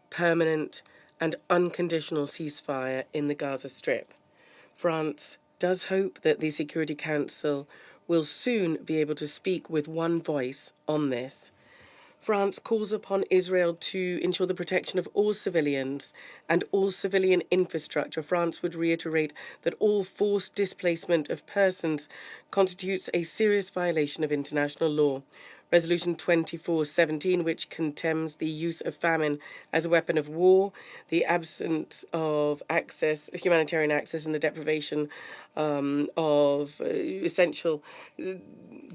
permanent, and unconditional ceasefire in the Gaza Strip. France does hope that the Security Council will soon be able to speak with one voice on this. France calls upon Israel to ensure the protection of all civilians and all civilian infrastructure. France would reiterate that all forced displacement of persons constitutes a serious violation of international law. Resolution 2417, which condemns the use of famine as a weapon of war, the absence of access, humanitarian access, and the deprivation of essential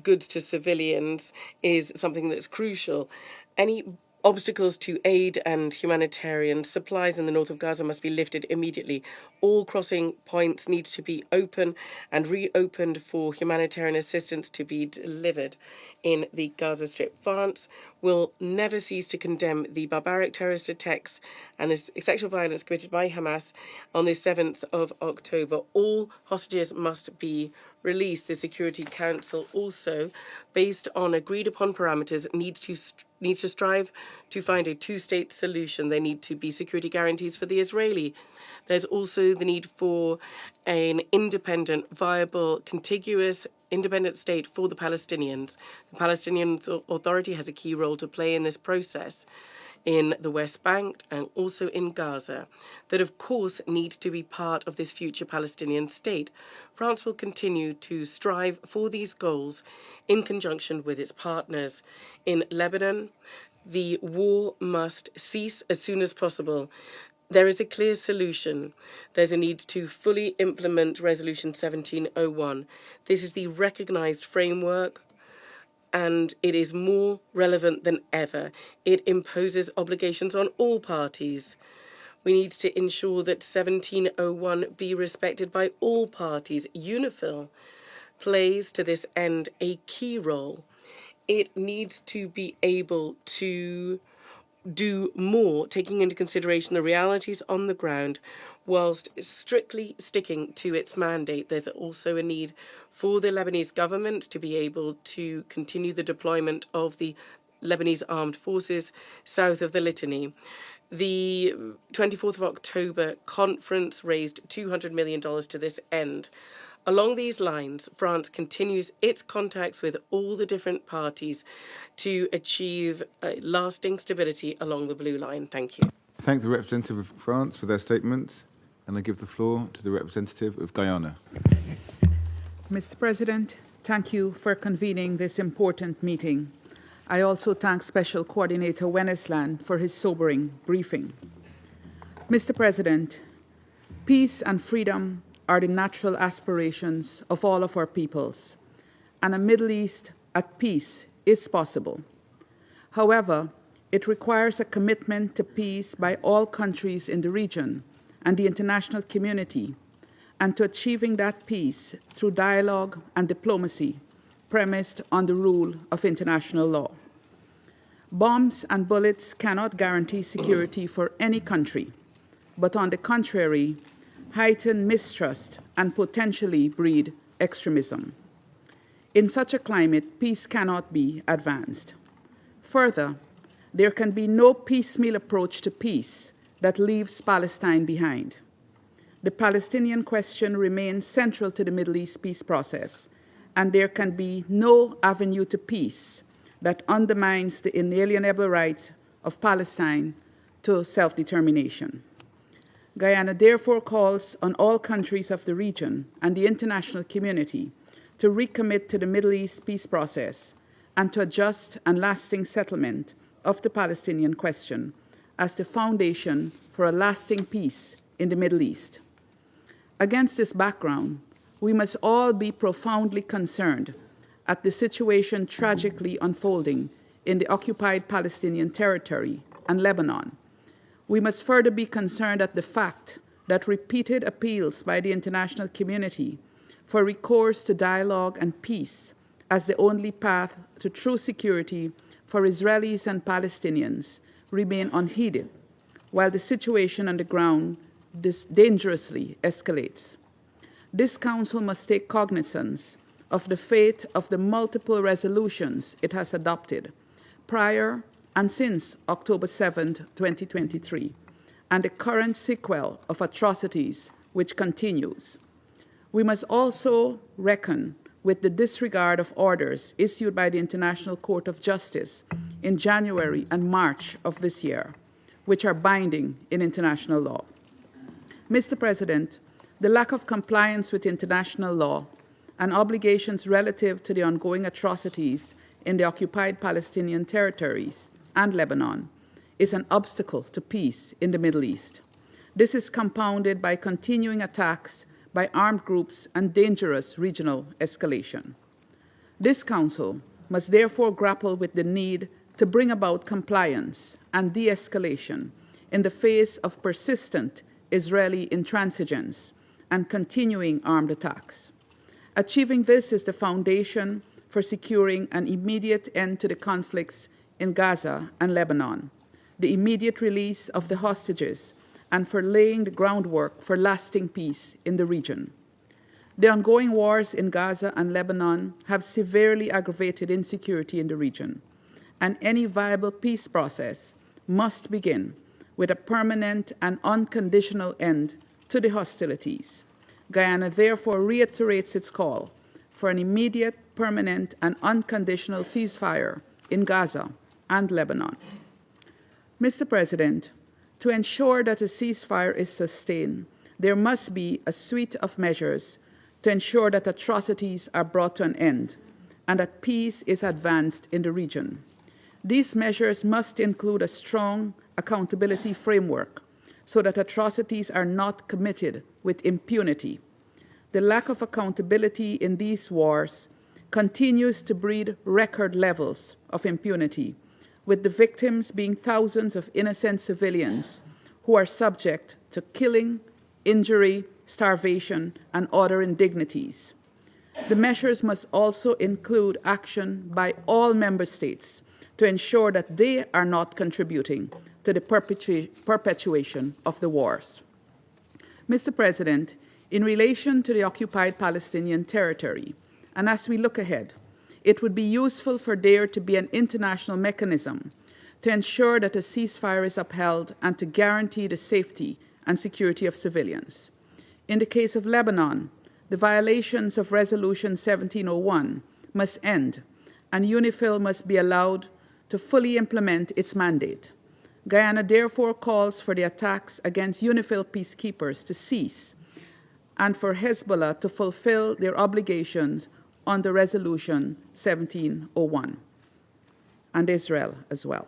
goods to civilians is something that's crucial. Any Obstacles to aid and humanitarian supplies in the north of Gaza must be lifted immediately. All crossing points need to be open and reopened for humanitarian assistance to be delivered in the Gaza Strip. France will never cease to condemn the barbaric terrorist attacks and the sexual violence committed by Hamas on the 7th of October. All hostages must be released. The Security Council also, based on agreed upon parameters, needs to strive to find a two-state solution. There need to be security guarantees for the Israeli. There's also the need for an independent, viable, contiguous, independent state for the Palestinians. The Palestinian Authority has a key role to play in this process in the West Bank and also in Gaza, that of course need to be part of this future Palestinian state. France will continue to strive for these goals in conjunction with its partners. In Lebanon, the war must cease as soon as possible. There is a clear solution. There's a need to fully implement Resolution 1701. This is the recognized framework, and it is more relevant than ever. It imposes obligations on all parties. We need to ensure that 1701 be respected by all parties. UNIFIL plays to this end a key role. It needs to be able to do more, taking into consideration the realities on the ground, whilst strictly sticking to its mandate. There's also a need for the Lebanese government to be able to continue the deployment of the Lebanese armed forces south of the Litany. The 24th of October conference raised $200 million to this end. Along these lines, France continues its contacts with all the different parties to achieve lasting stability along the Blue Line. Thank you. Thank the representative of France for their statement, and I give the floor to the representative of Guyana. Mr. President, thank you for convening this important meeting. I also thank Special Coordinator Wennesland for his sobering briefing. Mr. President, peace and freedom are the natural aspirations of all of our peoples, and a Middle East at peace is possible. However, it requires a commitment to peace by all countries in the region and the international community, and to achieving that peace through dialogue and diplomacy premised on the rule of international law. Bombs and bullets cannot guarantee security for any country, but on the contrary, heighten mistrust and potentially breed extremism. In such a climate, peace cannot be advanced. Further, there can be no piecemeal approach to peace that leaves Palestine behind. The Palestinian question remains central to the Middle East peace process, and there can be no avenue to peace that undermines the inalienable right of Palestine to self-determination. Guyana therefore calls on all countries of the region and the international community to recommit to the Middle East peace process and to a just and lasting settlement of the Palestinian question as the foundation for a lasting peace in the Middle East. Against this background, we must all be profoundly concerned at the situation tragically unfolding in the occupied Palestinian territory and Lebanon. We must further be concerned at the fact that repeated appeals by the international community for recourse to dialogue and peace as the only path to true security for Israelis and Palestinians remain unheeded, while the situation on the ground dangerously escalates. This Council must take cognizance of the fate of the multiple resolutions it has adopted prior and since October 7, 2023, and the current sequel of atrocities which continues. We must also reckon with the disregard of orders issued by the International Court of Justice in January and March of this year, which are binding in international law. Mr. President, the lack of compliance with international law and obligations relative to the ongoing atrocities in the occupied Palestinian territories and Lebanon is an obstacle to peace in the Middle East. This is compounded by continuing attacks by armed groups and dangerous regional escalation. This Council must therefore grapple with the need to bring about compliance and de-escalation in the face of persistent Israeli intransigence and continuing armed attacks. Achieving this is the foundation for securing an immediate end to the conflicts in Gaza and Lebanon, the immediate release of the hostages, and for laying the groundwork for lasting peace in the region. The ongoing wars in Gaza and Lebanon have severely aggravated insecurity in the region, and any viable peace process must begin with a permanent and unconditional end to the hostilities. Guyana therefore reiterates its call for an immediate, permanent, and unconditional ceasefire in Gaza and Lebanon. Mr. President, to ensure that a ceasefire is sustained, there must be a suite of measures to ensure that atrocities are brought to an end and that peace is advanced in the region. These measures must include a strong accountability framework so that atrocities are not committed with impunity. The lack of accountability in these wars continues to breed record levels of impunity, with the victims being thousands of innocent civilians who are subject to killing, injury, starvation, and other indignities. The measures must also include action by all member states to ensure that they are not contributing to the perpetuation of the wars. Mr. President, in relation to the occupied Palestinian territory, and as we look ahead, it would be useful for there to be an international mechanism to ensure that a ceasefire is upheld and to guarantee the safety and security of civilians. In the case of Lebanon, the violations of Resolution 1701 must end, and UNIFIL must be allowed to fully implement its mandate. Guyana therefore calls for the attacks against UNIFIL peacekeepers to cease and for Hezbollah to fulfill their obligations under Resolution 1701, and Israel as well.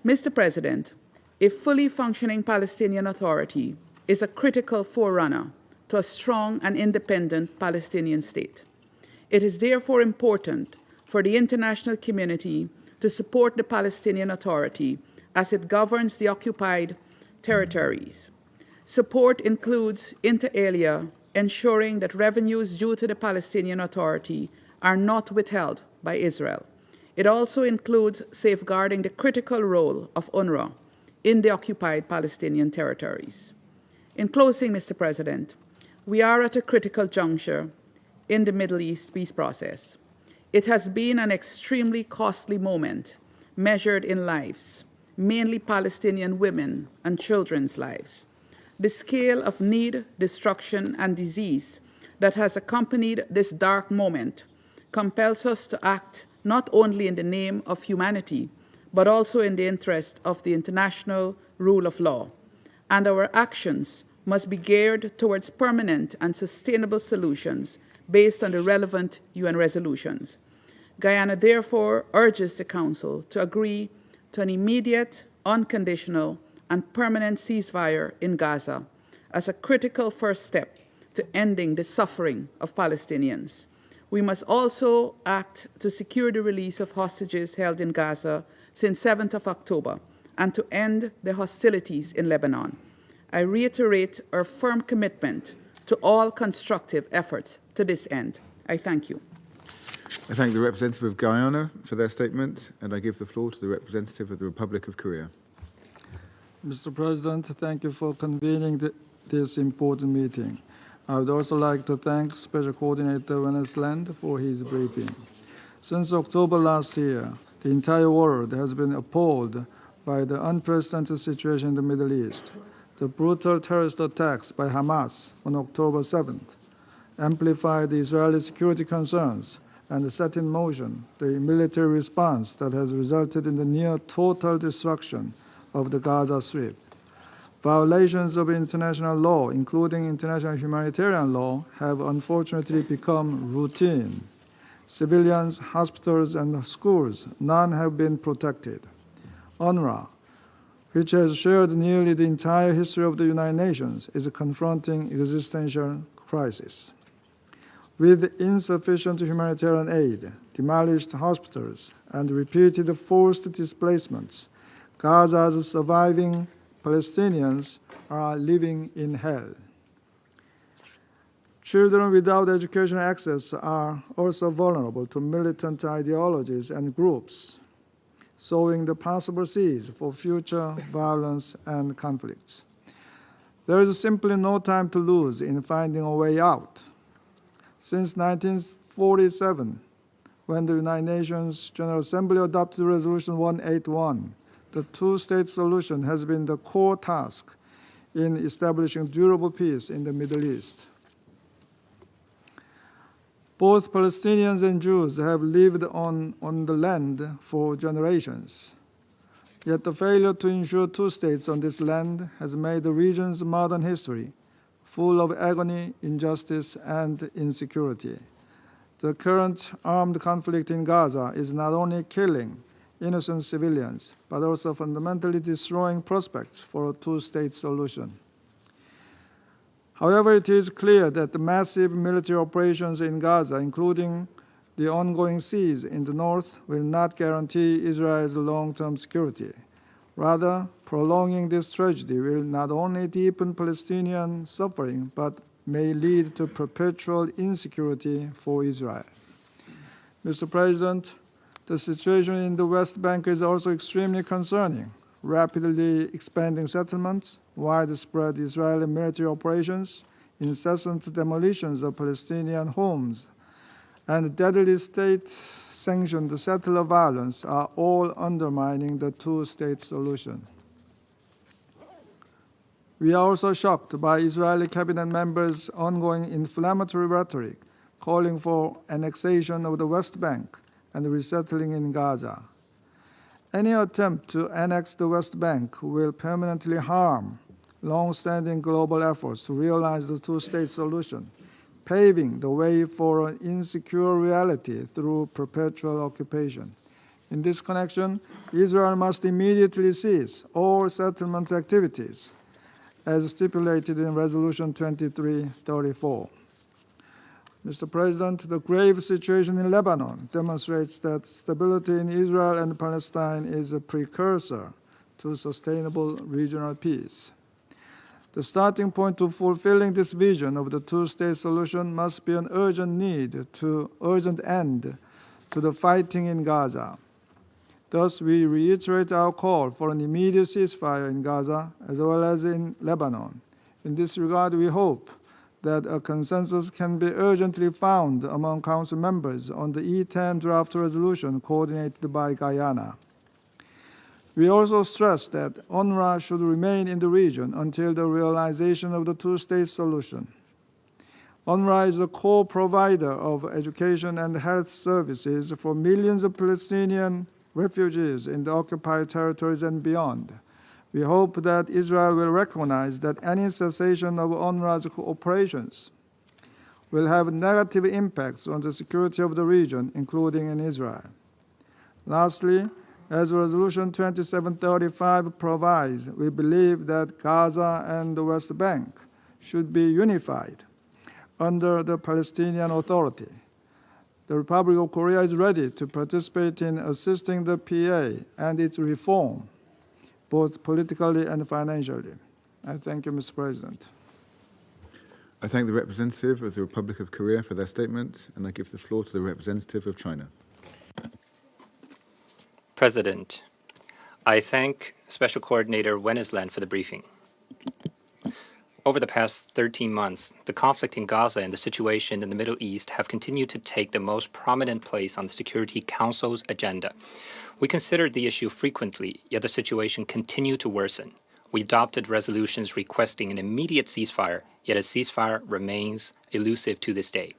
Mr. President, a fully functioning Palestinian Authority is a critical forerunner to a strong and independent Palestinian state. It is therefore important for the international community to support the Palestinian Authority as it governs the occupied territories. Support includes, inter alia, ensuring that revenues due to the Palestinian Authority are not withheld by Israel. It also includes safeguarding the critical role of UNRWA in the occupied Palestinian territories. In closing, Mr. President, we are at a critical juncture in the Middle East peace process. It has been an extremely costly moment measured in lives, mainly Palestinian women and children's lives. The scale of need, destruction, and disease that has accompanied this dark moment compels us to act not only in the name of humanity, but also in the interest of the international rule of law. And our actions must be geared towards permanent and sustainable solutions based on the relevant UN resolutions. Guyana therefore urges the Council to agree to an immediate, unconditional, and permanent ceasefire in Gaza as a critical first step to ending the suffering of Palestinians. We must also act to secure the release of hostages held in Gaza since 7th of October and to end the hostilities in Lebanon. I reiterate our firm commitment to all constructive efforts to this end. I thank you. I thank the representative of Guyana for their statement, and I give the floor to the representative of the Republic of Korea. Mr. President, thank you for convening this important meeting. I would also like to thank Special Coordinator Vanessa Land for his briefing. Since October last year, the entire world has been appalled by the unprecedented situation in the Middle East. The brutal terrorist attacks by Hamas on October 7th amplified the Israeli security concerns and set in motion the military response that has resulted in the near total destruction of the Gaza Strip. Violations of international law, including international humanitarian law, have unfortunately become routine. Civilians, hospitals, and schools, none have been protected. UNRWA, which has shared nearly the entire history of the United Nations, is confronting existential crisis. With insufficient humanitarian aid, demolished hospitals, and repeated forced displacements, Gaza's surviving Palestinians are living in hell. Children without educational access are also vulnerable to militant ideologies and groups, sowing the possible seeds for future violence and conflicts. There is simply no time to lose in finding a way out. Since 1947, when the United Nations General Assembly adopted Resolution 181, the two-state solution has been the core task in establishing durable peace in the Middle East. Both Palestinians and Jews have lived on the land for generations. Yet the failure to ensure two states on this land has made the region's modern history full of agony, injustice, and insecurity. The current armed conflict in Gaza is not only killing innocent civilians, but also fundamentally destroying prospects for a two-state solution. However, it is clear that the massive military operations in Gaza, including the ongoing siege in the north, will not guarantee Israel's long-term security. Rather, prolonging this tragedy will not only deepen Palestinian suffering, but may lead to perpetual insecurity for Israel. Mr. President, the situation in the West Bank is also extremely concerning. Rapidly expanding settlements, widespread Israeli military operations, incessant demolitions of Palestinian homes, and deadly state-sanctioned settler violence are all undermining the two-state solution. We are also shocked by Israeli cabinet members' ongoing inflammatory rhetoric calling for annexation of the West Bank and resettling in Gaza. Any attempt to annex the West Bank will permanently harm long-standing global efforts to realize the two-state solution, paving the way for an insecure reality through perpetual occupation. In this connection, Israel must immediately cease all settlement activities, as stipulated in Resolution 2334. Mr. President, the grave situation in Lebanon demonstrates that stability in Israel and Palestine is a precursor to sustainable regional peace. The starting point to fulfilling this vision of the two-state solution must be an urgent end to the fighting in Gaza. Thus, we reiterate our call for an immediate ceasefire in Gaza as well as in Lebanon. In this regard, we hope that a consensus can be urgently found among Council members on the E10 draft resolution coordinated by Guyana. We also stress that UNRWA should remain in the region until the realization of the two-state solution. UNRWA is a core provider of education and health services for millions of Palestinian refugees in the occupied territories and beyond. We hope that Israel will recognize that any cessation of UNRWA's operations will have negative impacts on the security of the region, including in Israel. Lastly, as Resolution 2735 provides, we believe that Gaza and the West Bank should be unified under the Palestinian Authority. The Republic of Korea is ready to participate in assisting the PA and its reform, both politically and financially. I thank you, Mr. President. I thank the representative of the Republic of Korea for their statement, and I give the floor to the representative of China. President, I thank Special Coordinator Wen Island for the briefing. Over the past 13 months, the conflict in Gaza and the situation in the Middle East have continued to take the most prominent place on the Security Council's agenda. We considered the issue frequently, yet the situation continued to worsen. We adopted resolutions requesting an immediate ceasefire, yet a ceasefire remains elusive to this day.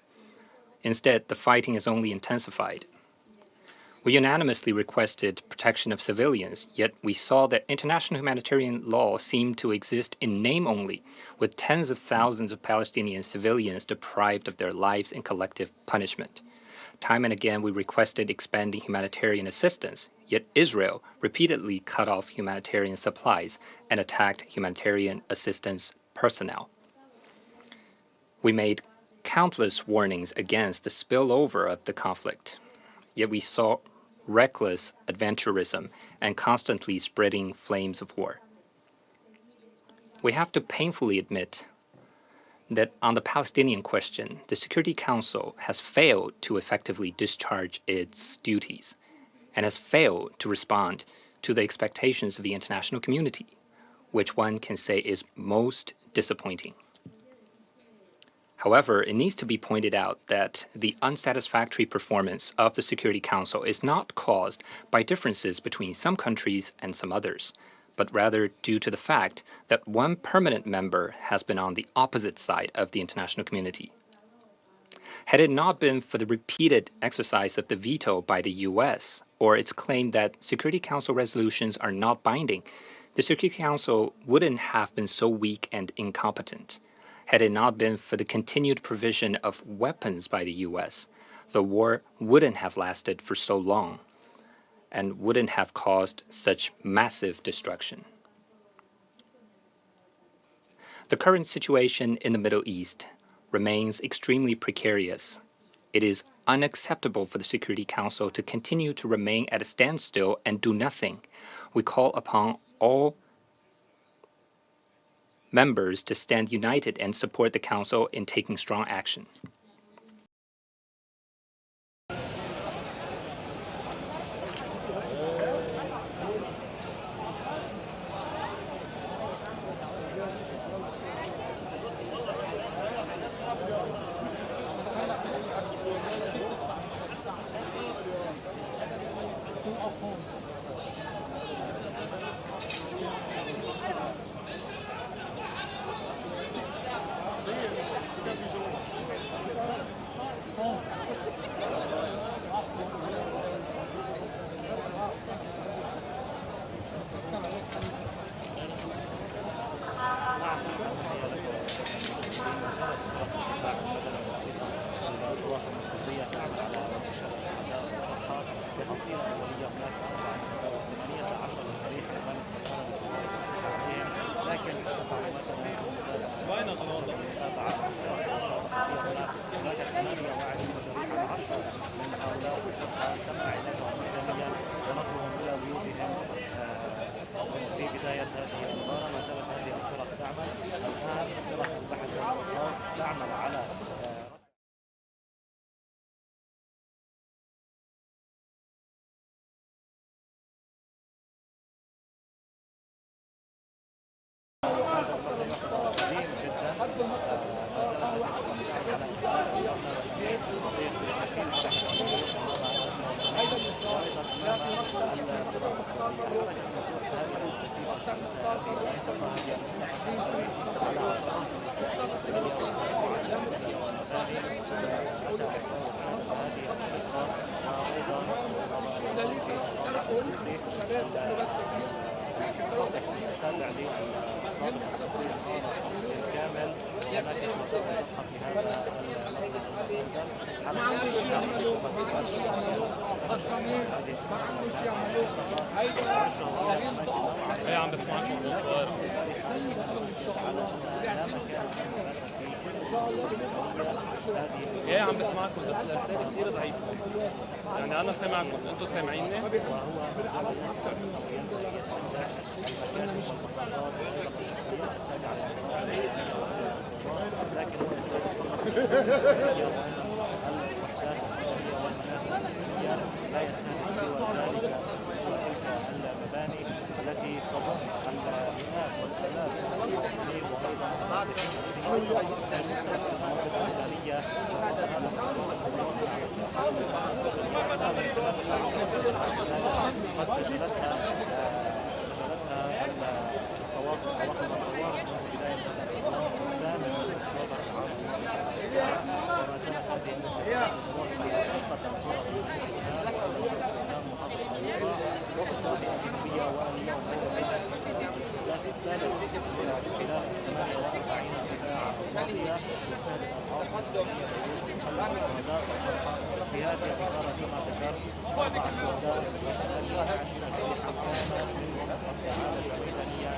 Instead, the fighting has only intensified. We unanimously requested protection of civilians, yet we saw that international humanitarian law seemed to exist in name only, with tens of thousands of Palestinian civilians deprived of their lives in collective punishment. Time and again, we requested expanding humanitarian assistance, yet Israel repeatedly cut off humanitarian supplies and attacked humanitarian assistance personnel. We made countless warnings against the spillover of the conflict. yet we saw reckless adventurism and constantly spreading flames of war. We have to painfully admit that on the Palestinian question, the Security Council has failed to effectively discharge its duties and has failed to respond to the expectations of the international community, which one can say is most disappointing. However, it needs to be pointed out that the unsatisfactory performance of the Security Council is not caused by differences between some countries and some others, but rather due to the fact that one permanent member has been on the opposite side of the international community. Had it not been for the repeated exercise of the veto by the US, or its claim that Security Council resolutions are not binding, the Security Council wouldn't have been so weak and incompetent. Had it not been for the continued provision of weapons by the US, the war wouldn't have lasted for so long and wouldn't have caused such massive destruction. The current situation in the Middle East remains extremely precarious. It is unacceptable for the Security Council to continue to remain at a standstill and do nothing. We call upon all members to stand united and support the Council in taking strong action. ايه عم بسمعكم بالصور ايه عم بسمعكم بس الارسال كثير ضعيف يعني انا سامعكم انتم سامعيني لا يستهدف سوى ذلك المباني التي تضم المئات والالاف من المواطنين وايضا المناطق المدنيه قد سجلتها القواقع الثوار بدايه الاسلام وضع شعار الساعه وما زالت هذه المسيرات متواصله حتى وفقا للأجنبية واليوم الاستهداف الثالث خلال 48 ساعة الماضية يستهدف العاصمة الشهداء في هذه الإطار كما ذكرت 4 شهداء و28 جريحا كان من منطقة عادة الميدانية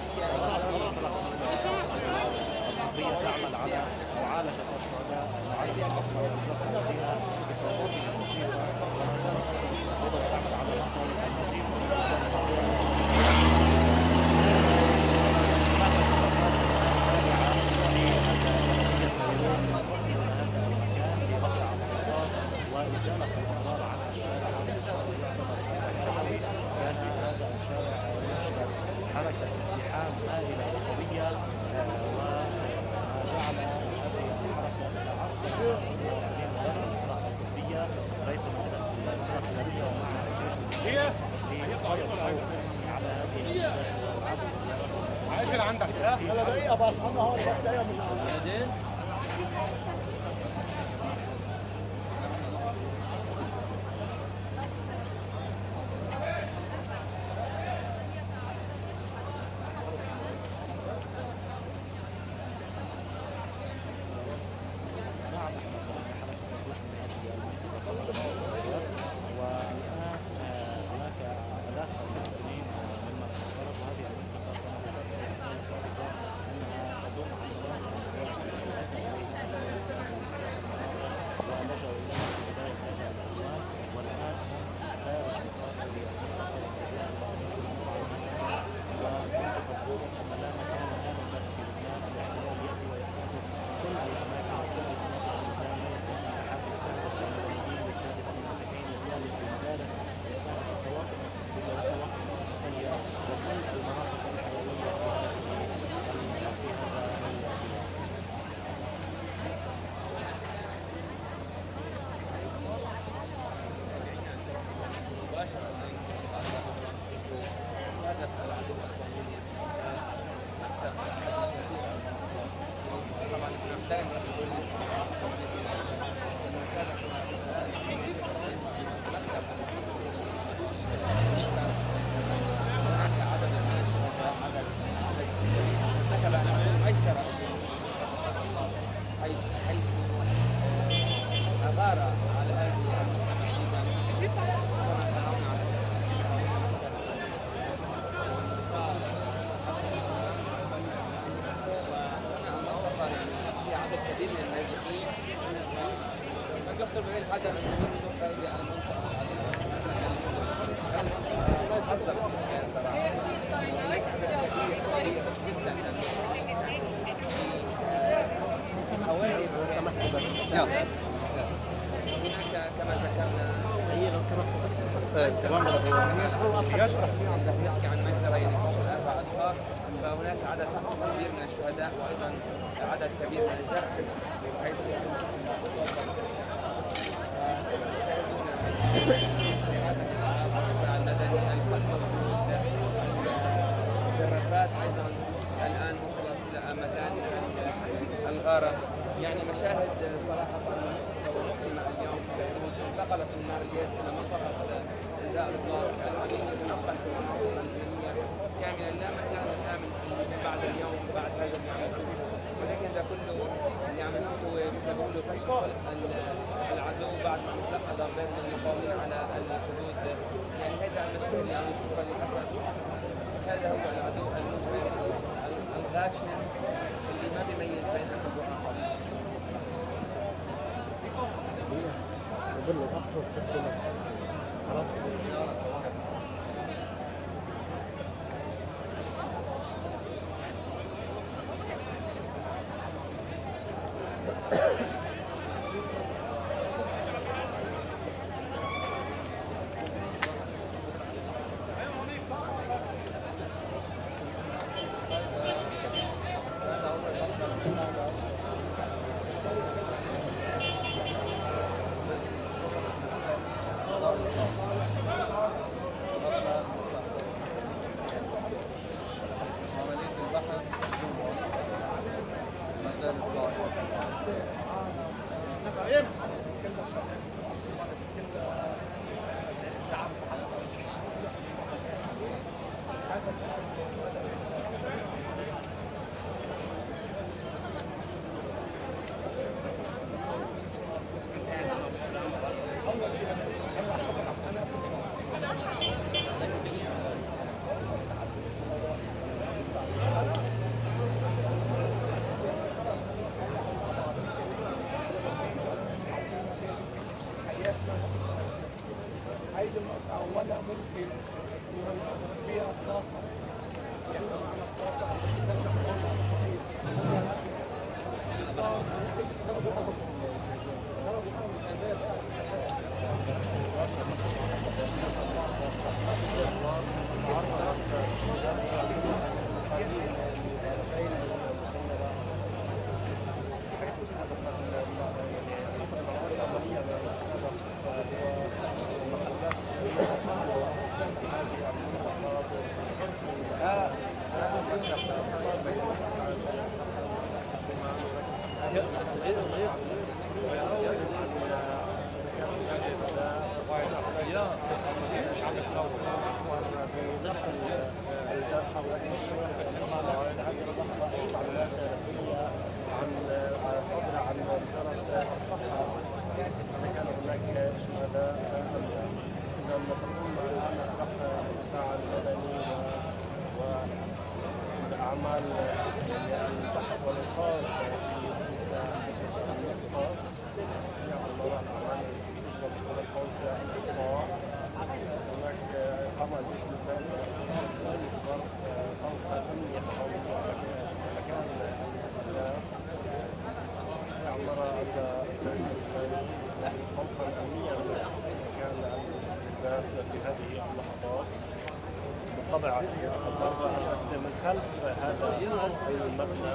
القضية تعمل على معالجة الشهداء وعدم الذين بصوتهم المخيفة وما زالت حركة ازدحام هائلة وقوية وما جعل هذه الحركة تتعرض لمواطنين داخل الفرق الكردية ريثما من الفرق الكردية ومع الجيش لفرض الضوء على هذه الميليشيات وابعاد السيارات. عايشين عندك دقيقة بس انا هون بس دقيقة من نحكي عن مجزرين يخص 4 أشخاص، فهناك عدد كبير من الشهداء وأيضا عدد كبير من الجرحى بحيث الجرافات أيضا الآن وصلت إلى مكان الغارة، يعني مشاهد صراحة مؤلمة اليوم في بيروت. انتقلت النار الياس إلى منطقة إنزاء الأطلاق القانون يتنقل في المناطق الأمنية كاملا، لا مكان الآمن بعد اليوم بعد هذا اليوم، ولكن ده كله يعني هو مثل بيقولوا كشف العدو بعد ما تلقى ضربات من المقاومين على الحدود. يعني هذا المشهد يعني نشوفه للأسف، هذا هو العدو المجرم الغاشم اللي ما بيميز بين أحد وآخر. بالطبع من خلف هذا المبنى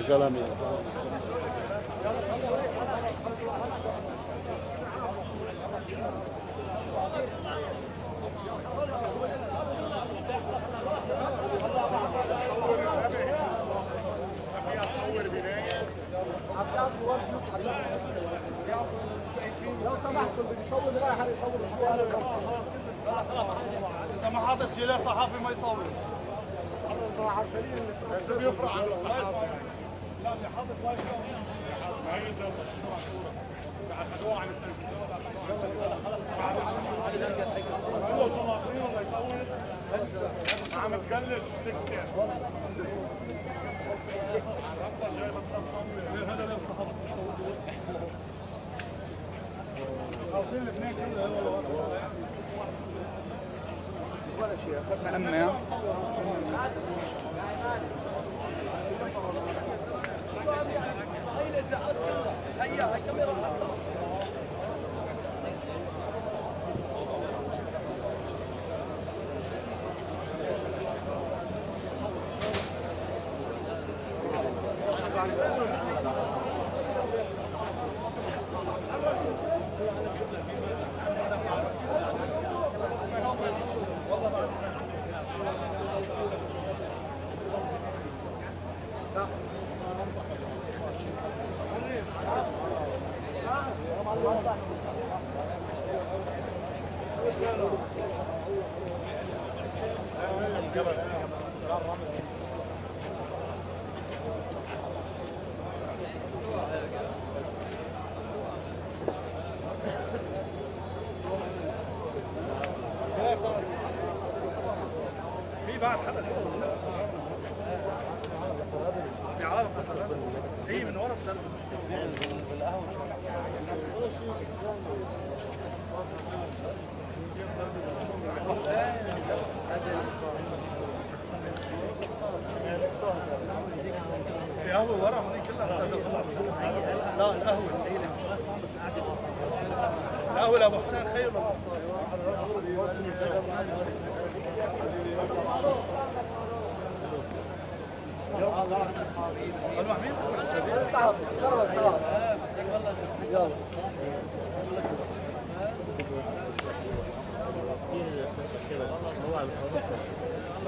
كلامي لو سمحتوا اللي بيصور رايح يصور اذا ما حاطط جيليه صحافي ما يصور عارفين اللي بيفرع عن الصحافه لا اللي حاطط ما يصور ما هي زي الصوره اخذوها عن التلفزيون والله طماطمين الله يصور عم تقلد سكه جاي بس تصور هذا لا صحافه عاوزين الاثنين كده ولا شيء اخذنا امنا هيا هي كاميرا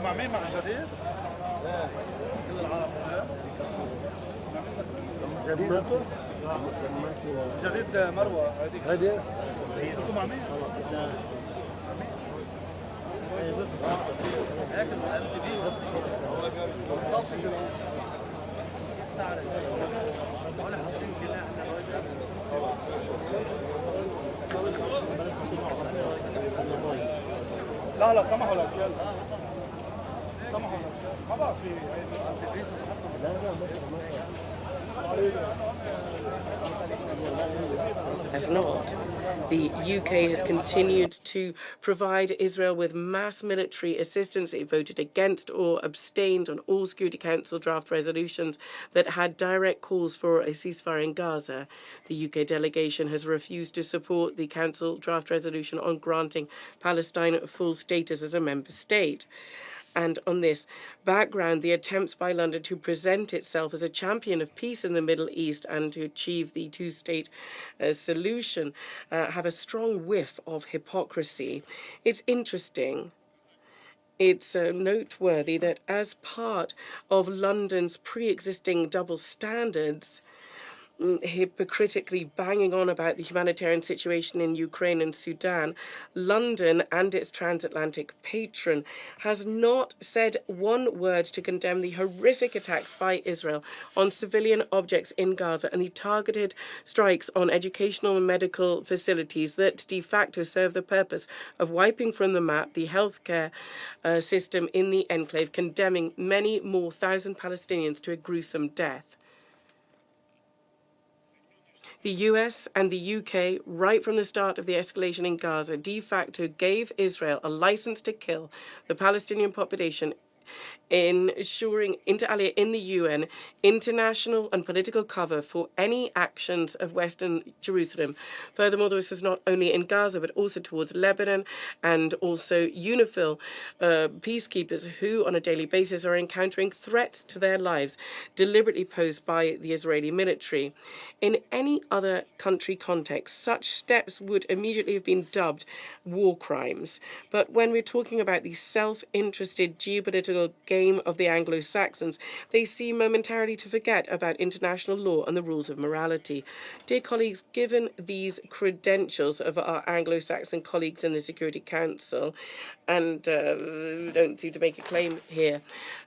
مع مين؟ مع جديد؟ كل العالم جديد مروه هذيك انتوا مع مين؟ لا لا سمحوا لك سمحوا لك ما بقى في Has not. The UK has continued to provide Israel with mass military assistance. It voted against or abstained on all Security Council draft resolutions that had direct calls for a ceasefire in Gaza. The UK delegation has refused to support the Council draft resolution on granting Palestine full status as a member state. And on this background, the attempts by London to present itself as a champion of peace in the Middle East and to achieve the two-state solution have a strong whiff of hypocrisy. It's interesting. It's noteworthy that as part of London's pre-existing double standards, hypocritically banging on about the humanitarian situation in Ukraine and Sudan, London and its transatlantic patron has not said one word to condemn the horrific attacks by Israel on civilian objects in Gaza and the targeted strikes on educational and medical facilities that de facto serve the purpose of wiping from the map the healthcare system in the enclave, condemning many more thousand Palestinians to a gruesome death. The US and the UK, right from the start of the escalation in Gaza, de facto gave Israel a license to kill the Palestinian population, ensuring, inter alia, in the UN, international and political cover for any actions of Western Jerusalem. Furthermore, this is not only in Gaza, but also towards Lebanon and also UNIFIL peacekeepers who, on a daily basis, are encountering threats to their lives deliberately posed by the Israeli military. In any other country context, such steps would immediately have been dubbed war crimes. But when we're talking about the self-interested geopolitical game of the Anglo-Saxons, they seem momentarily to forget about international law and the rules of morality. Dear colleagues, given these credentials of our Anglo-Saxon colleagues in the Security Council, and don't seem to make a claim here,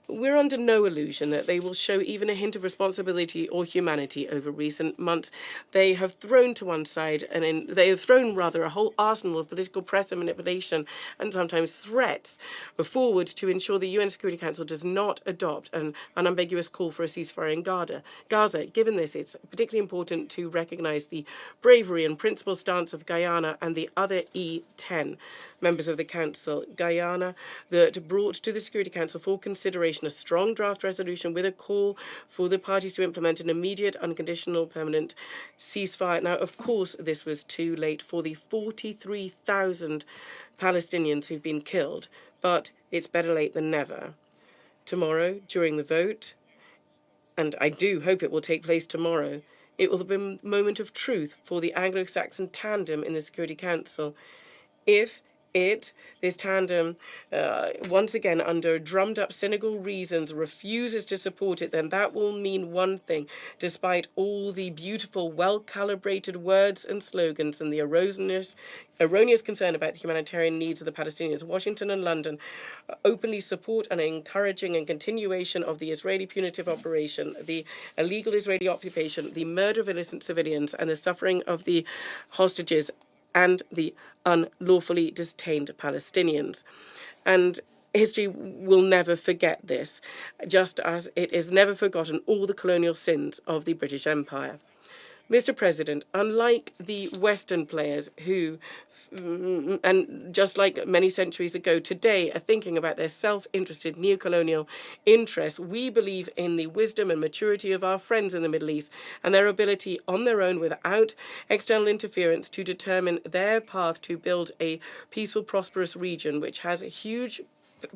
we're under no illusion that they will show even a hint of responsibility or humanity over recent months. They have thrown to one side, they have thrown rather a whole arsenal of political pressure manipulation and sometimes threats forward to ensure the UN Security Council does not adopt an unambiguous call for a ceasefire in Gaza. Given this, it's particularly important to recognise the bravery and principled stance of Guyana and the other E10 members of the Council. Guyana, that brought to the Security Council for consideration a strong draft resolution with a call for the parties to implement an immediate, unconditional, permanent ceasefire. Now, of course, this was too late for the 43,000 Palestinians who've been killed, but it's better late than never. Tomorrow, during the vote, and I do hope it will take place tomorrow, it will be a moment of truth for the Anglo-Saxon tandem in the Security Council. If this tandem, once again, under drummed-up cynical reasons, refuses to support it, then that will mean one thing. Despite all the beautiful, well-calibrated words and slogans and the erroneous concern about the humanitarian needs of the Palestinians, Washington and London openly support an encouraging and continuation of the Israeli punitive operation, the illegal Israeli occupation, the murder of innocent civilians, and the suffering of the hostages and the unlawfully detained Palestinians. And history will never forget this, just as it is never forgotten all the colonial sins of the British Empire. Mr. President, unlike the Western players who, and just like many centuries ago, today are thinking about their self-interested neo-colonial interests, we believe in the wisdom and maturity of our friends in the Middle East and their ability on their own, without external interference, to determine their path to build a peaceful, prosperous region which has a huge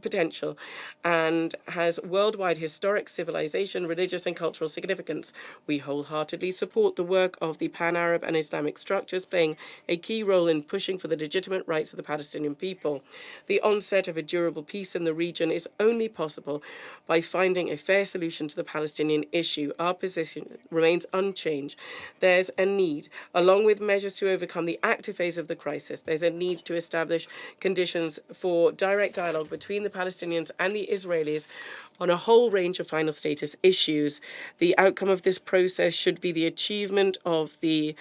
potential and has worldwide historic, civilization, religious and cultural significance. We wholeheartedly support the work of the Pan-Arab and Islamic structures playing a key role in pushing for the legitimate rights of the Palestinian people. The onset of a durable peace in the region is only possible by finding a fair solution to the Palestinian issue. Our position remains unchanged. There's a need, along with measures to overcome the active phase of the crisis, there's a need to establish conditions for direct dialogue between the Palestinians and the Israelis on a whole range of final status issues. The outcome of this process should be the achievement of the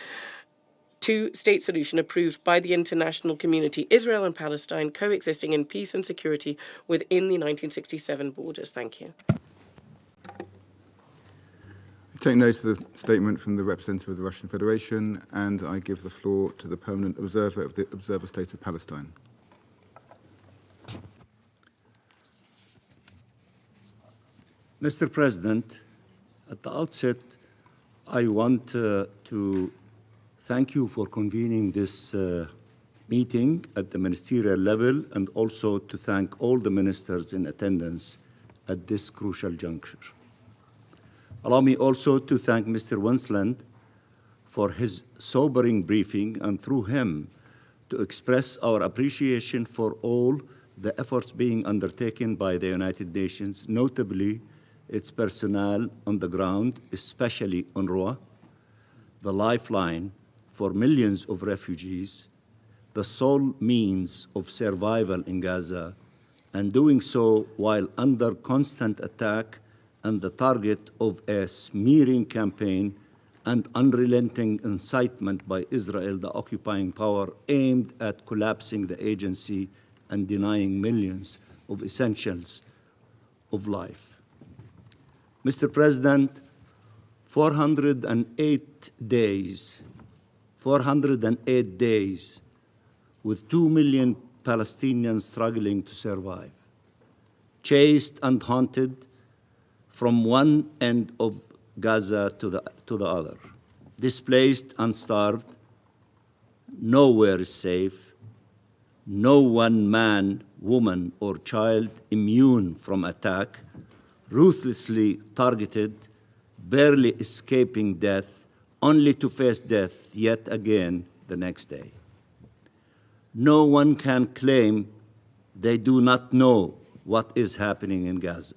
two-state solution approved by the international community, Israel and Palestine coexisting in peace and security within the 1967 borders. Thank you. I take note of the statement from the representative of the Russian Federation, and I give the floor to the permanent observer of the Observer State of Palestine. Mr. President, at the outset, I want to thank you for convening this meeting at the ministerial level, and also to thank all the ministers in attendance at this crucial juncture. Allow me also to thank Mr. Winsland for his sobering briefing, and through him to express our appreciation for all the efforts being undertaken by the United Nations, notably its personnel on the ground, especially UNRWA, the lifeline for millions of refugees, the sole means of survival in Gaza, and doing so while under constant attack and the target of a smearing campaign and unrelenting incitement by Israel, the occupying power, aimed at collapsing the agency and denying millions of essentials of life. Mr. President, 408 days with 2 million Palestinians struggling to survive, chased and haunted from one end of Gaza to the other, displaced and starved. Nowhere is safe, no one man, woman, or child immune from attack, ruthlessly targeted, barely escaping death, only to face death yet again the next day. No one can claim they do not know what is happening in Gaza.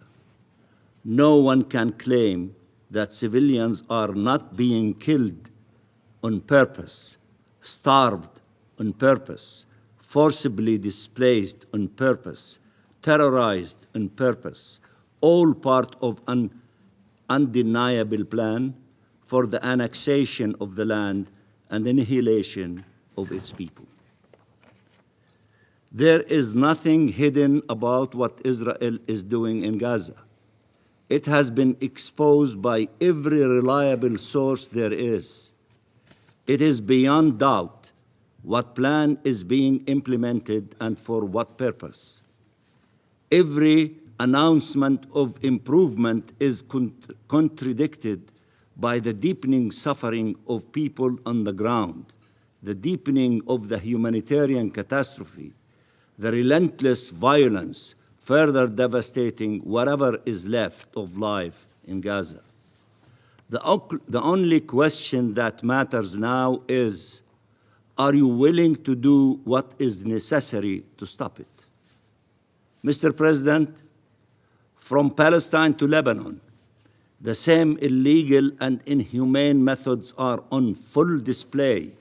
No one can claim that civilians are not being killed on purpose, starved on purpose, forcibly displaced on purpose, terrorized on purpose, all part of an undeniable plan for the annexation of the land and annihilation of its people. There is nothing hidden about what Israel is doing in Gaza. It has been exposed by every reliable source there is. It is beyond doubt what plan is being implemented and for what purpose. Every announcement of improvement is contradicted by the deepening suffering of people on the ground, the deepening of the humanitarian catastrophe, the relentless violence further devastating whatever is left of life in Gaza. The only question that matters now is, are you willing to do what is necessary to stop it? Mr. President, from Palestine to Lebanon, the same illegal and inhumane methods are on full display.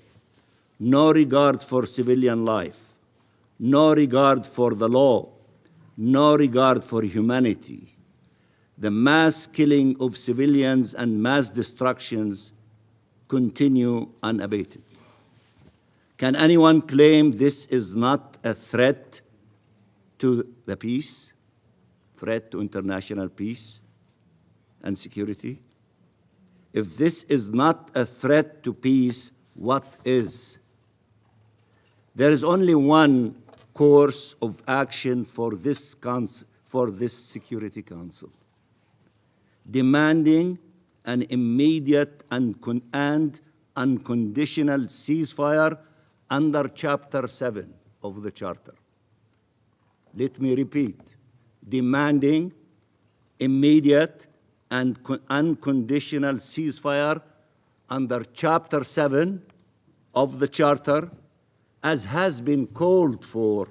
No regard for civilian life, no regard for the law, no regard for humanity. The mass killing of civilians and mass destructions continue to the peace, threat to international peace and security? If this is not a threat to peace, what is? There is only one course of action for this Security Council: demanding an immediate and unconditional ceasefire under Chapter 7 of the Charter. Let me repeat: demanding immediate and unconditional ceasefire under Chapter 7 of the Charter, as has been called for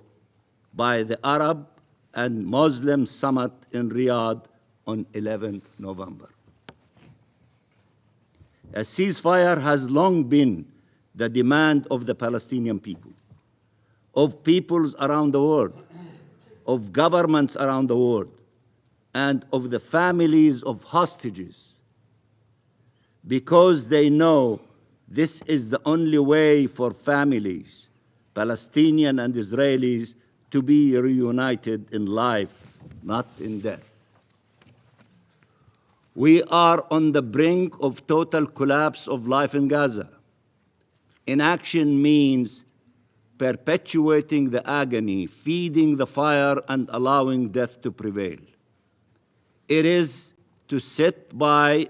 by the Arab and Muslim Summit in Riyadh on 11 November. A ceasefire has long been the demand of the Palestinian people, of peoples around the world, of governments around the world, and of the families of hostages, because they know this is the only way for families, Palestinian and Israelis, to be reunited in life, not in death. We are on the brink of total collapse of life in Gaza. Inaction means perpetuating the agony, feeding the fire, and allowing death to prevail. It is to sit by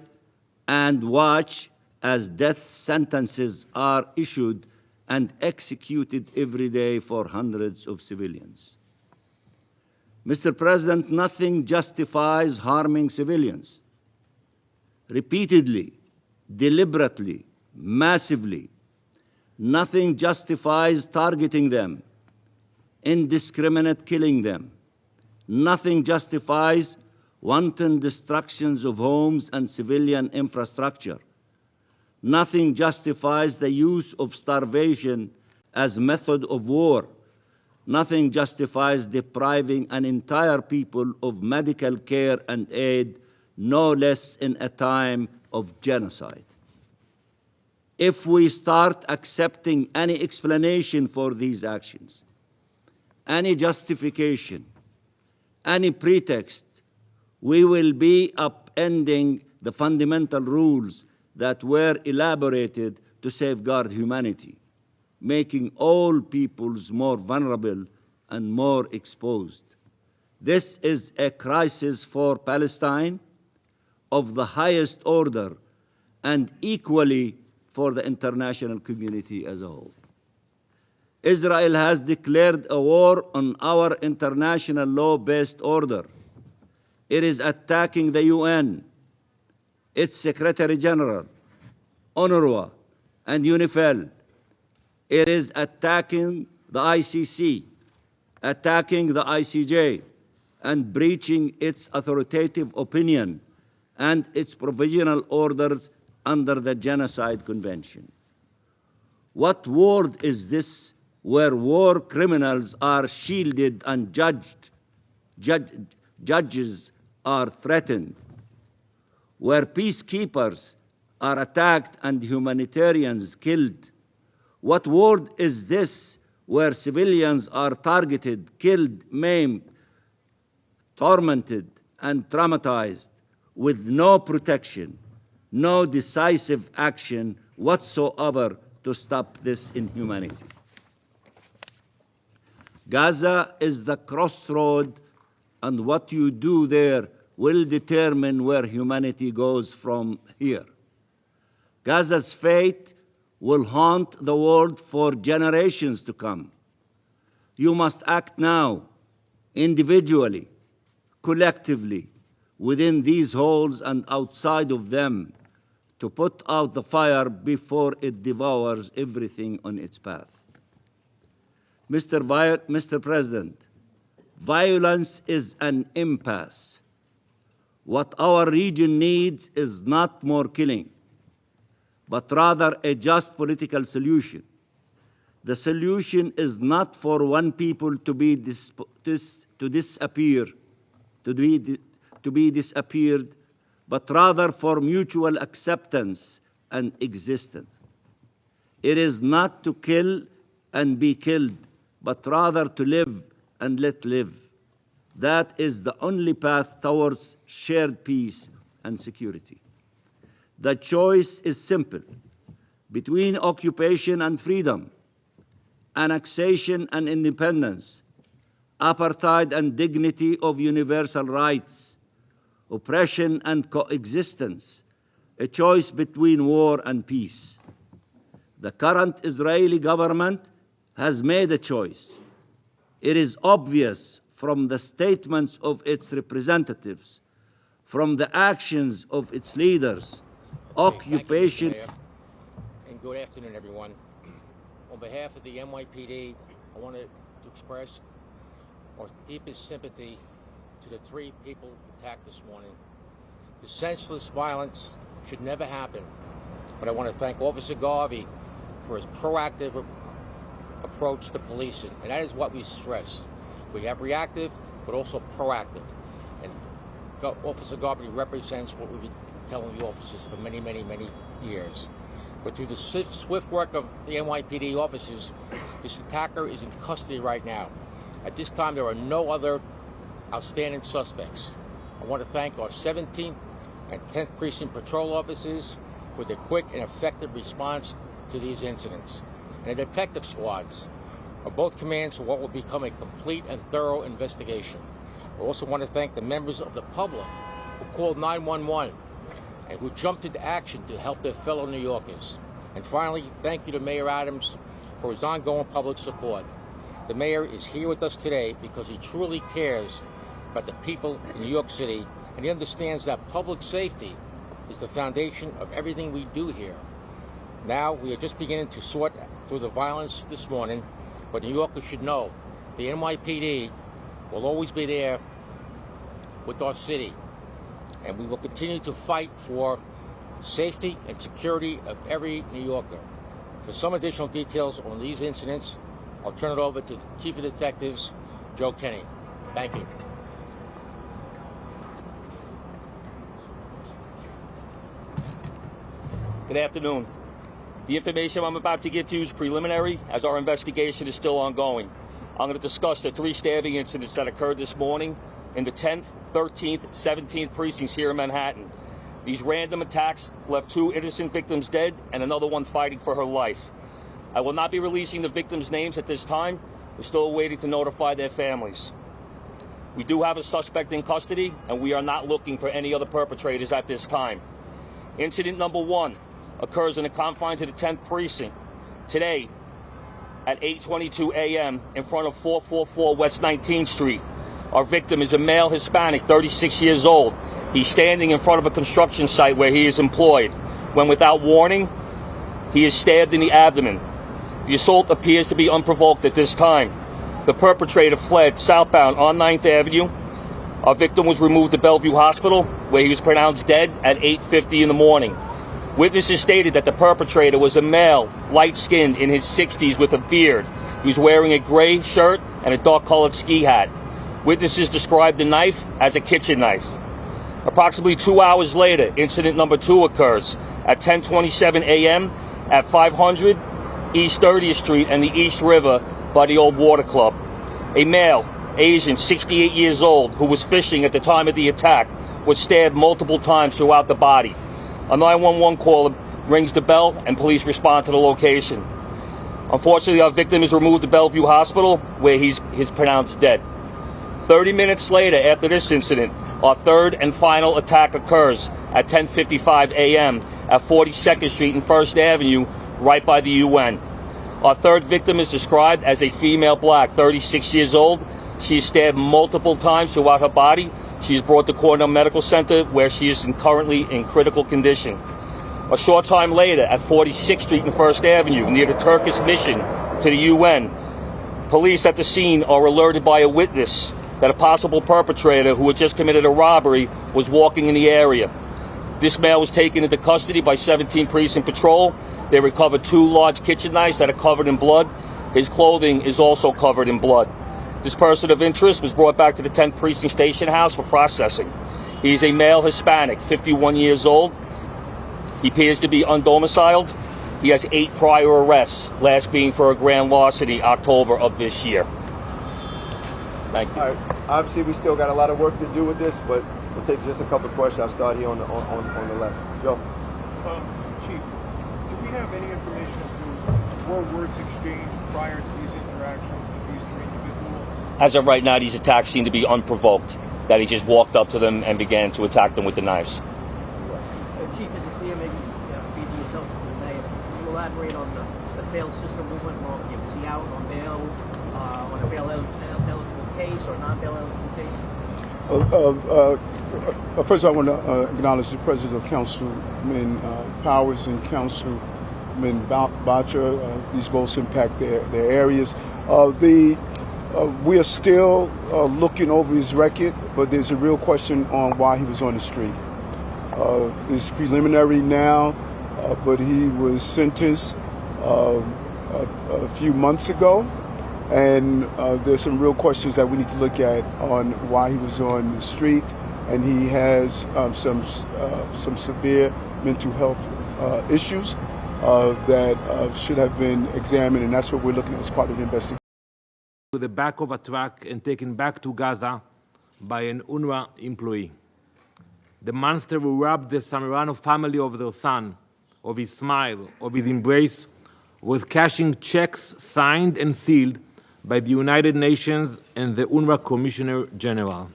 and watch as death sentences are issued and executed every day for hundreds of civilians. Mr. President, nothing justifies harming civilians. Repeatedly, deliberately, massively. Nothing justifies targeting them, indiscriminate killing them. Nothing justifies wanton destructions of homes and civilian infrastructure. Nothing justifies the use of starvation as method of war. Nothing justifies depriving an entire people of medical care and aid, no less in a time of genocide. If we start accepting any explanation for these actions, any justification, any pretext, we will be upending the fundamental rules that were elaborated to safeguard humanity, making all peoples more vulnerable and more exposed. This is a crisis for Palestine of the highest order, and equally for the international community as a whole. Israel has declared a war on our international law-based order. It is attacking the UN, its Secretary General, UNRWA, and UNIFIL. It is attacking the ICC, attacking the ICJ, and breaching its authoritative opinion and its provisional orders under the Genocide Convention. What world is this where war criminals are shielded and judges are threatened, where peacekeepers are attacked and humanitarians killed? What world is this where civilians are targeted, killed, maimed, tormented, and traumatized with no protection, no decisive action whatsoever to stop this inhumanity? Gaza is the crossroad, and what you do there will determine where humanity goes from here. Gaza's fate will haunt the world for generations to come. You must act now, individually, collectively, within these halls and outside of them, to put out the fire before it devours everything on its path. Mr. President, violence is an impasse. What our region needs is not more killing, but rather a just political solution. The solution is not for one people to be disappeared, but rather for mutual acceptance and existence. It is not to kill and be killed, but rather to live and let live. That is the only path towards shared peace and security. The choice is simple: between occupation and freedom, annexation and independence, apartheid and dignity of universal rights, oppression and coexistence, a choice between war and peace. The current Israeli government has made a choice. It is obvious from the statements of its representatives, from the actions of its leaders, occupation. Thank you, Mr. Mayor. And good afternoon, everyone. On behalf of the NYPD, I want to express our deepest sympathy to the 3 people attacked this morning. The senseless violence should never happen, but I want to thank Officer Garvey for his proactive approach to policing, and that is what we stress. We have reactive, but also proactive, and Officer Garvey represents what we've been telling the officers for many, many, many years. But through the swift work of the NYPD officers, this attacker is in custody right now. At this time, there are no other outstanding suspects. I want to thank our 17th and 10th Precinct Patrol officers for their quick and effective response to these incidents. And the detective squads of both commands for what will become a complete and thorough investigation. I also want to thank the members of the public who called 911 and who jumped into action to help their fellow New Yorkers. And finally, thank you to Mayor Adams for his ongoing public support. The mayor is here with us today because he truly cares about the people in New York City, and he understands that public safety is the foundation of everything we do here. Now, we are just beginning to sort through the violence this morning, but New Yorkers should know the NYPD will always be there with our city, and we will continue to fight for safety and security of every New Yorker. For some additional details on these incidents, I'll turn it over to Chief of Detectives, Joe Kenny. Thank you. Good afternoon. The information I'm about to give to you is preliminary, as our investigation is still ongoing. I'm going to discuss the 3 stabbing incidents that occurred this morning in the 10th, 13th, 17th precincts here in Manhattan. These random attacks left 2 innocent victims dead and another one fighting for her life. I will not be releasing the victims' names at this time. We're still waiting to notify their families. We do have a suspect in custody, and we are not looking for any other perpetrators at this time. Incident number 1 occurs in the confines of the 10th precinct today at 8:22 a.m. in front of 444 West 19th Street. Our victim is a male Hispanic, 36 years old. He's standing in front of a construction site where he is employed, when without warning, he is stabbed in the abdomen. The assault appears to be unprovoked at this time. The perpetrator fled southbound on 9th Avenue. Our victim was removed to Bellevue Hospital, where he was pronounced dead at 8:50 in the morning. Witnesses stated that the perpetrator was a male, light-skinned, in his 60s with a beard. He was wearing a gray shirt and a dark-colored ski hat. Witnesses described the knife as a kitchen knife. Approximately 2 hours later, incident number 2 occurs at 10:27 a.m. at 500 East 30th Street and the East River by the Old Water Club. A male, Asian, 68 years old, who was fishing at the time of the attack, was stabbed multiple times throughout the body. A 911 caller rings the bell and police respond to the location. Unfortunately, our victim is removed to Bellevue Hospital, where he's pronounced dead. 30 minutes later, after this incident, our 3rd and final attack occurs at 10:55 a.m. at 42nd Street and 1st Avenue, right by the UN. Our 3rd victim is described as a female black, 36 years old. She is stabbed multiple times throughout her body. She is brought to Cornell Medical Center, where she is currently in critical condition. A short time later, at 46th Street and 1st Avenue, near the Turkish mission to the UN, police at the scene are alerted by a witness that a possible perpetrator who had just committed a robbery was walking in the area. This male was taken into custody by 17 Precinct Patrol. They recovered 2 large kitchen knives that are covered in blood. His clothing is also covered in blood. This person of interest was brought back to the 10th Precinct Station House for processing. He is a male Hispanic, 51 years old. He appears to be undomiciled. He has 8 prior arrests, last being for a grand larceny, October of this year. Thank you. All right. Obviously, we still got a lot of work to do with this, but we'll take just a couple of questions. I'll start here on the left. Joe. Chief, do we have any information as to were words exchanged prior to these interactions with these three individuals? As of right now, these attacks seem to be unprovoked, that he just walked up to them and began to attack them with the knives. Chief, is it clear, maybe feed yourself to the mayor, can you elaborate on the failed system movement? Was he out on bail, on a bail-eligible case or non-bail eligible case? First of all, I want to acknowledge the presence of Councilman Powers and Councilman Boucher. These both impact their areas. We are still looking over his record, but there's a real question on why he was on the street. It's preliminary now, but he was sentenced a few months ago, and there's some real questions that we need to look at on why he was on the street, and he has some severe mental health issues that should have been examined, and that's what we're looking at as part of the investigation. To the back of a truck and taken back to Gaza by an UNRWA employee. The monster who robbed the Samarano family of their son, of his smile, of his embrace, was cashing checks signed and sealed by the United Nations and the UNRWA Commissioner General.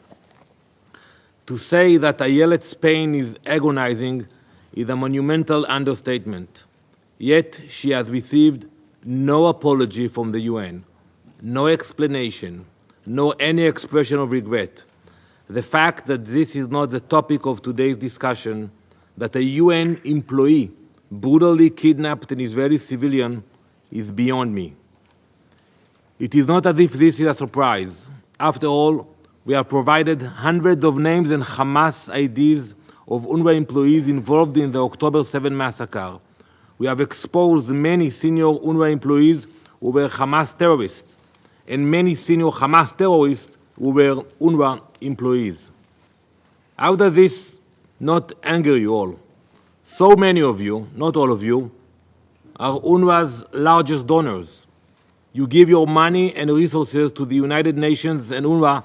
To say that Ayelet's pain is agonizing is a monumental understatement. Yet she has received no apology from the UN, no explanation, no any expression of regret. The fact that this is not the topic of today's discussion, that a UN employee brutally kidnapped an Israeli civilian, is beyond me. It is not as if this is a surprise. After all, we have provided hundreds of names and Hamas IDs of UNRWA employees involved in the October 7 massacre. We have exposed many senior UNRWA employees who were Hamas terrorists, and many senior Hamas terrorists who were UNRWA employees. How does this not anger you all? So many of you, not all of you, are UNRWA's largest donors. You give your money and resources to the United Nations and UNRWA,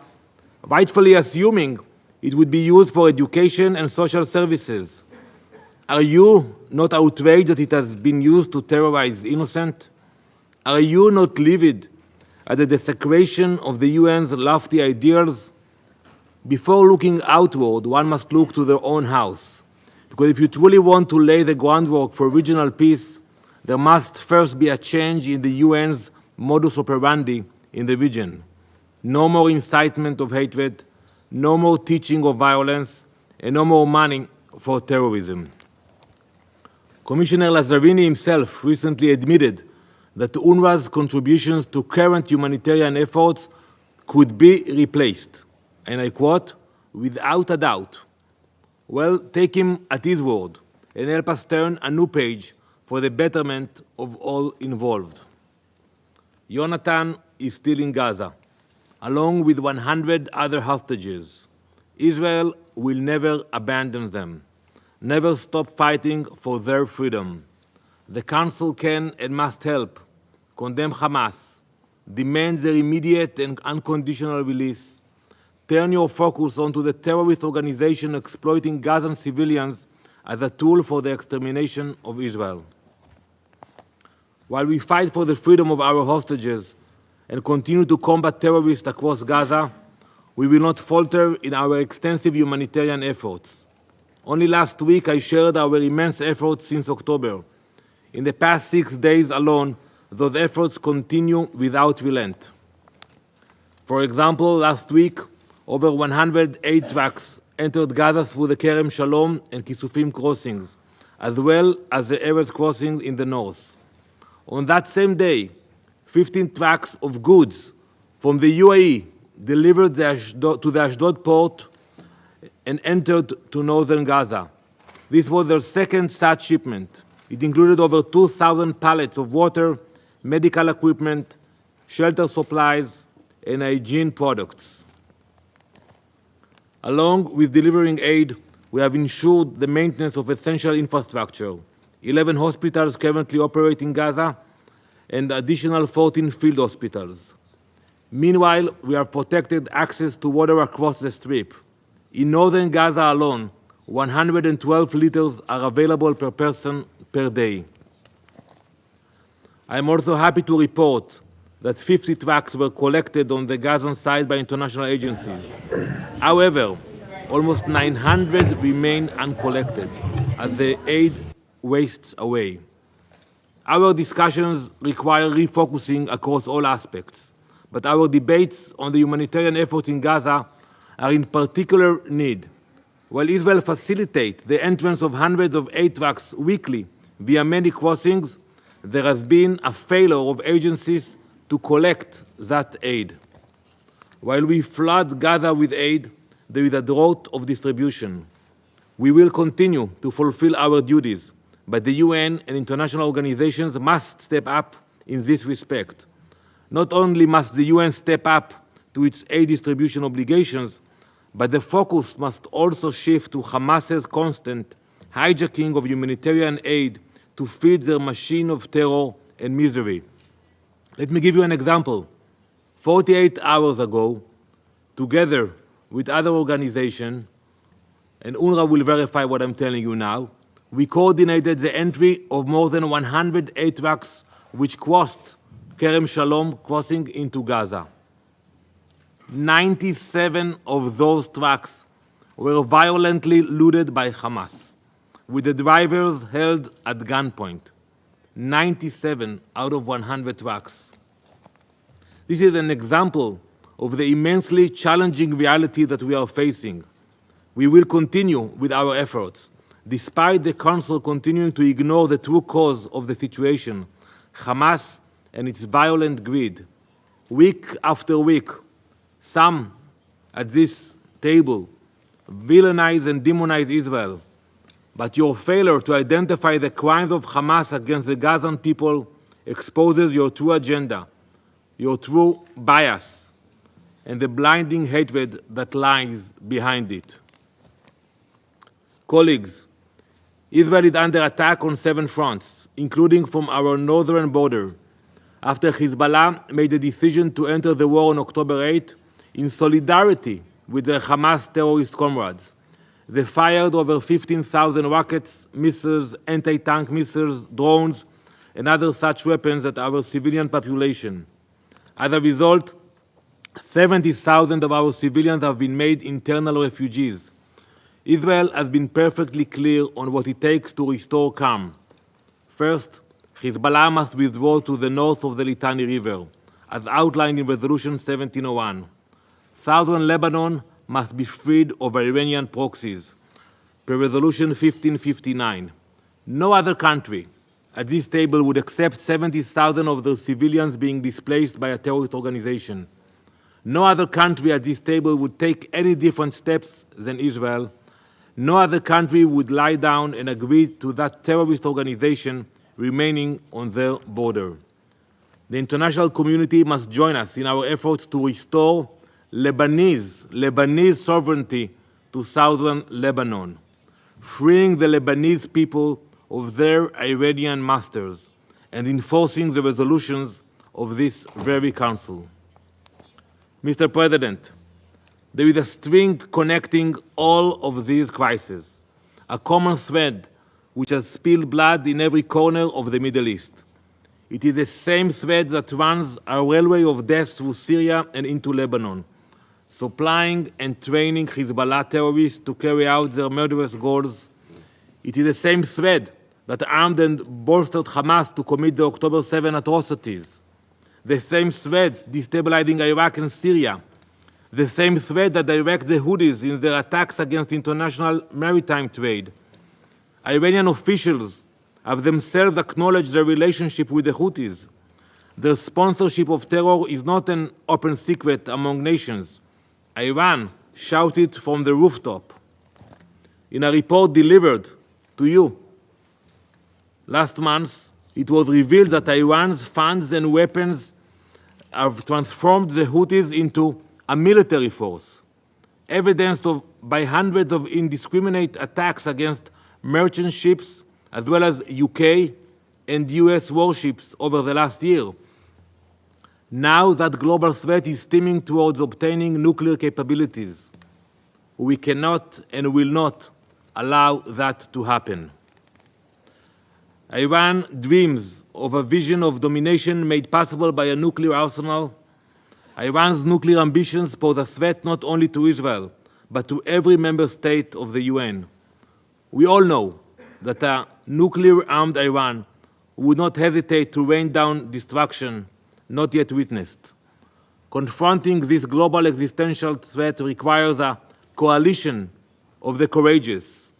rightfully assuming it would be used for education and social services. Are you not outraged that it has been used to terrorize innocent? Are you not livid at the desecration of the UN's lofty ideals? Before looking outward, one must look to their own house. Because if you truly want to lay the groundwork for regional peace, there must first be a change in the UN's modus operandi in the region. No more incitement of hatred, no more teaching of violence, and no more money for terrorism. Commissioner Lazzarini himself recently admitted that UNRWA's contributions to current humanitarian efforts could be replaced, and I quote, without a doubt. Well, take him at his word and help us turn a new page for the betterment of all involved. Jonathan is still in Gaza, along with 100 other hostages. Israel will never abandon them, never stop fighting for their freedom. The Council can and must help condemn Hamas, demand their immediate and unconditional release, turn your focus onto the terrorist organization exploiting Gazan civilians as a tool for the extermination of Israel. While we fight for the freedom of our hostages and continue to combat terrorists across Gaza, we will not falter in our extensive humanitarian efforts. Only last week I shared our immense efforts since October. In the past 6 days alone, those efforts continue without relent. For example, last week, over 108 trucks entered Gaza through the Kerem Shalom and Kisufim crossings, as well as the Erez crossing in the north. On that same day, 15 trucks of goods from the UAE delivered to the Ashdod port and entered to northern Gaza. This was their second such shipment. It included over 2,000 pallets of water, medical equipment, shelter supplies, and hygiene products. Along with delivering aid, we have ensured the maintenance of essential infrastructure. 11 hospitals currently operate in Gaza and additional 14 field hospitals. Meanwhile, we have protected access to water across the Strip. In northern Gaza alone, 112 liters are available per person per day. I am also happy to report that 50 trucks were collected on the Gazan side by international agencies. However, almost 900 remain uncollected as the aid wastes away. Our discussions require refocusing across all aspects, but our debates on the humanitarian effort in Gaza are in particular need. While Israel facilitates the entrance of hundreds of aid trucks weekly via many crossings, there has been a failure of agencies to collect that aid. While we flood Gaza with aid, there is a drought of distribution. We will continue to fulfill our duties, but the UN and international organizations must step up in this respect. Not only must the UN step up to its aid distribution obligations, but the focus must also shift to Hamas's constant hijacking of humanitarian aid to feed their machine of terror and misery. Let me give you an example. 48 hours ago, together with other organizations, and UNRWA will verify what I'm telling you now, we coordinated the entry of more than 100 aid trucks which crossed Kerem Shalom crossing into Gaza. 97 of those trucks were violently looted by Hamas, with the drivers held at gunpoint. 97 out of 100 trucks. This is an example of the immensely challenging reality that we are facing. We will continue with our efforts, despite the Council continuing to ignore the true cause of the situation, Hamas and its violent greed. Week after week, some at this table villainize and demonize Israel, but your failure to identify the crimes of Hamas against the Gazan people exposes your true agenda, your true bias, and the blinding hatred that lies behind it. Colleagues, Israel is under attack on 7 fronts, including from our northern border, after Hezbollah made the decision to enter the war on October 8 in solidarity with their Hamas terrorist comrades. They fired over 15,000 rockets, missiles, anti-tank missiles, drones, and other such weapons at our civilian population. As a result, 70,000 of our civilians have been made internal refugees. Israel has been perfectly clear on what it takes to restore calm. First, Hezbollah must withdraw to the north of the Litani River, as outlined in Resolution 1701. Southern Lebanon must be freed of Iranian proxies, per Resolution 1559. No other country at this table would accept 70,000 of their civilians being displaced by a terrorist organization. No other country at this table would take any different steps than Israel. No other country would lie down and agree to that terrorist organization remaining on their border. The international community must join us in our efforts to restore Lebanese sovereignty to southern Lebanon, freeing the Lebanese people of their Iranian masters and enforcing the resolutions of this very council. Mr. President, there is a string connecting all of these crises, a common thread which has spilled blood in every corner of the Middle East. It is the same thread that runs a railway of death through Syria and into Lebanon, supplying and training Hezbollah terrorists to carry out their murderous goals. It is the same thread that armed and bolstered Hamas to commit the October 7 atrocities. The same threads destabilizing Iraq and Syria. The same thread that directs the Houthis in their attacks against international maritime trade. Iranian officials have themselves acknowledged their relationship with the Houthis. Their sponsorship of terror is not an open secret among nations. Iran shouted from the rooftop. In a report delivered to you last month, it was revealed that Iran's funds and weapons have transformed the Houthis into a military force, evidenced by hundreds of indiscriminate attacks against merchant ships, as well as UK and US warships over the last year. Now that global threat is steaming towards obtaining nuclear capabilities, we cannot and will not allow that to happen. Iran dreams of a vision of domination made possible by a nuclear arsenal. Iran's nuclear ambitions pose a threat not only to Israel, but to every member state of the UN. We all know that a nuclear-armed Iran would not hesitate to rain down destruction not yet witnessed. Confronting this global existential threat requires a coalition of the courageous.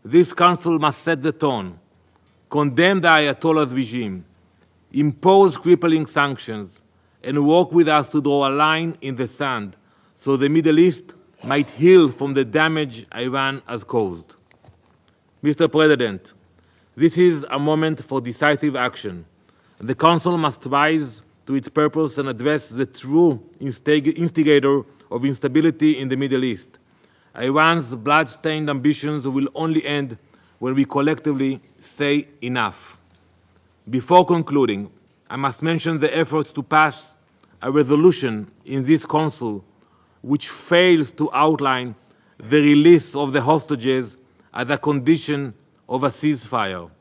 This Council must set the tone, condemn the Ayatollah's regime, impose crippling sanctions, and work with us to draw a line in the sand so the Middle East might heal from the damage Iran has caused. Mr. President, this is a moment for decisive action. The Council must rise to its purpose and address the true instigator of instability in the Middle East. Iran's blood-stained ambitions will only end when we collectively say enough. Before concluding, I must mention the efforts to pass a resolution in this Council which fails to outline the release of the hostages as a condition of a ceasefire.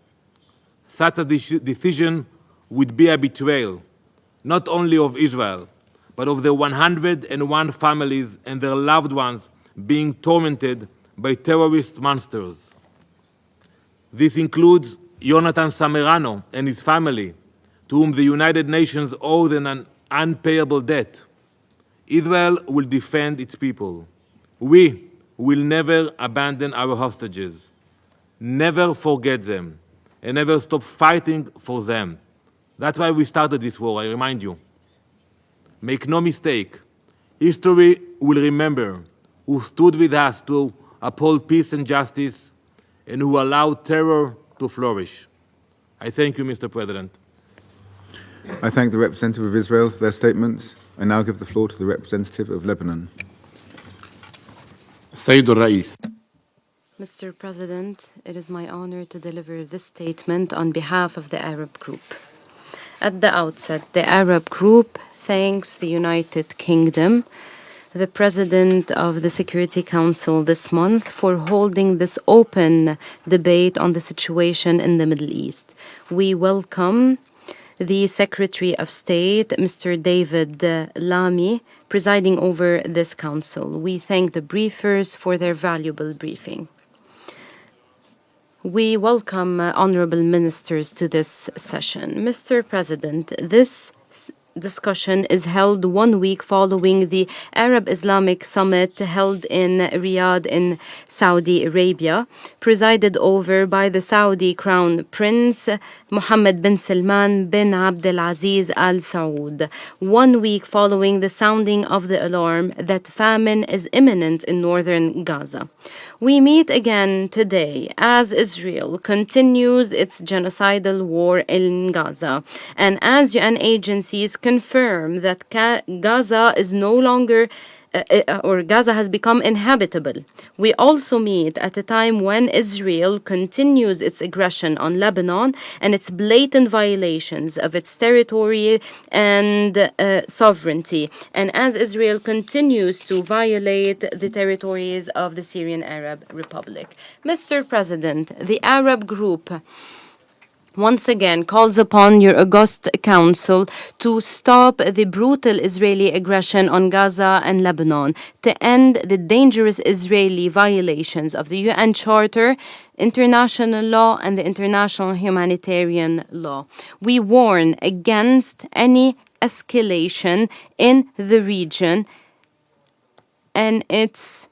Such a decision would be a betrayal, not only of Israel, but of the 101 families and their loved ones being tormented by terrorist monsters. This includes Jonathan Samerano and his family, to whom the United Nations owes an unpayable debt. Israel will defend its people. We will never abandon our hostages, never forget them, and never stop fighting for them. That's why we started this war, I remind you. Make no mistake, history will remember who stood with us to uphold peace and justice and who allowed terror to flourish. I thank you, Mr. President. I thank the representative of Israel for their statements. I now give the floor to the representative of Lebanon. Sayyid al-Rais. Mr. President, it is my honor to deliver this statement on behalf of the Arab Group. At the outset, the Arab Group thanks the United Kingdom, the President of the Security Council this month, for holding this open debate on the situation in the Middle East. We welcome the Secretary of State, Mr. David Lammy, presiding over this council. We thank the briefers for their valuable briefing. We welcome honorable ministers to this session. Mr. President, this discussion is held 1 week following the Arab Islamic Summit held in Riyadh in Saudi Arabia, presided over by the Saudi Crown Prince Mohammed bin Salman bin Abdulaziz Al Saud. 1 week following the sounding of the alarm that famine is imminent in northern Gaza. We meet again today as Israel continues its genocidal war in Gaza, and as UN agencies confirm that Gaza is no longer Gaza has become inhabitable. We also meet at a time when Israel continues its aggression on Lebanon and its blatant violations of its territory and sovereignty, and as Israel continues to violate the territories of the Syrian Arab Republic. Mr. President, the Arab Group once again calls upon your august council to stop the brutal Israeli aggression on Gaza and Lebanon, to end the dangerous Israeli violations of the UN Charter, international law, and the international humanitarian law. We warn against any escalation in the region and its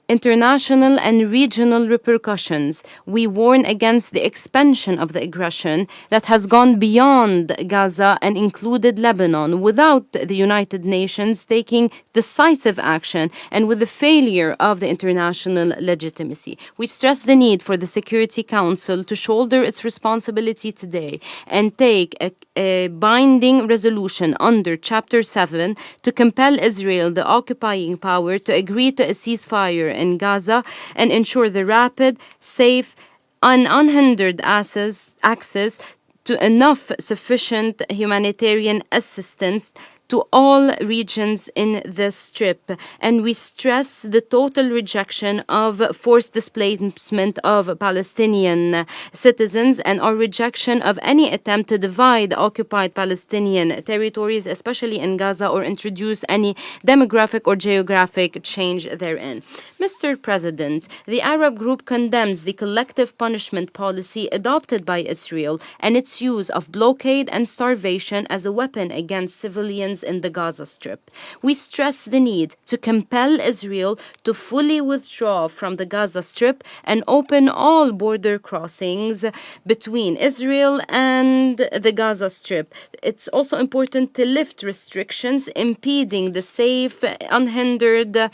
international and regional repercussions. We warn against the expansion of the aggression that has gone beyond Gaza and included Lebanon without the United Nations taking decisive action and with the failure of the international legitimacy. We stress the need for the Security Council to shoulder its responsibility today and take a binding resolution under Chapter 7 to compel Israel, the occupying power, to agree to a ceasefire in Gaza and ensure the rapid, safe, and unhindered access to enough sufficient humanitarian assistance to all regions in the Strip, and we stress the total rejection of forced displacement of Palestinian citizens and our rejection of any attempt to divide occupied Palestinian territories, especially in Gaza, or introduce any demographic or geographic change therein. Mr. President, the Arab group condemns the collective punishment policy adopted by Israel and its use of blockade and starvation as a weapon against civilians in the Gaza Strip. We stress the need to compel Israel to fully withdraw from the Gaza Strip and open all border crossings between Israel and the Gaza Strip. It's also important to lift restrictions impeding the safe, unhindered,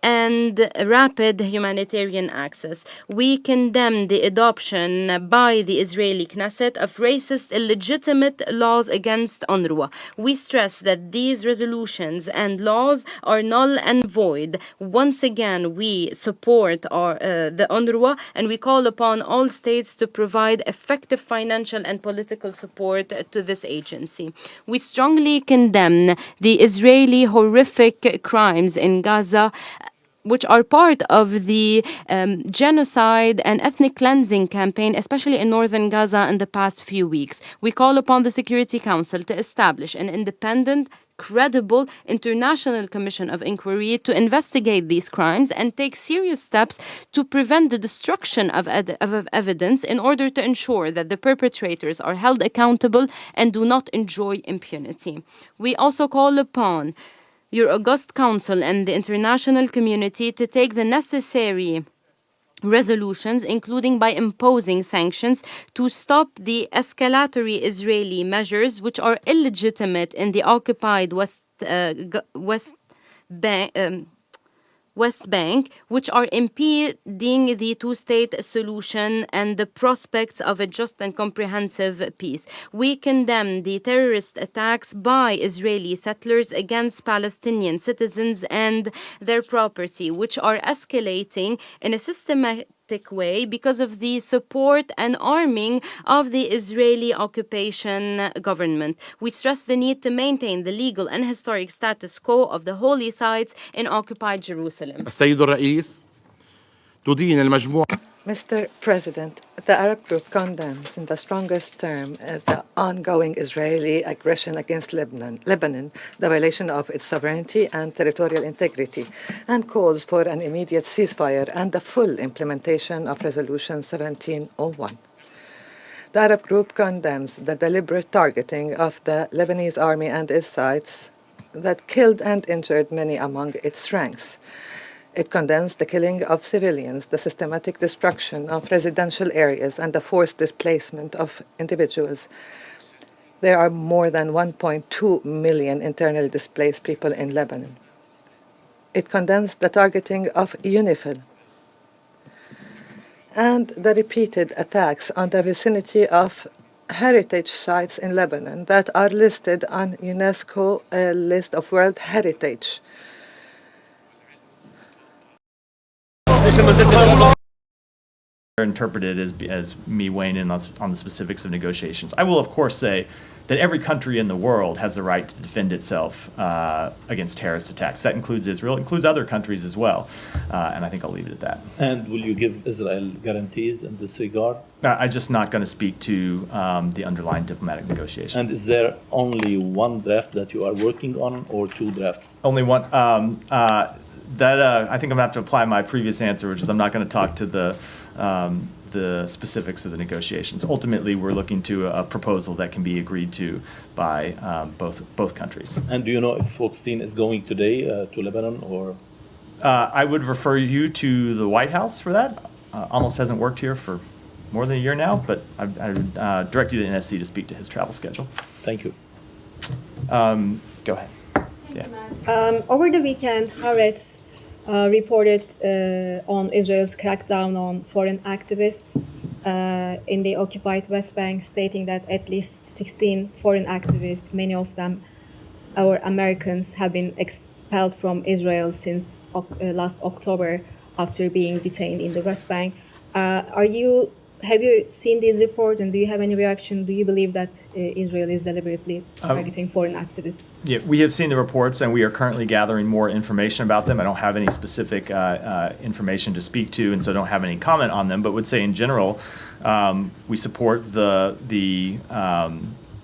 and rapid humanitarian access. We condemn the adoption by the Israeli Knesset of racist, illegitimate laws against UNRWA. We stress that these resolutions and laws are null and void. Once again, we support the UNRWA, and we call upon all states to provide effective financial and political support to this agency. We strongly condemn the Israeli horrific crimes in Gaza, which are part of the genocide and ethnic cleansing campaign, especially in northern Gaza in the past few weeks. We call upon the Security Council to establish an independent, credible international commission of inquiry to investigate these crimes and take serious steps to prevent the destruction of evidence in order to ensure that the perpetrators are held accountable and do not enjoy impunity. We also call upon your august council and the international community to take the necessary resolutions, including by imposing sanctions to stop the escalatory Israeli measures, which are illegitimate in the occupied West Bank, which are impeding the two-state solution and the prospects of a just and comprehensive peace. We condemn the terrorist attacks by Israeli settlers against Palestinian citizens and their property, which are escalating in a systematic way because of the support and arming of the Israeli occupation government. We stress the need to maintain the legal and historic status quo of the holy sites in occupied Jerusalem. السيد الرئيس تدين المجموعة. Mr. President, the Arab group condemns in the strongest term the ongoing Israeli aggression against Lebanon, the violation of its sovereignty and territorial integrity, and calls for an immediate ceasefire and the full implementation of Resolution 1701. The Arab group condemns the deliberate targeting of the Lebanese army and its sites that killed and injured many among its ranks. It condemns the killing of civilians, the systematic destruction of residential areas, and the forced displacement of individuals. There are more than 1.2 million internally displaced people in Lebanon. It condemns the targeting of UNIFIL and the repeated attacks on the vicinity of heritage sites in Lebanon that are listed on UNESCO list of World Heritage. Interpreted as me weighing in on the specifics of negotiations. I will, of course, say that every country in the world has the right to defend itself against terrorist attacks. That includes Israel, it includes other countries as well. And I think I'll leave it at that. And will you give Israel guarantees in this regard? I'm just not going to speak to the underlying diplomatic negotiations. And is there only one draft that you are working on, or two drafts? Only one. I think I'm going to have to apply my previous answer, which is I'm not going to talk to the specifics of the negotiations. Ultimately, we're looking to a proposal that can be agreed to by both countries. And do you know if Folkestein is going today to Lebanon, or? I would refer you to the White House for that. Almost hasn't worked here for more than a year now, but I would direct you to the NSC to speak to his travel schedule. Thank you. Go ahead. Over the weekend, Haaretz reported on Israel's crackdown on foreign activists in the occupied West Bank, stating that at least 16 foreign activists, many of them our Americans, have been expelled from Israel since last October after being detained in the West Bank. Are you have you seen these reports, and do you have any reaction? Do you believe that Israel is deliberately targeting foreign activists? Yeah, we have seen the reports, and we are currently gathering more information about them. I don't have any specific information to speak to, and so don't have any comment on them, but would say in general, we support the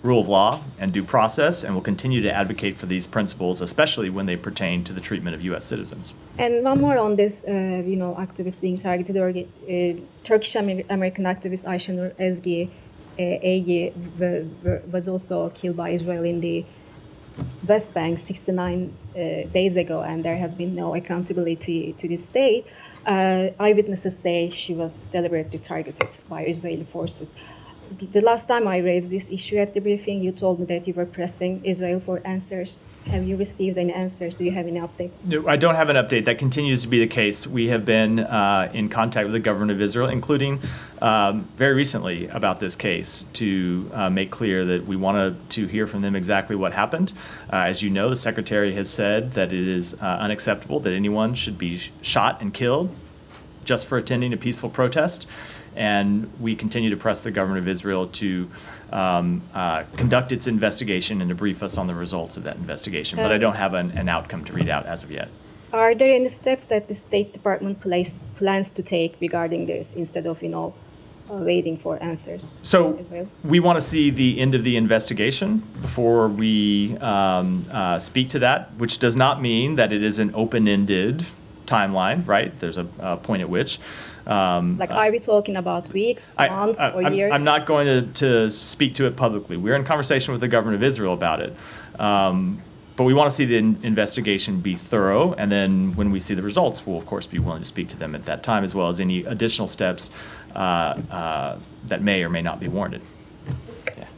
rule of law and due process, and will continue to advocate for these principles, especially when they pertain to the treatment of U.S. citizens. And one more on this, activists being targeted. Turkish-American activist Ayşenur Egi was also killed by Israel in the West Bank 69 days ago, and there has been no accountability to this day. Eyewitnesses say she was deliberately targeted by Israeli forces. The last time I raised this issue at the briefing, you told me that you were pressing Israel for answers. Have you received any answers? Do you have any update? No, I don't have an update. That continues to be the case. We have been in contact with the government of Israel, including very recently about this case, to make clear that we wanted to hear from them exactly what happened. As you know, the Secretary has said that it is unacceptable that anyone should be shot and killed just for attending a peaceful protest. And we continue to press the government of Israel to conduct its investigation and to brief us on the results of that investigation. But I don't have an outcome to read out as of yet. Are there any steps that the State Department plans to take regarding this instead of, waiting for answers? So we want to see the end of the investigation before we speak to that, which does not mean that it is an open-ended timeline, right? There's a point at which are we talking about weeks, months, or years? I'm not going to speak to it publicly. We're in conversation with the government of Israel about it. But we want to see the investigation be thorough, and then when we see the results, we'll of course be willing to speak to them at that time, as well as any additional steps that may or may not be warranted.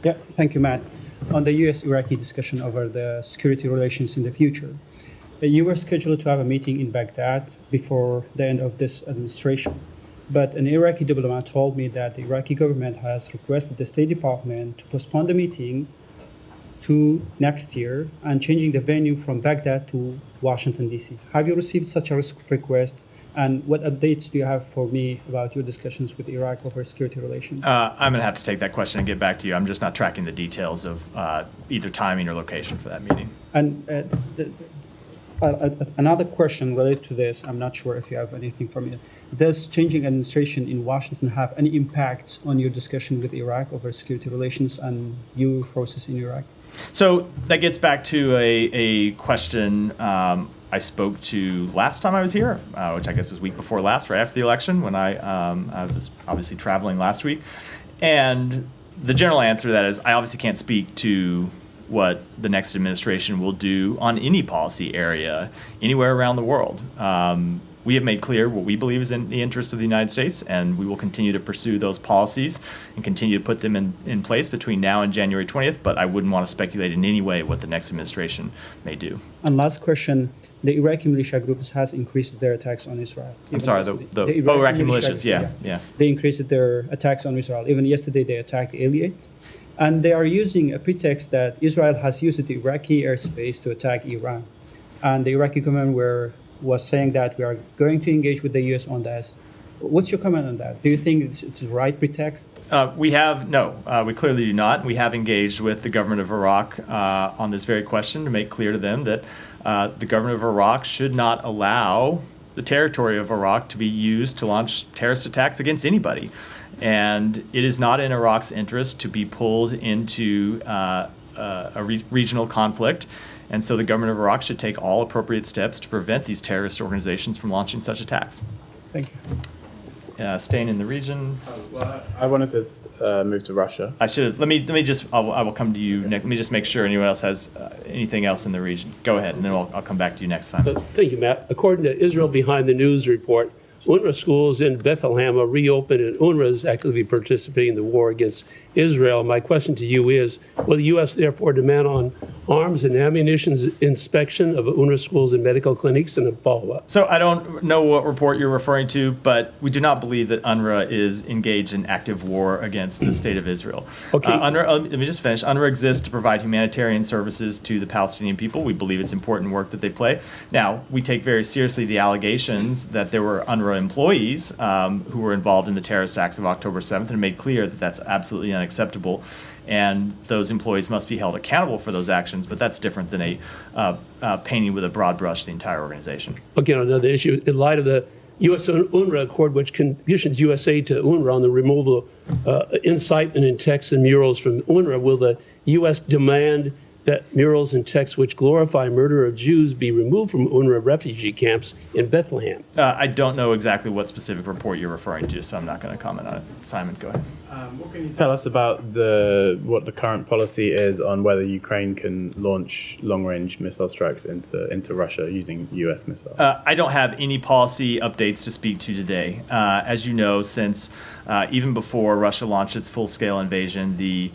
Yeah, thank you, Matt. On the U.S.-Iraqi discussion over the security relations in the future, you were scheduled to have a meeting in Baghdad before the end of this administration. But an Iraqi diplomat told me that the Iraqi government has requested the State Department to postpone the meeting to next year and changing the venue from Baghdad to Washington, D.C. Have you received such a request? And what updates do you have for me about your discussions with Iraq over security relations? I'm going to have to take that question and get back to you. I'm just not tracking the details of either timing or location for that meeting. And another question related to this, I'm not sure if you have anything from it. Does changing administration in Washington have any impacts on your discussion with Iraq over security relations and your forces in Iraq? So that gets back to a question I spoke to last time I was here, which I guess was week before last, right after the election, when I was obviously traveling last week. And the general answer to that is I obviously can't speak to what the next administration will do on any policy area anywhere around the world. We have made clear what we believe is in the interest of the United States, and we will continue to pursue those policies and continue to put them in place between now and January 20th, but I wouldn't want to speculate in any way what the next administration may do. And last question, the Iraqi militia groups has increased their attacks on Israel. I'm sorry, the Iraqi militias, yeah. They increased their attacks on Israel. Even yesterday they attacked Elliot. And they are using a pretext that Israel has used the Iraqi airspace to attack Iran. And the Iraqi government was saying that we are going to engage with the U.S. on this. What's your comment on that? Do you think it's the right pretext? We clearly do not. We have engaged with the government of Iraq on this very question to make clear to them that the government of Iraq should not allow the territory of Iraq to be used to launch terrorist attacks against anybody. And it is not in Iraq's interest to be pulled into a regional conflict. And so the government of Iraq should take all appropriate steps to prevent these terrorist organizations from launching such attacks. Thank you. Staying in the region. Well, I wanted to move to Russia. I should. Let me just. I will come to you next. Let me just make sure anyone else has anything else in the region. Go ahead, and then I'll come back to you next time. Thank you, Matt. According to Israel Behind the News report, UNRWA schools in Bethlehem are reopened, and UNRWA is actively participating in the war against Israel. My question to you is, will the U.S. therefore demand on arms and ammunition inspection of UNRWA schools and medical clinics in Paphos? So I don't know what report you're referring to, but we do not believe that UNRWA is engaged in active war against the state of Israel. Okay. UNRWA, let me just finish. UNRWA exists to provide humanitarian services to the Palestinian people. We believe it's important work that they play. Now, we take very seriously the allegations that there were UNRWA employees who were involved in the terrorist acts of October 7th and made clear that that's absolutely unacceptable. And those employees must be held accountable for those actions, but that's different than a painting with a broad brush the entire organization. Again, another issue, in light of the U.S.-UNRWA Accord, which conditions USA to UNRWA on the removal of incitement in texts and murals from UNRWA, will the U.S. demand that murals and texts which glorify murder of Jews be removed from UNRWA refugee camps in Bethlehem? I don't know exactly what specific report you're referring to, so I'm not going to comment on it. Simon, go ahead. What can you tell us about what the current policy is on whether Ukraine can launch long-range missile strikes into Russia using U.S. missiles? I don't have any policy updates to speak to today. As you know, since even before Russia launched its full-scale invasion, the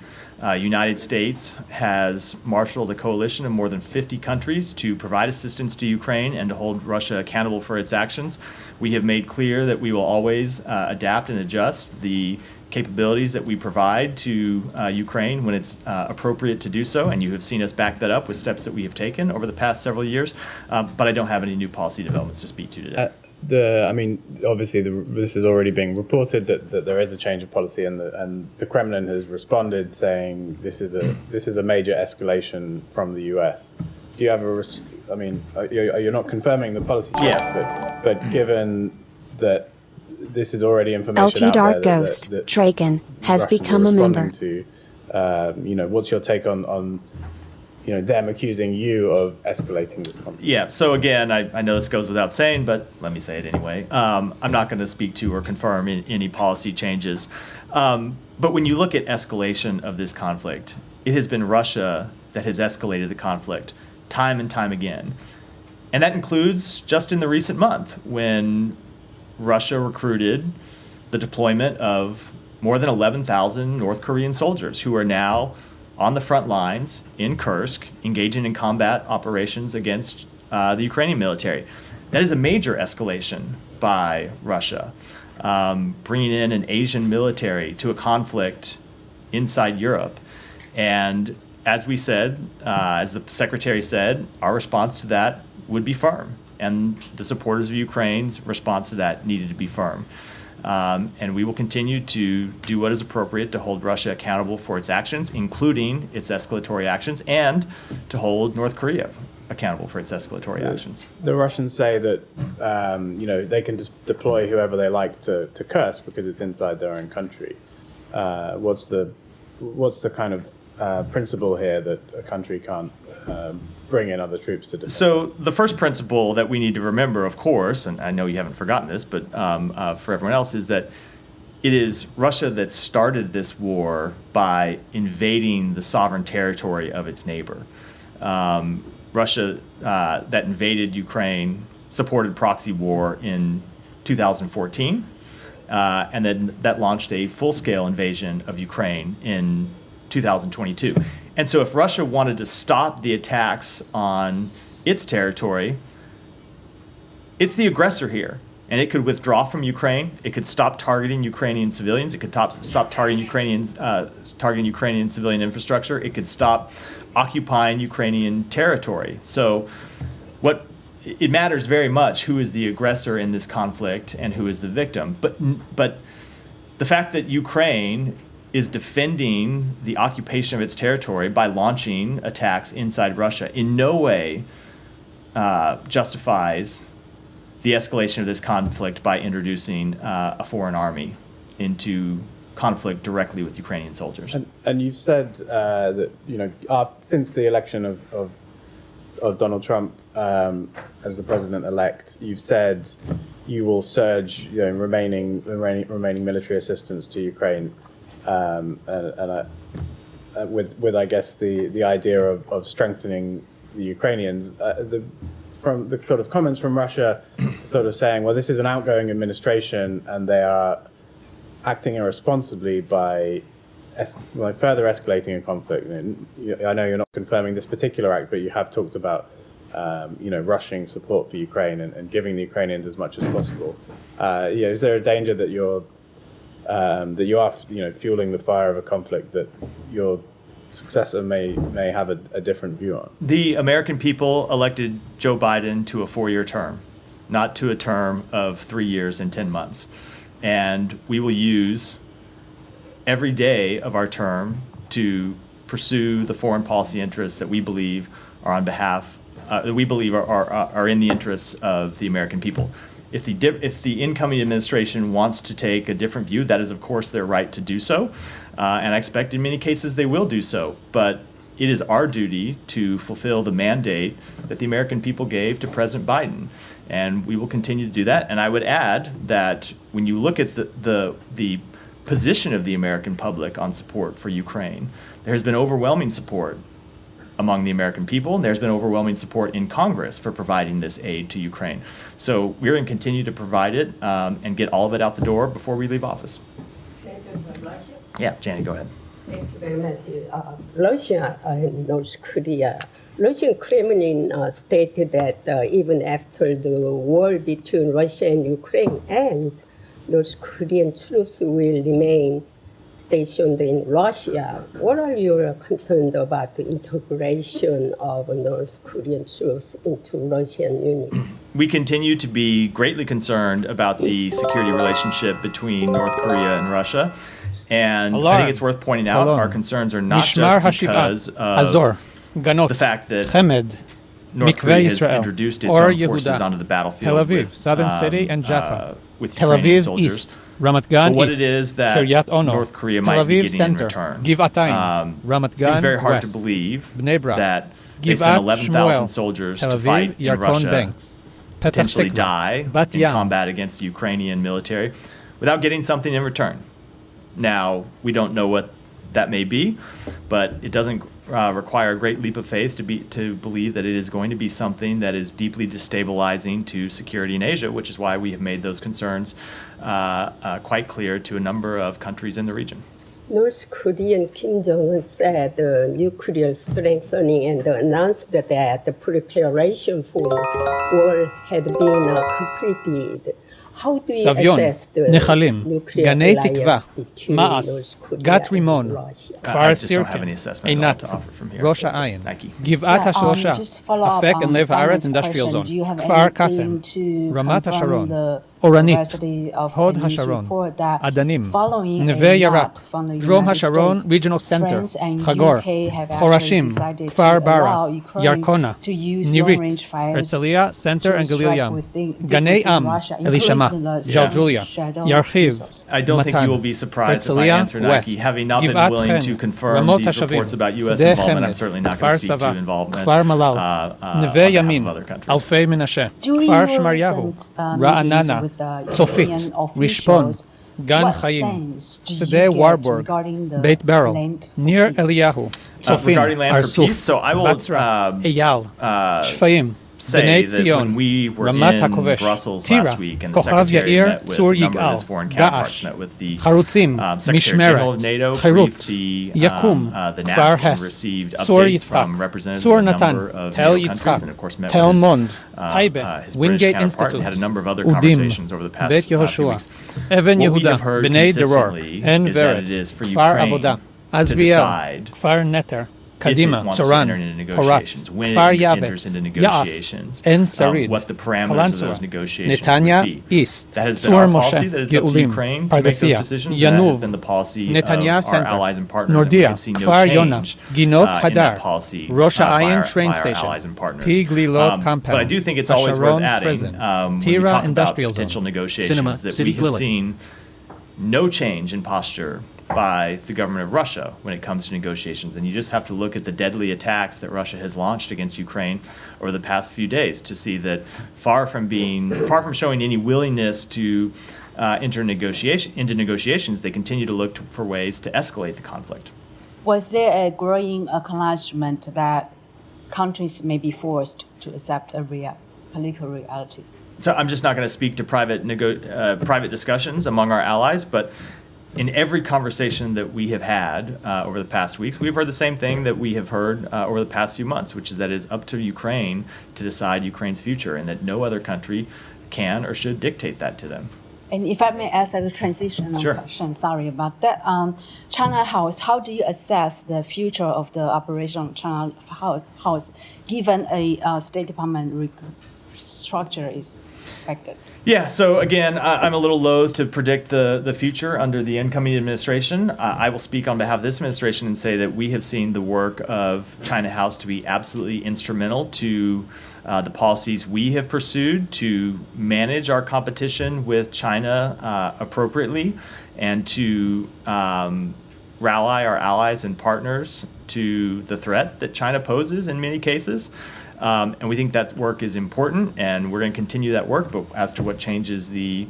United States has marshaled a coalition of more than 50 countries to provide assistance to Ukraine and to hold Russia accountable for its actions. We have made clear that we will always adapt and adjust the capabilities that we provide to Ukraine when it's appropriate to do so, and you have seen us back that up with steps that we have taken over the past several years, but I don't have any new policy developments to speak to today. Obviously, this is already being reported that there is a change of policy, and the Kremlin has responded saying this is a major escalation from the U.S. Do you have you're not confirming the policy yet, but given that this is already information LT Dark Ghost Draken has become a member. What's your take on them accusing you of escalating this conflict? Yeah, so again, I know this goes without saying, but let me say it anyway. I'm not going to speak to or confirm any policy changes. But when you look at escalation of this conflict, it has been Russia that has escalated the conflict time and time again. And that includes just in the recent month when Russia recruited the deployment of more than 11,000 North Korean soldiers who are now on the front lines in Kursk, engaging in combat operations against the Ukrainian military. That is a major escalation by Russia, bringing in an Asian military to a conflict inside Europe. And as we said, as the Secretary said, our response to that would be firm. And the supporters of Ukraine's response to that needed to be firm. And we will continue to do what is appropriate to hold Russia accountable for its actions, including its escalatory actions, and to hold North Korea accountable for its escalatory actions. The Russians say that they can just deploy whoever they like to Kursk because it's inside their own country. What's the kind of principle here that a country can't bring in other troops to defend? So the first principle that we need to remember, of course, and I know you haven't forgotten this, but for everyone else, is that it is Russia that started this war by invading the sovereign territory of its neighbor. Russia that invaded Ukraine supported proxy war in 2014, and then that launched a full-scale invasion of Ukraine in 2022. And so if Russia wanted to stop the attacks on its territory, it's the aggressor here. And it could withdraw from Ukraine. It could stop targeting Ukrainian civilians. It could stop targeting Ukrainian civilian infrastructure. It could stop occupying Ukrainian territory. So it matters very much who is the aggressor in this conflict and who is the victim. But the fact that Ukraine is defending the occupation of its territory by launching attacks inside Russia in no way justifies the escalation of this conflict by introducing a foreign army into conflict directly with Ukrainian soldiers. And you've said that since the election of Donald Trump as the president-elect, you've said you will surge remaining military assistance to Ukraine. With I guess the idea of strengthening the Ukrainians, from the sort of comments from Russia, sort of saying, well, this is an outgoing administration and they are acting irresponsibly by further escalating a conflict. I know you're not confirming this particular act, but you have talked about rushing support for Ukraine and giving the Ukrainians as much as possible. Is there a danger that you are fueling the fire of a conflict that your successor may have a different view on? The American people elected Joe Biden to a 4-year term, not to a term of 3 years and 10 months. And we will use every day of our term to pursue the foreign policy interests that we believe are on behalf, that we believe are in the interests of the American people. If the incoming administration wants to take a different view, that is, of course, their right to do so. And I expect in many cases they will do so. But it is our duty to fulfill the mandate that the American people gave to President Biden. And we will continue to do that. And I would add that when you look at the position of the American public on support for Ukraine, there has been overwhelming support among the American people, and there's been overwhelming support in Congress for providing this aid to Ukraine. So we're going to continue to provide it and get all of it out the door before we leave office. Yeah, Janie, go ahead. Thank you very much. Russia and North Korea. Russian Kremlin stated that even after the war between Russia and Ukraine ends, North Korean troops will remain stationed in Russia. What are your concerns about the integration of North Korean troops into Russian units? We continue to be greatly concerned about the security relationship between North Korea and Russia. And I think it's worth pointing out our concerns are not just because of the fact that North Korea has introduced its own forces onto the battlefield. Tel Aviv, with, Southern City, and Jaffa. With Tel Ukrainian Aviv soldiers. East, Ramat Gan but what East, it is that Kiryat Ono, North Korea Tel might be Aviv getting Center, in return. Givatayim, Ramat Gan seems very hard West, to believe Bnei Brak, that they sent Givat 11,000 Shmuel, soldiers Tel to Aviv, fight in Yarkon Russia, Banks, Petah potentially Tikva, die Bat in Yam. combat against the Ukrainian military without getting something in return. Now, we don't know what that may be, but it doesn't require a great leap of faith to believe that it is going to be something that is deeply destabilizing to security in Asia, which is why we have made those concerns quite clear to a number of countries in the region. North Korean Kim Jong-un said nuclear strengthening and announced that the preparation for war had been completed. How do you assess the nuclear Ganei Tikva, alliance between Ma'as, North Korea Gat and Rimon, Russia? Kfar I just don't have Sirkin, any assessment at all Einat, to offer from here. Rosh Ayin, Thank you. Givat HaShlosha, just follow up Afek on and Lev Haaretz Simon's Industrial question. Zone, Do you have Kfar anything Kasem, to Ramat confirm HaSharon, the Oranit, University of Hod News HaSharon, report that Adanim, following Neve a Yarak, nod from the Drom United HaSharon States, Regional Center, France and Chagor, UK have actually Chorashim, decided Kfar to allow Bara, Ukraine Yarkona, to use Nirit, long-range fires Herzliya Center to and strike Galil within Ganei Am, Russia, Elishama, including the Jaljulia, Shadow Yarchiv, missiles. I don't think Matan, you will be surprised if I Herzliya answer, West, Nike. Having not been Givat willing Chen, to confirm Ramot these HaShavim, reports about U.S. Sdeh involvement, I'm Chemed, certainly not Kfar going to speak to Sava, involvement Kfar Malal, on Neve behalf Yamin, of other countries. Alfei Menashe, During Kfar your Shmaryahu, recent, Ra'anana, meetings with the Sofit, Ukrainian Rishpon, officials, Gan what Chaim, sense do you Sdeh get Warburg, regarding the Beit Beryl, land for Nir peace? Eliyahu, Sofim, regarding land for Arsuf, peace, so I will Batzra, Eyal, Shfaim, say Bnei that Tzion, when we were Ramat in HaKovesh, Brussels Tira, last week and the Kochav Secretary Yair, met with Tzur a number of Yigal, his foreign counterparts, Da'ash, met with the Charutzim, Secretary General of Mishmeret, NATO, Cherut, briefed the Yakum, NAP, Kfar and Hes, received Tzur updates from Yitzchak, representatives Tzur of a number Natan, of Tel NATO countries, and of Yitzchak, course met Tel with his, Mond, his Taibe, British Wingate counterpart, Institute, and had a number of other Udim, conversations over the past Bet few Yehoshua, weeks. Even What we have Yehuda, heard Bnei Deror, consistently En is that Vered, it is for Kfar Ukraine Avoda, to Azriel, decide Kfar Neter, if it Kadima, wants to Tzoran, enter into Porat, negotiations, when Kfar it enters Yavetz, into Yaaf, negotiations, En Sarid, what the parameters of those Kalantzua, negotiations Netanya would be. East, That has been Tzur our policy, Moshe, that it's up to Geulim, Ukraine to make those Pardesia, decisions, and that has been the Yanuv, policy Netanya of our Center, allies and partners, and we Nordia, have seen no Kfar Yona, change Ginot in that Hadar, policy Rosh by Ayin our train station, allies and partners. Pig Lilot compound, But I do think it's always worth Hasharon adding, prison, when we Tira talk about industrial potential zone, negotiations, Cinema, that City we have Glillik. seen no change in posture by the government of Russia when it comes to negotiations. And you just have to look at the deadly attacks that Russia has launched against Ukraine over the past few days to see that far from showing any willingness to enter into negotiations, they continue to look for ways to escalate the conflict. Was there a growing acknowledgement that countries may be forced to accept a political reality? So I'm just not going to speak to private discussions among our allies, but in every conversation that we have had over the past weeks, we've heard the same thing that we have heard over the past few months, which is that it is up to Ukraine to decide Ukraine's future, and that no other country can or should dictate that to them. And if I may ask a transitional question, sorry about that. China House, how do you assess the future of the operation China House, given a State Department structure is expected? Yeah, so again, I'm a little loath to predict the future under the incoming administration. I will speak on behalf of this administration and say that we have seen the work of China House to be absolutely instrumental to the policies we have pursued to manage our competition with China appropriately and to rally our allies and partners to the threat that China poses in many cases. And we think that work is important, and we're going to continue that work. But as to what changes the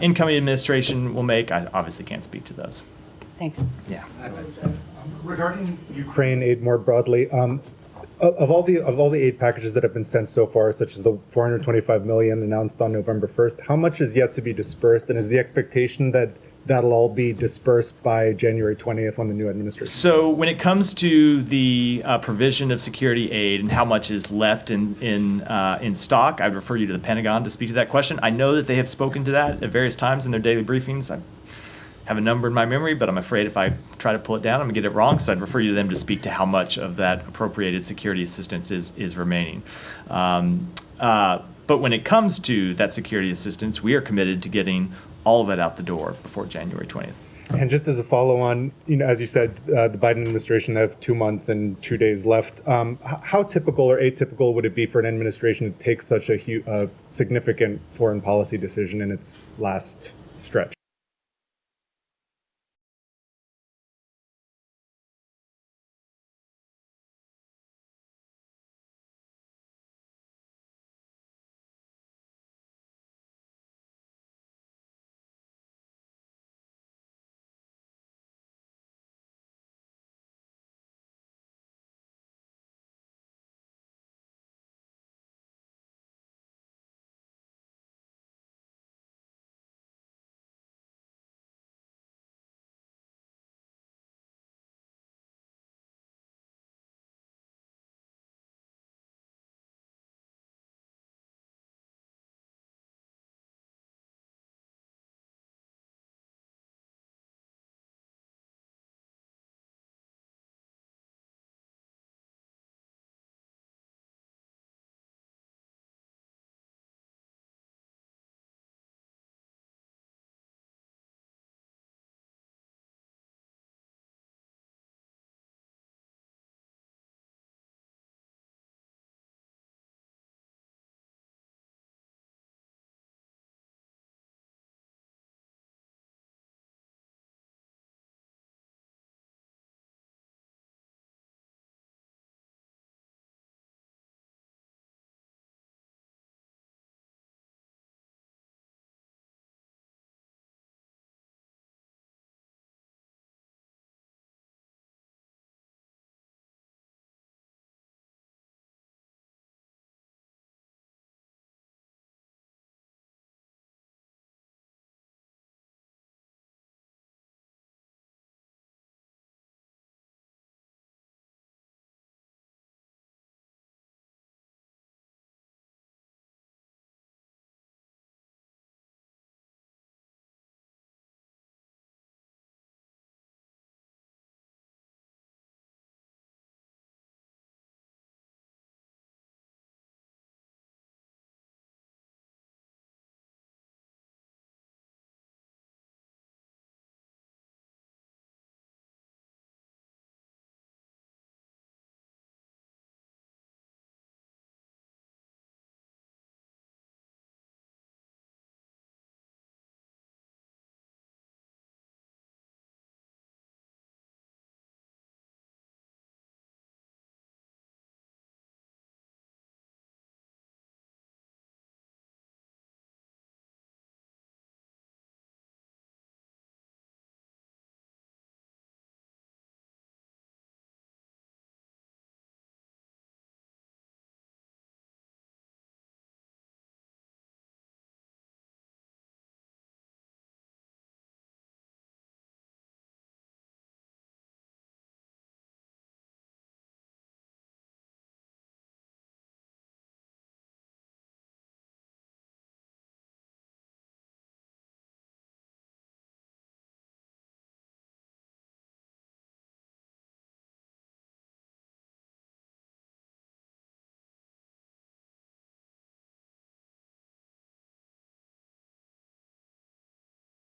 incoming administration will make, I obviously can't speak to those. Thanks. Yeah. Regarding Ukraine aid more broadly, of all the aid packages that have been sent so far, such as the $425 million announced on November 1st, how much is yet to be dispersed, and is the expectation that that'll all be dispersed by January 20th when the new administration? So when it comes to the provision of security aid and how much is left in stock, I'd refer you to the Pentagon to speak to that question. I know that they have spoken to that at various times in their daily briefings. I have a number in my memory, but I'm afraid if I try to pull it down, I'm going to get it wrong. So I'd refer you to them to speak to how much of that appropriated security assistance is remaining. But when it comes to that security assistance, we are committed to getting all of it out the door before January 20th. And just as a follow-on, as you said, the Biden administration have 2 months and 2 days left. How typical or atypical would it be for an administration to take such a significant foreign policy decision in its last stretch?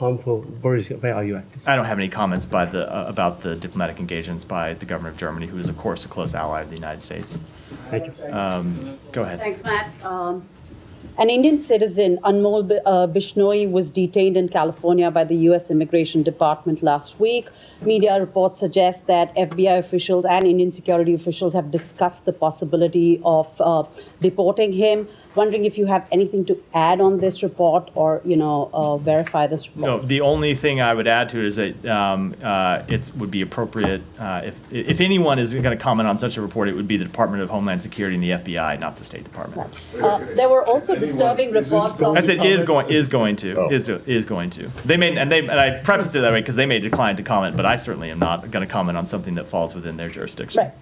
harmful? Where are you at this? I don't have any comments by about the diplomatic engagements by the government of Germany, who is, of course, a close ally of the United States. Thank you. Go ahead. Thanks, Matt. An Indian citizen, Anmol Bishnoi, was detained in California by the U.S. Immigration Department last week. Media reports suggest that FBI officials and Indian security officials have discussed the possibility of deporting him. Wondering if you have anything to add on this report or, verify this report. No, the only thing I would add to it is that it would be appropriate if anyone is going to comment on such a report, it would be the Department of Homeland Security and the FBI, not the State Department. There were also disturbing reports of... I said is going to. They may, and I prefaced it that way because they may decline to comment, but I certainly am not going to comment on something that falls within their jurisdiction. Right.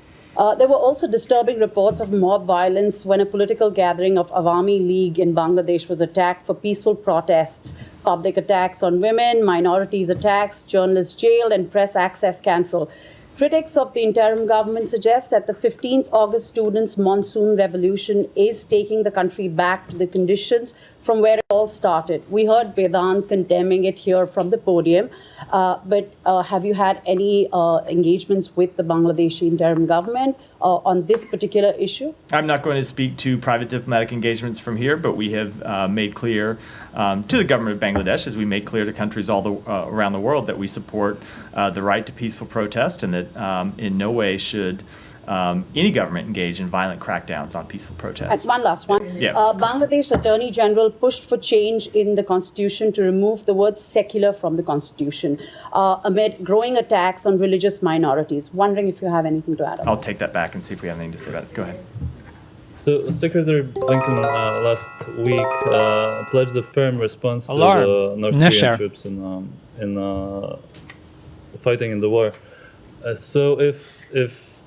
There were also disturbing reports of mob violence when a political gathering of Awami League in Bangladesh was attacked for peaceful protests. Public attacks on women, minorities attacks, journalists jailed, and press access cancelled. Critics of the interim government suggest that the 15th August students' monsoon revolution is taking the country back to the conditions from where it all started. We heard Vedant condemning it here from the podium, but have you had any engagements with the Bangladeshi interim government on this particular issue? I'm not going to speak to private diplomatic engagements from here, but we have made clear to the government of Bangladesh, as we make clear to countries all around the world, that we support the right to peaceful protest and that in no way should any government engage in violent crackdowns on peaceful protests. And one last one. Yeah. Bangladesh Attorney General pushed for change in the constitution to remove the word secular from the constitution amid growing attacks on religious minorities. Wondering if you have anything to add on. I'll take that back and see if we have anything to say about it. Go ahead. So Secretary Blinken last week pledged a firm response to the North Korean troops in fighting in the war. So if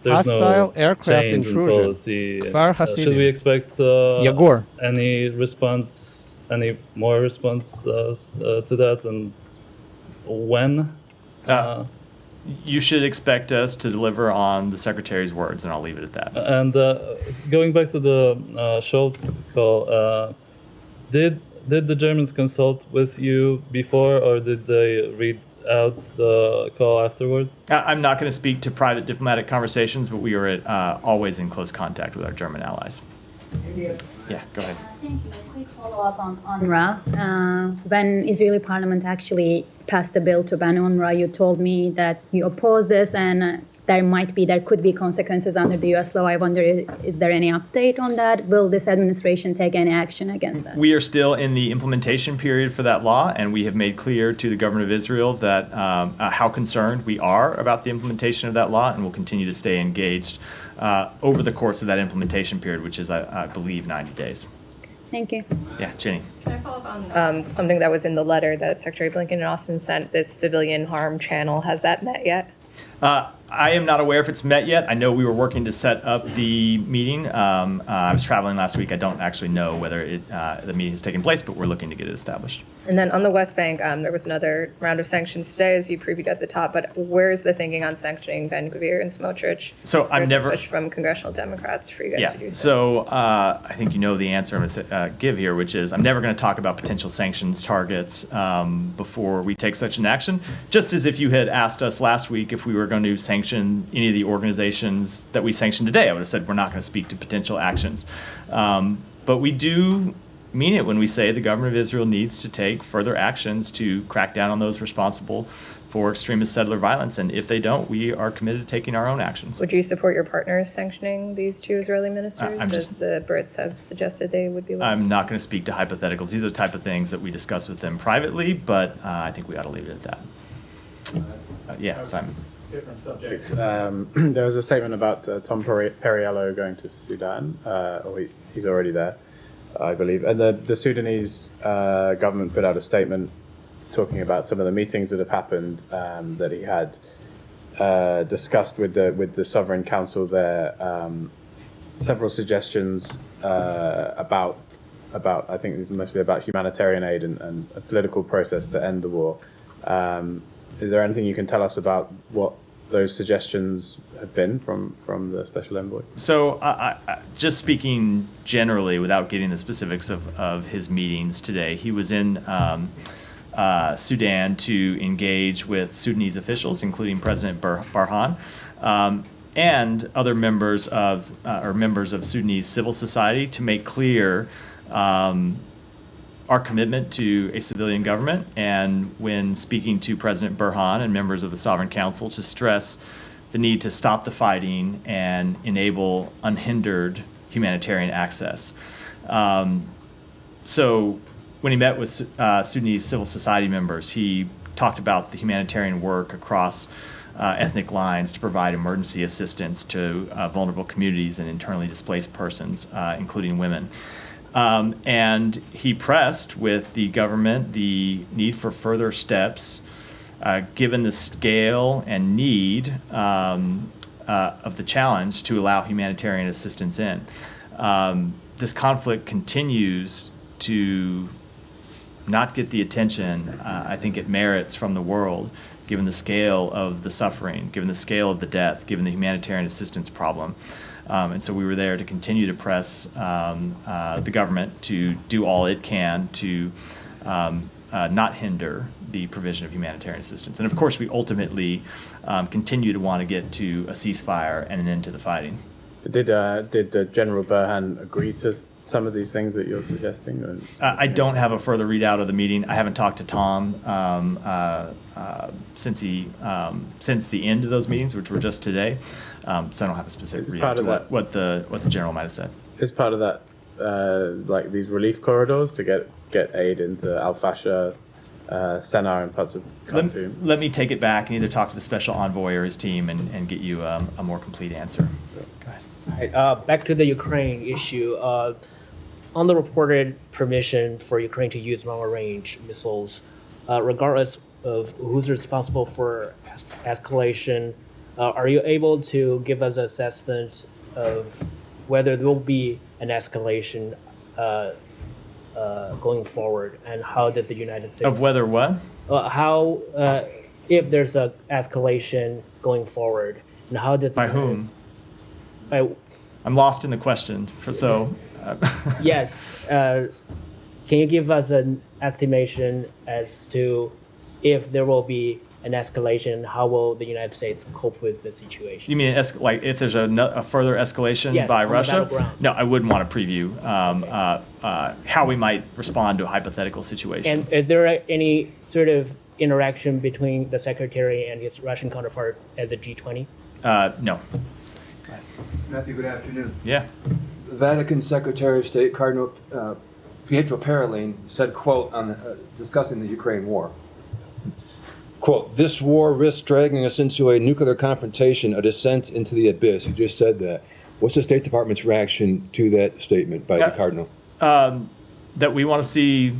there's hostile no aircraft change intrusion. in policy, should we expect any more response to that, and when? You should expect us to deliver on the Secretary's words, and I'll leave it at that. And going back to the Scholz call, did the Germans consult with you before, or did they read out the call afterwards? I'm not going to speak to private diplomatic conversations, but we are always in close contact with our German allies. Yeah, go ahead. Thank you. A quick follow-up on UNRWA. When Israeli Parliament actually passed the bill to ban UNRWA, you told me that you oppose this and there could be consequences under the U.S. law. I wonder, is there any update on that? Will this administration take any action against that? We are still in the implementation period for that law, and we have made clear to the government of Israel that how concerned we are about the implementation of that law, and will continue to stay engaged over the course of that implementation period, which is, I believe, 90 days. Thank you. Yeah, Jenny. Can I follow up on something that was in the letter that Secretary Blinken and Austin sent, this civilian harm channel? Has that met yet? I am not aware if it's met yet. I know we were working to set up the meeting. I was traveling last week. I don't actually know whether the meeting has taken place, but we're looking to get it established. And then on the West Bank, there was another round of sanctions today, as you previewed at the top. But where's the thinking on sanctioning Ben Gvir and Smotrich? So I'm never a push from congressional Democrats for you guys to do so. I think you know the answer I'm going to give here, which is I'm never going to talk about potential sanctions targets before we take such an action. Just as if you had asked us last week if we were going to sanction any of the organizations that we sanctioned today, I would have said we're not going to speak to potential actions. But we do mean it when we say the government of Israel needs to take further actions to crack down on those responsible for extremist settler violence. And if they don't, we are committed to taking our own actions. Would you support your partners sanctioning these two Israeli ministers, as the Brits have suggested they would be willing? I'm not going to speak to hypotheticals. These are the type of things that we discuss with them privately, but I think we ought to leave it at that. Yeah, Simon. Different subject. There was a statement about Tom Perriello going to Sudan, or he's already there, I believe. And the Sudanese government put out a statement talking about some of the meetings that have happened that he had discussed with the Sovereign Council there. Several suggestions about I think it's mostly about humanitarian aid and a political process to end the war. Is there anything you can tell us about what those suggestions have been from the Special Envoy? So just speaking generally, without getting the specifics of his meetings today, he was in Sudan to engage with Sudanese officials, including President Barhan, and other members of Sudanese civil society, to make clear our commitment to a civilian government, and when speaking to President Burhan and members of the Sovereign Council, to stress the need to stop the fighting and enable unhindered humanitarian access. So when he met with Sudanese civil society members, he talked about the humanitarian work across ethnic lines to provide emergency assistance to vulnerable communities and internally displaced persons, including women. And he pressed with the government the need for further steps, given the scale and need of the challenge, to allow humanitarian assistance in. This conflict continues to not get the attention I think it merits from the world, given the scale of the suffering, given the scale of the death, given the humanitarian assistance problem. And so we were there to continue to press the government to do all it can to not hinder the provision of humanitarian assistance. And of course, we ultimately continue to want to get to a ceasefire and an end to the fighting. Did General Burhan agree to some of these things that you're suggesting? Or? I don't have a further readout of the meeting. I haven't talked to Tom since the end of those meetings, which were just today. So I don't have a specific readout to what the general might have said. Is part of that like these relief corridors to get aid into Al Fasher, Sennar, and parts of Khartoum? Let me take it back and either talk to the special envoy or his team and get you a more complete answer. Go ahead. All right, back to the Ukraine issue. On the reported permission for Ukraine to use long-range missiles, regardless of who's responsible for escalation, are you able to give us an assessment of whether there will be an escalation going forward, and how did the United States... Of whether what? How, if there's an escalation going forward, and how did... By whom? I'm lost in the question, Yes. Can you give us an estimation as to if there will be an escalation, how will the United States cope with the situation? You mean like if there's a further escalation by Russia? No, I wouldn't want to preview how we might respond to a hypothetical situation. And is there any sort of interaction between the Secretary and his Russian counterpart at the G20? No. Matthew, good afternoon. Yeah. The Vatican Secretary of State, Cardinal Pietro Parolin, said, quote, on discussing the Ukraine war, quote, "This war risks dragging us into a nuclear confrontation, a descent into the abyss." He just said that. What's the State Department's reaction to that statement by the Cardinal? That we want to see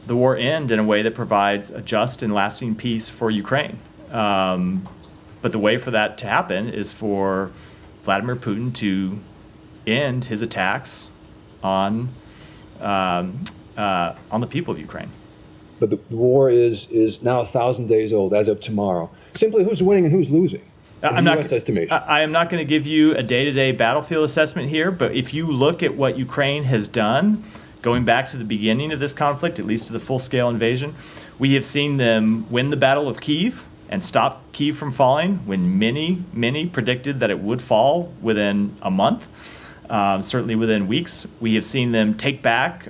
the war end in a way that provides a just and lasting peace for Ukraine. But the way for that to happen is for Vladimir Putin to end his attacks on the people of Ukraine. But the war is now 1,000 days old as of tomorrow. Simply, who's winning and who's losing? I am not going to give you a day-to-day battlefield assessment here, but if you look at what Ukraine has done, going back to the beginning of this conflict, at least to the full-scale invasion, we have seen them win the Battle of Kyiv and stop Kyiv from falling when many predicted that it would fall within a month, certainly within weeks. We have seen them take back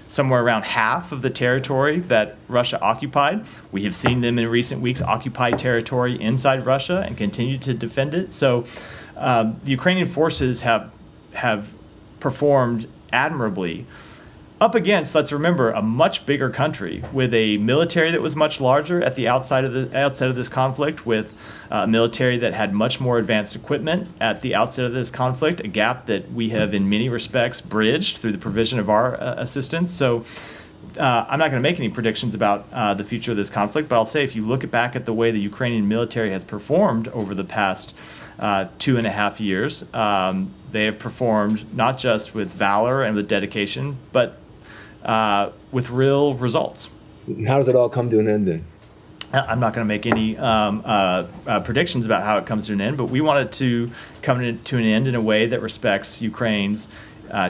somewhere around half of the territory that Russia occupied. We have seen them in recent weeks occupy territory inside Russia and continue to defend it. So the Ukrainian forces have performed admirably up against, let's remember, a much bigger country with a military that was much larger at the outset of this conflict, with a military that had much more advanced equipment at the outset of this conflict, a gap that we have in many respects bridged through the provision of our assistance. So I'm not going to make any predictions about the future of this conflict, but I'll say if you look back at the way the Ukrainian military has performed over the past 2.5 years, they have performed not just with valor and with dedication, but with real results. How does it all come to an end then? I'm not going to make any predictions about how it comes to an end, but we want it to come to an end in a way that respects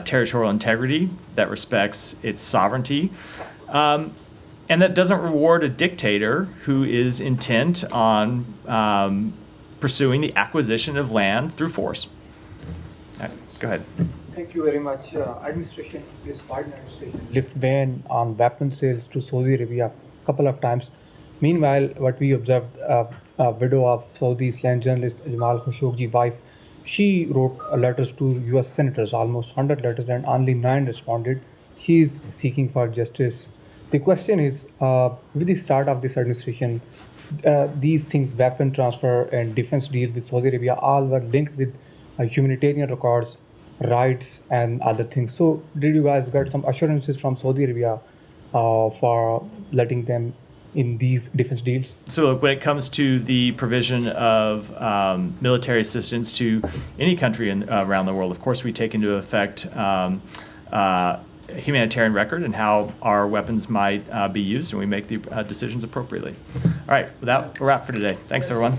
territorial integrity, that respects its sovereignty, and that doesn't reward a dictator who is intent on pursuing the acquisition of land through force. Go ahead. Thank you very much. This Biden administration lift ban on weapon sales to Saudi Arabia a couple of times. Meanwhile, what we observed, a widow of Saudi Islam journalist Jamal Khashoggi's wife, she wrote letters to U.S. senators, almost 100 letters, and only 9 responded. She is seeking for justice. The question is, with the start of this administration, these things, weapon transfer and defense deals with Saudi Arabia, all were linked with humanitarian records, rights, and other things. So did you guys get some assurances from Saudi Arabia for letting them in these defense deals? So when it comes to the provision of military assistance to any country around the world, of course we take into effect humanitarian record and how our weapons might be used, and we make the decisions appropriately. All right, with that, we'll wrap for today. Thanks, everyone.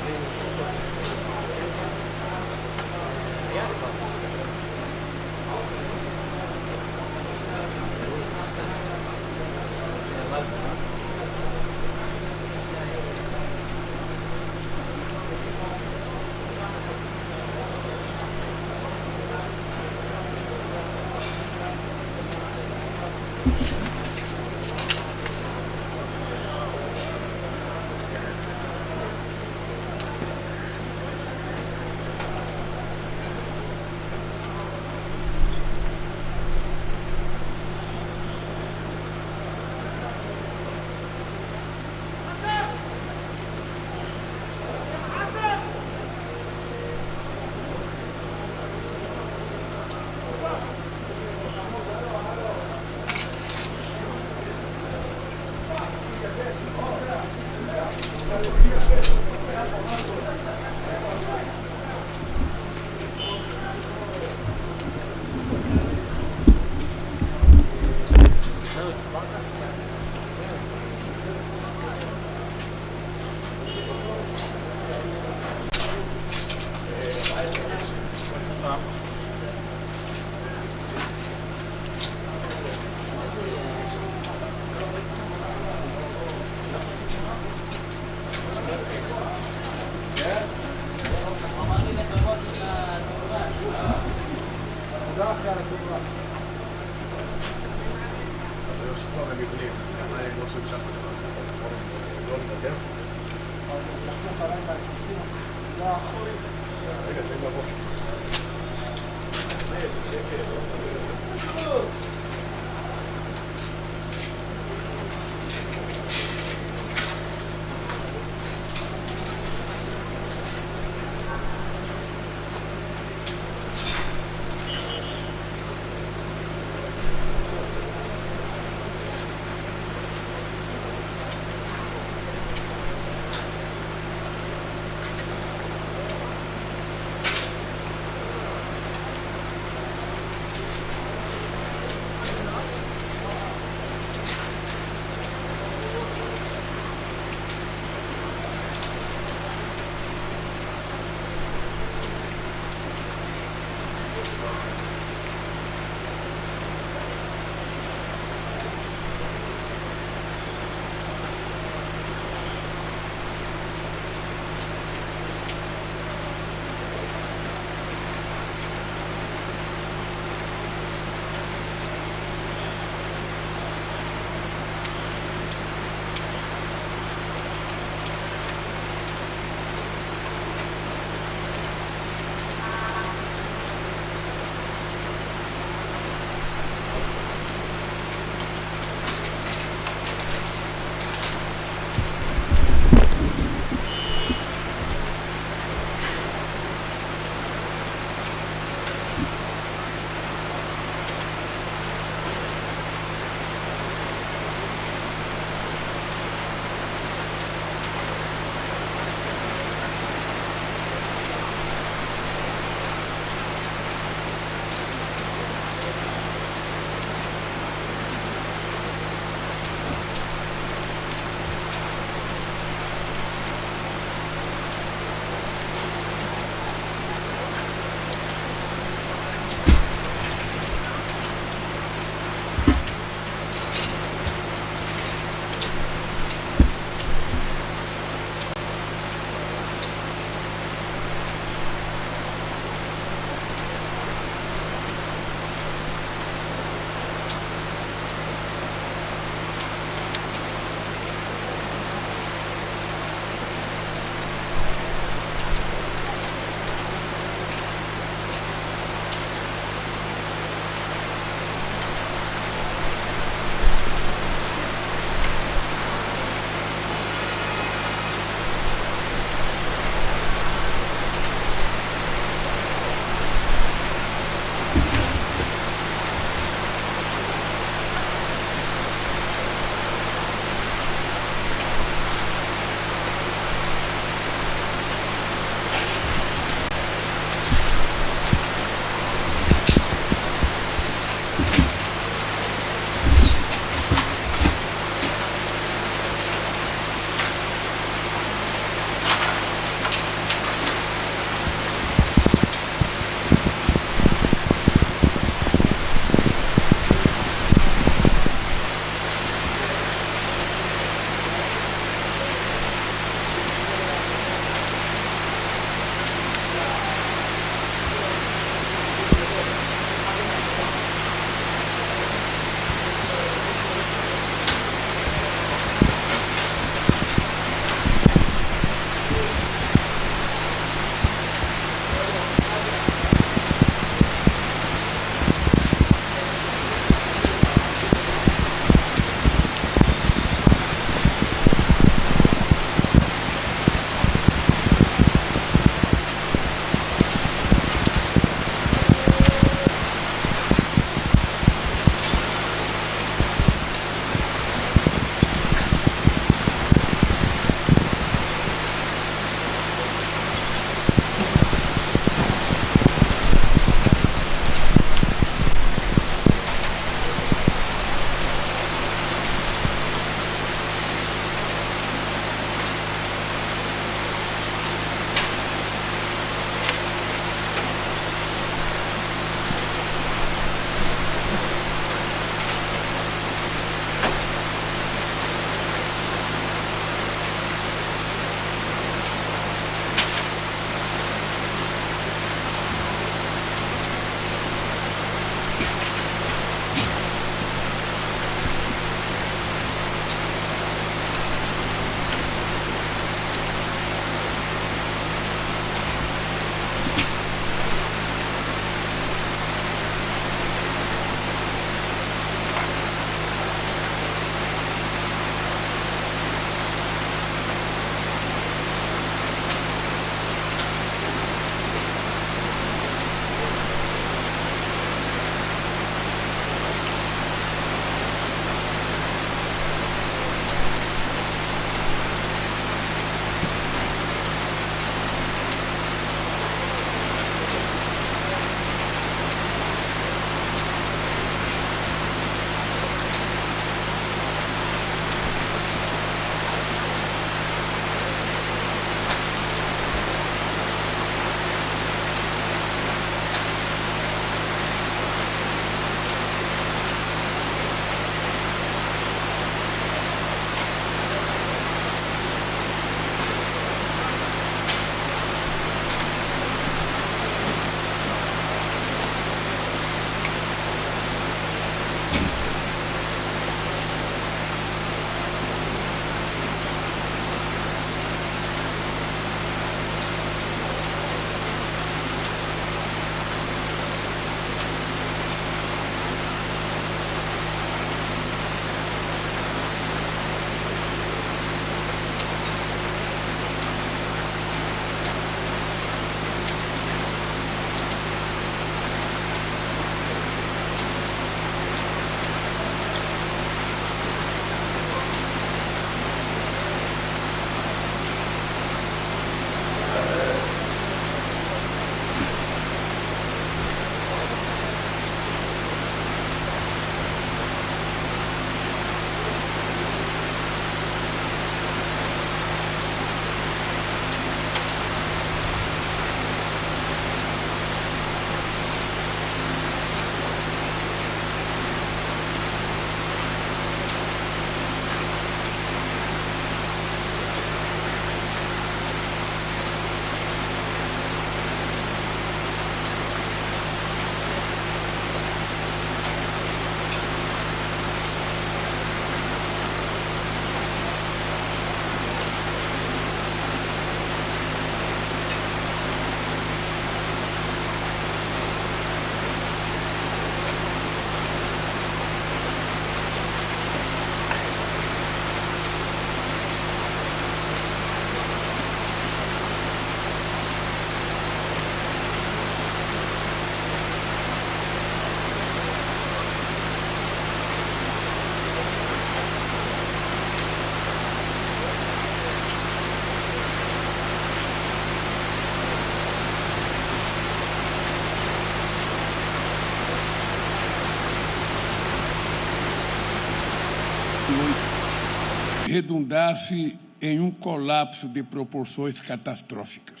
redundasse em colapso de proporções catastróficas.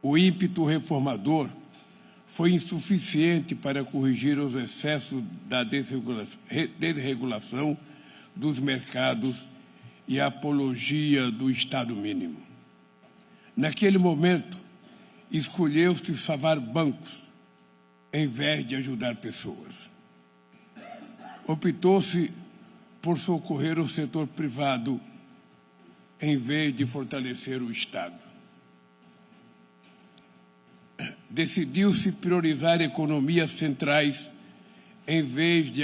O ímpeto reformador foi insuficiente para corrigir os excessos da desregulação dos mercados e a apologia do Estado mínimo. Naquele momento, escolheu-se salvar bancos em vez de ajudar pessoas. Optou-se por socorrer o setor privado em vez de fortalecer o Estado. Decidiu-se priorizar economias centrais em vez de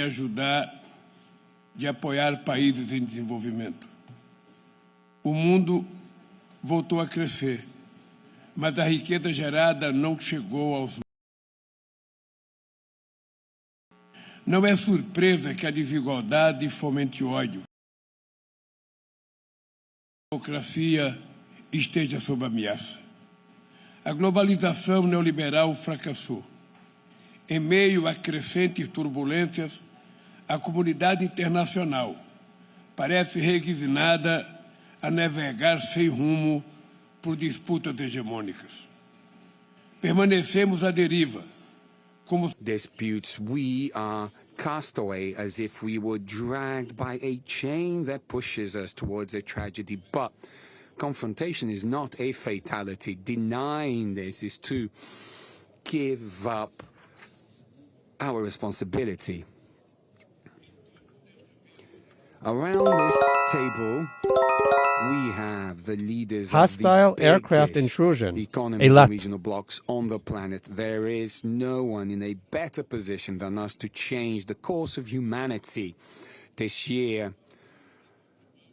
apoiar países em desenvolvimento. O mundo voltou a crescer, mas a riqueza gerada não chegou aos. Não é surpresa que a desigualdade fomente ódio. A democracia esteja sob ameaça. A globalização neoliberal fracassou. Em meio a crescentes turbulências, a comunidade internacional parece resignada a navegar sem rumo por disputas hegemônicas. Permanecemos à deriva. Disputes, we are cast away as if we were dragged by a chain that pushes us towards a tragedy. But confrontation is not a fatality. Denying this is to give up our responsibility. Around this table, we have the leaders hostile of the aircraft biggest intrusion. economies and regional blocs on the planet. There is no one in a better position than us to change the course of humanity. This year,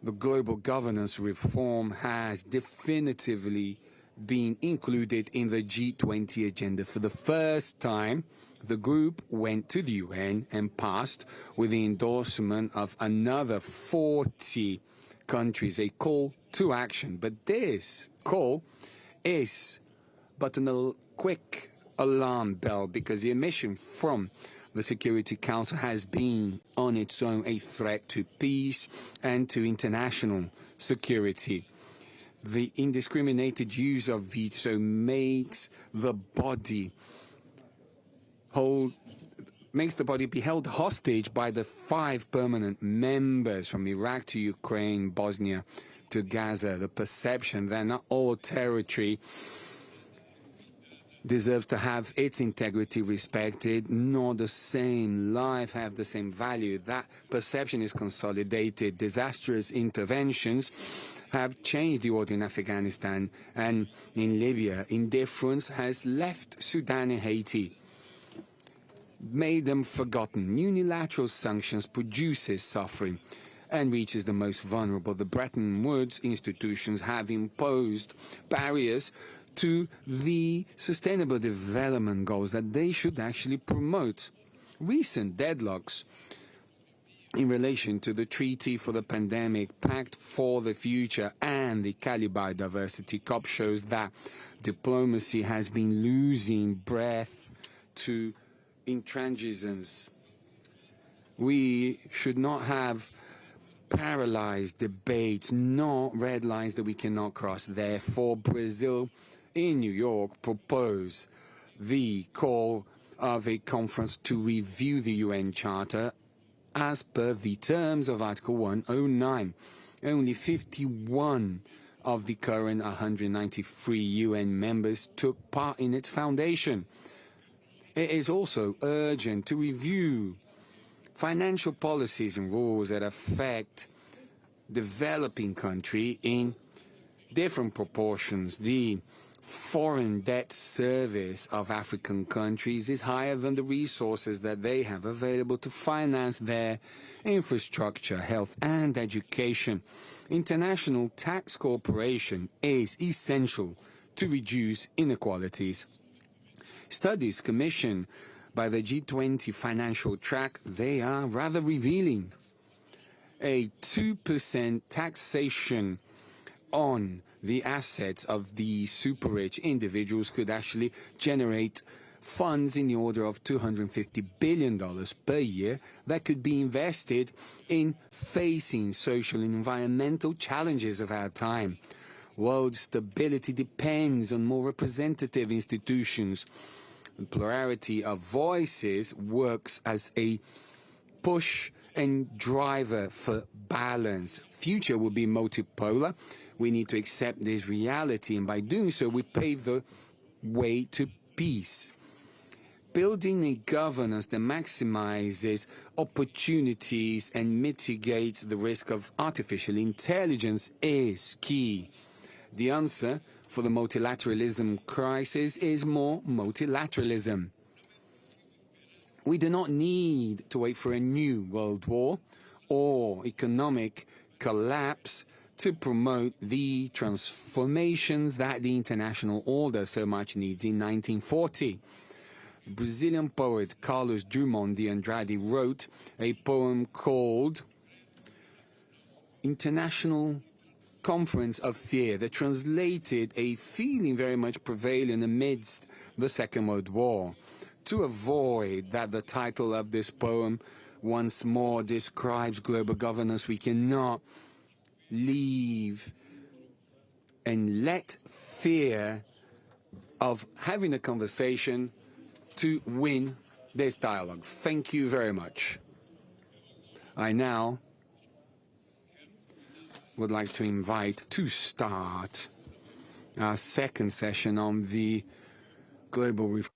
the global governance reform has definitively been included in the G20 agenda. For the first time, the group went to the UN and passed, with the endorsement of another 40 countries, a call to action. But this call is but a quick alarm bell, because the emission from the Security Council has been on its own a threat to peace and to international security. The indiscriminated use of veto makes the body be held hostage by the 5 permanent members from Iraq to Ukraine, Bosnia to Gaza. The perception that not all territory deserves to have its integrity respected, nor the same life have the same value. That perception is consolidated. Disastrous interventions have changed the order in Afghanistan and in Libya. Indifference has left Sudan and Haiti, made them forgotten. Unilateral sanctions produces suffering and reaches the most vulnerable. The Bretton Woods institutions have imposed barriers to the sustainable development goals that they should actually promote. Recent deadlocks in relation to the Treaty for the Pandemic, Pact for the Future, and the Cali Biodiversity COP shows that diplomacy has been losing breath to intransigence. We should not have paralyzed debates, nor red lines that we cannot cross. Therefore, Brazil in New York proposed the call of a conference to review the UN Charter as per the terms of Article 109. Only 51 of the current 193 UN members took part in its foundation. It is also urgent to review financial policies and rules that affect developing countries in different proportions. The foreign debt service of African countries is higher than the resources that they have available to finance their infrastructure, health, and education. International tax cooperation is essential to reduce inequalities. Studies commissioned by the G20 financial track, they are rather revealing. A 2% taxation on the assets of the super-rich individuals could actually generate funds in the order of $250 billion per year that could be invested in facing social and environmental challenges of our time. World stability depends on more representative institutions. The plurality of voices works as a push and driver for balance. Future will be multipolar. We need to accept this reality, and by doing so, we pave the way to peace. Building a governance that maximizes opportunities and mitigates the risk of artificial intelligence is key. The answer for the multilateralism crisis is more multilateralism. We do not need to wait for a new world war or economic collapse to promote the transformations that the international order so much needs. In 1940, Brazilian poet Carlos Drummond de Andrade wrote a poem called International Conference of Fear that translated a feeling very much prevalent amidst the Second World War. To avoid that the title of this poem once more describes global governance, we cannot leave and let fear of having a conversation to win this dialogue. Thank you very much. I now would like to invite to start our second session on the global reform.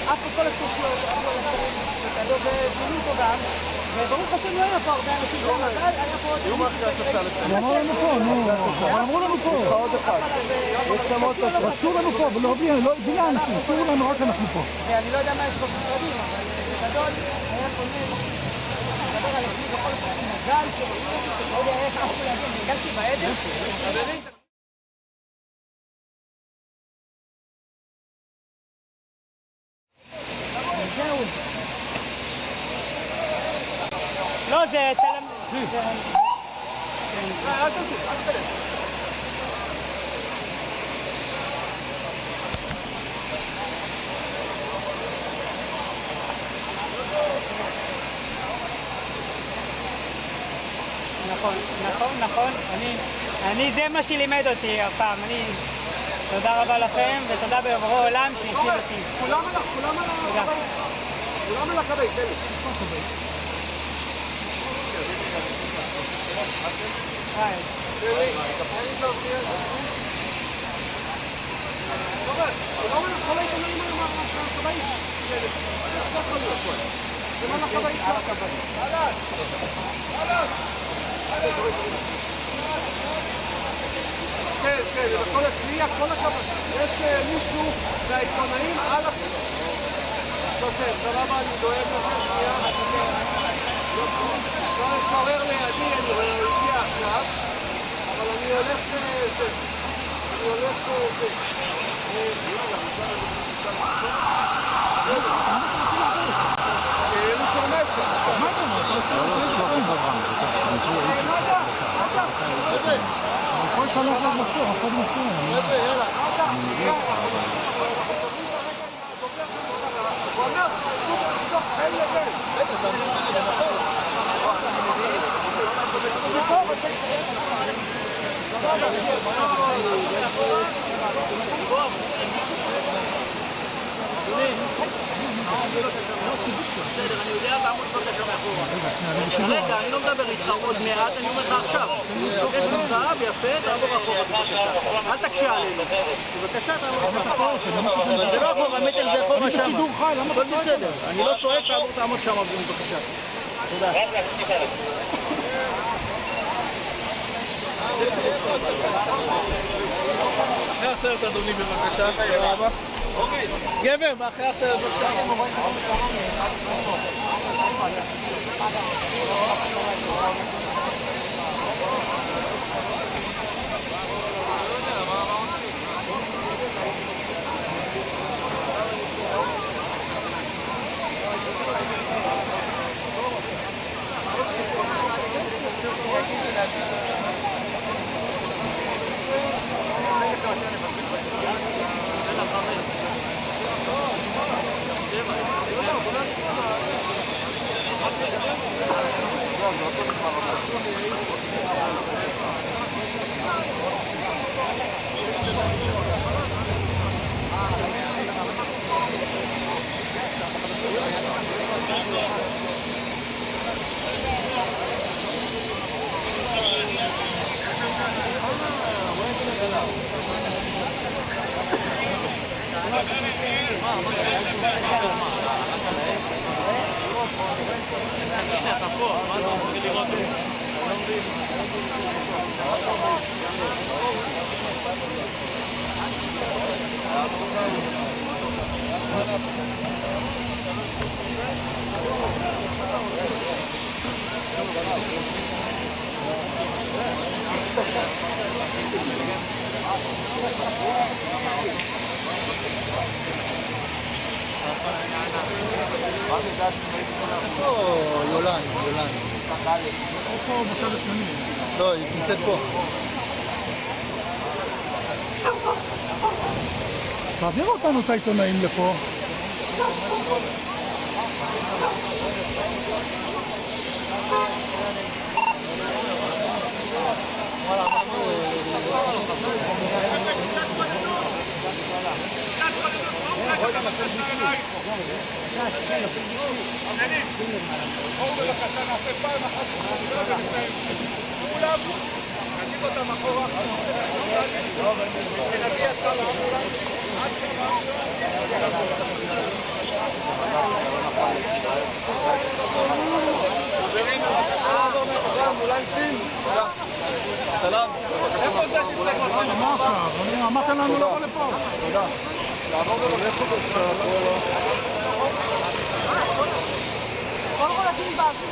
עפו כל הסופיות, ופינו אותו גם, וברוך השם לא היה פה הרבה אנשים שם, אבל היה פה עוד... אמרו לנו פה, אמרו לנו פה. יש עוד אחד. רצו לנו פה, ולא בלי האנשים, אסור לנו רק אנחנו פה. אני לא יודע מה יש פה במשרדים, אבל בגדול היה פה מדבר על עצמי בכל פעם, מזל, לא יודע איך עפו להגיד, נגלתי בעדר. חברים. לא, זה צלם... נכון, נכון, נכון. אני זה מה שלימד אותי הפעם, אני... תודה רבה לכם, ותודה בעברו עולם שהציל אותי. כולם על הקווי. כולם על הקווי, תן לי. היי. כן, כן, זה בכל הצליח, כל הכבוד. יש מישהו והעיתונאים על הכבוד. תודה, סבבה, אני דואג לזה, שנייה. כבר מתעורר לידי, אני הגיע עכשיו, אבל אני הולך זה. אני הולך זה. הוא שומע שם. מה אתה? כל שנה אחד מפתור, אחד מפתור. הוא אומר, תוך בין לבין. בסדר, אני יודע בעמוד בקשה מאחורה. רגע, אני לא מדבר איתך עוד מעט, אני אומר לך עכשיו. יש מזהב יפה, תעבור אחורה בבקשה. אל תקשה עלינו. בבקשה, תעבור אחורה. זה לא אחורה, מטר זה אחורה שם. הכל בסדר. אני לא צועק, תעמוד שם בבקשה. תודה. אחרי הסרט אדוני בבקשה. גבר, מאחרי הסרט בבקשה. יולן. לא, היא נמצאת פה. תעביר אותנו את העיתונאים לפה. בואו בבקשה נעשה פעם אחת כולם נגיד אותם אחורה ונביא יצא לאמבולנס עד חברים, אמבולנסים סלאם. איפה זה שצריך לכם? אמרת לנו לבוא לפה. תודה. לעבור בבקשה. קודם כל עדים באוויר.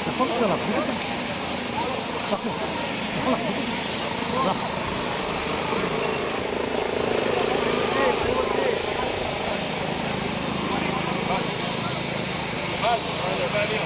יכול להיות להחזיק אותם? יכול להחזיק אותם?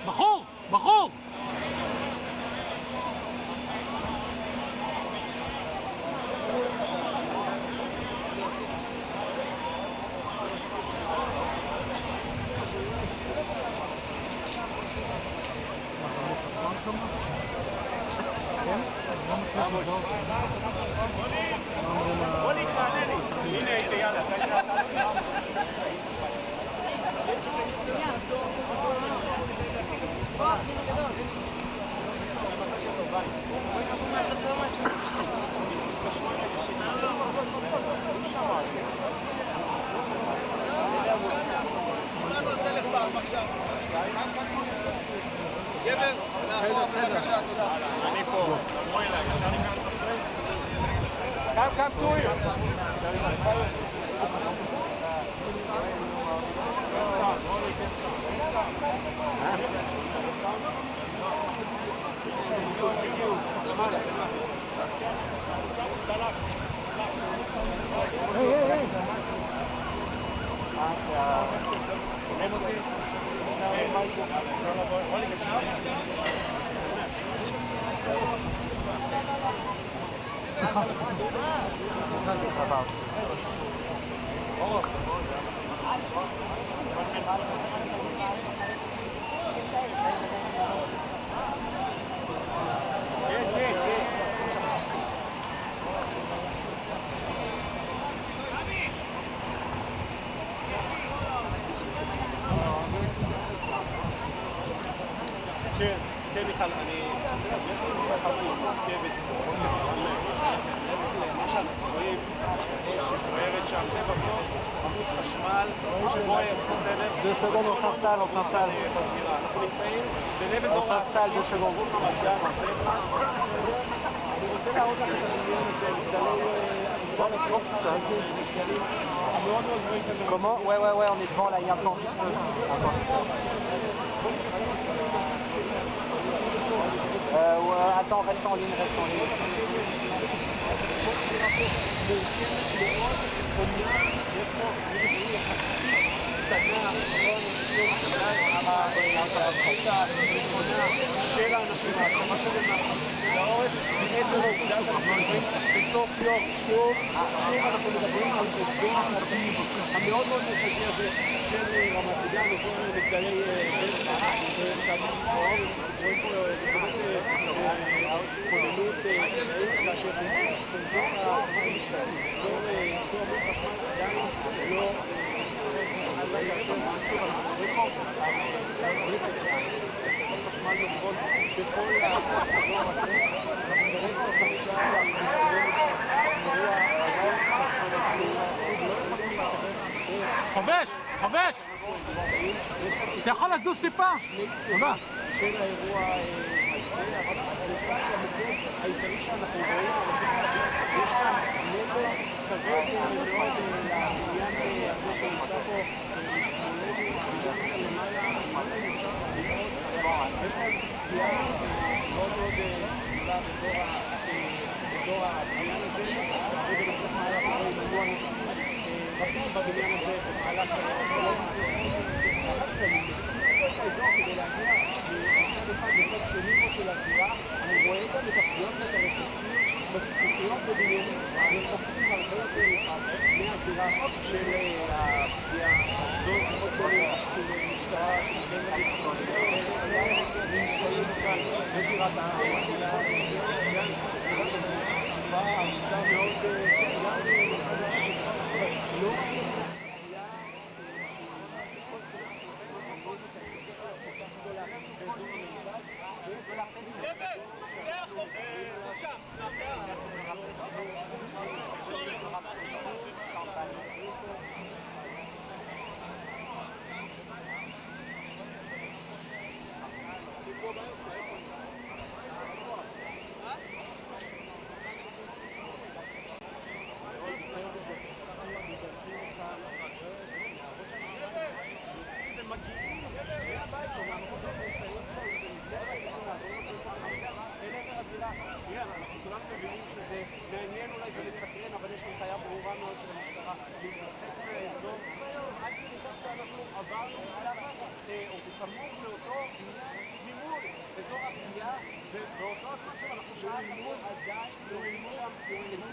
בחור! בחור! כן, מיכל, אני מה שאנחנו רואים שבוערת שם, זה בסוף עמוד חשמל שבו בסדר אנחנו נמצאים בנבל דור הסטל בשגורות רמת גן אני רוצה להראות לכם את הדמיון הזה Comment? Ouais, on est devant là, il y a un plan. Attends, reste en ligne. של האנשים העצמה שלהם לעורף מעבר לעובדה שאנחנו מדברים בסוף יום שוב אנחנו מדברים על אזור הפרטי המאוד מאוד מרכזי הזה של רמת גן אזור מגדלי ושמים רואים פה באמת כוללות כאשר אזור עדיין לא חובש! אתה יכול לזוז טיפה? תודה. של האירוע העיקרי שאנחנו רואים, יש כאן נזק כבד מאוד לעניין הזה שנמצא פה יש כאן פגיעה מאוד מאוד גדולה באזור הבניין הזה ובנושא מהלך היו אנשים בבניין הזה במהלך האזור כדי להגיע מצד אחד של העובדות של משטרה נגד נמצאים כאן בבירת המדינה, גם תופעה ארוכה מאוד, גם לא אנחנו כולנו מבינים שזה מעניין אולי ולסקרן, אבל יש הנחיה ברורה מאוד של המשטרה להתרחק מהאזור עד כדי כך שאנחנו עברנו או בסמוך לאותו ממול, אזור הפגיעה, ובאותו הזמן שם אנחנו שאלנו עדיין יורים שם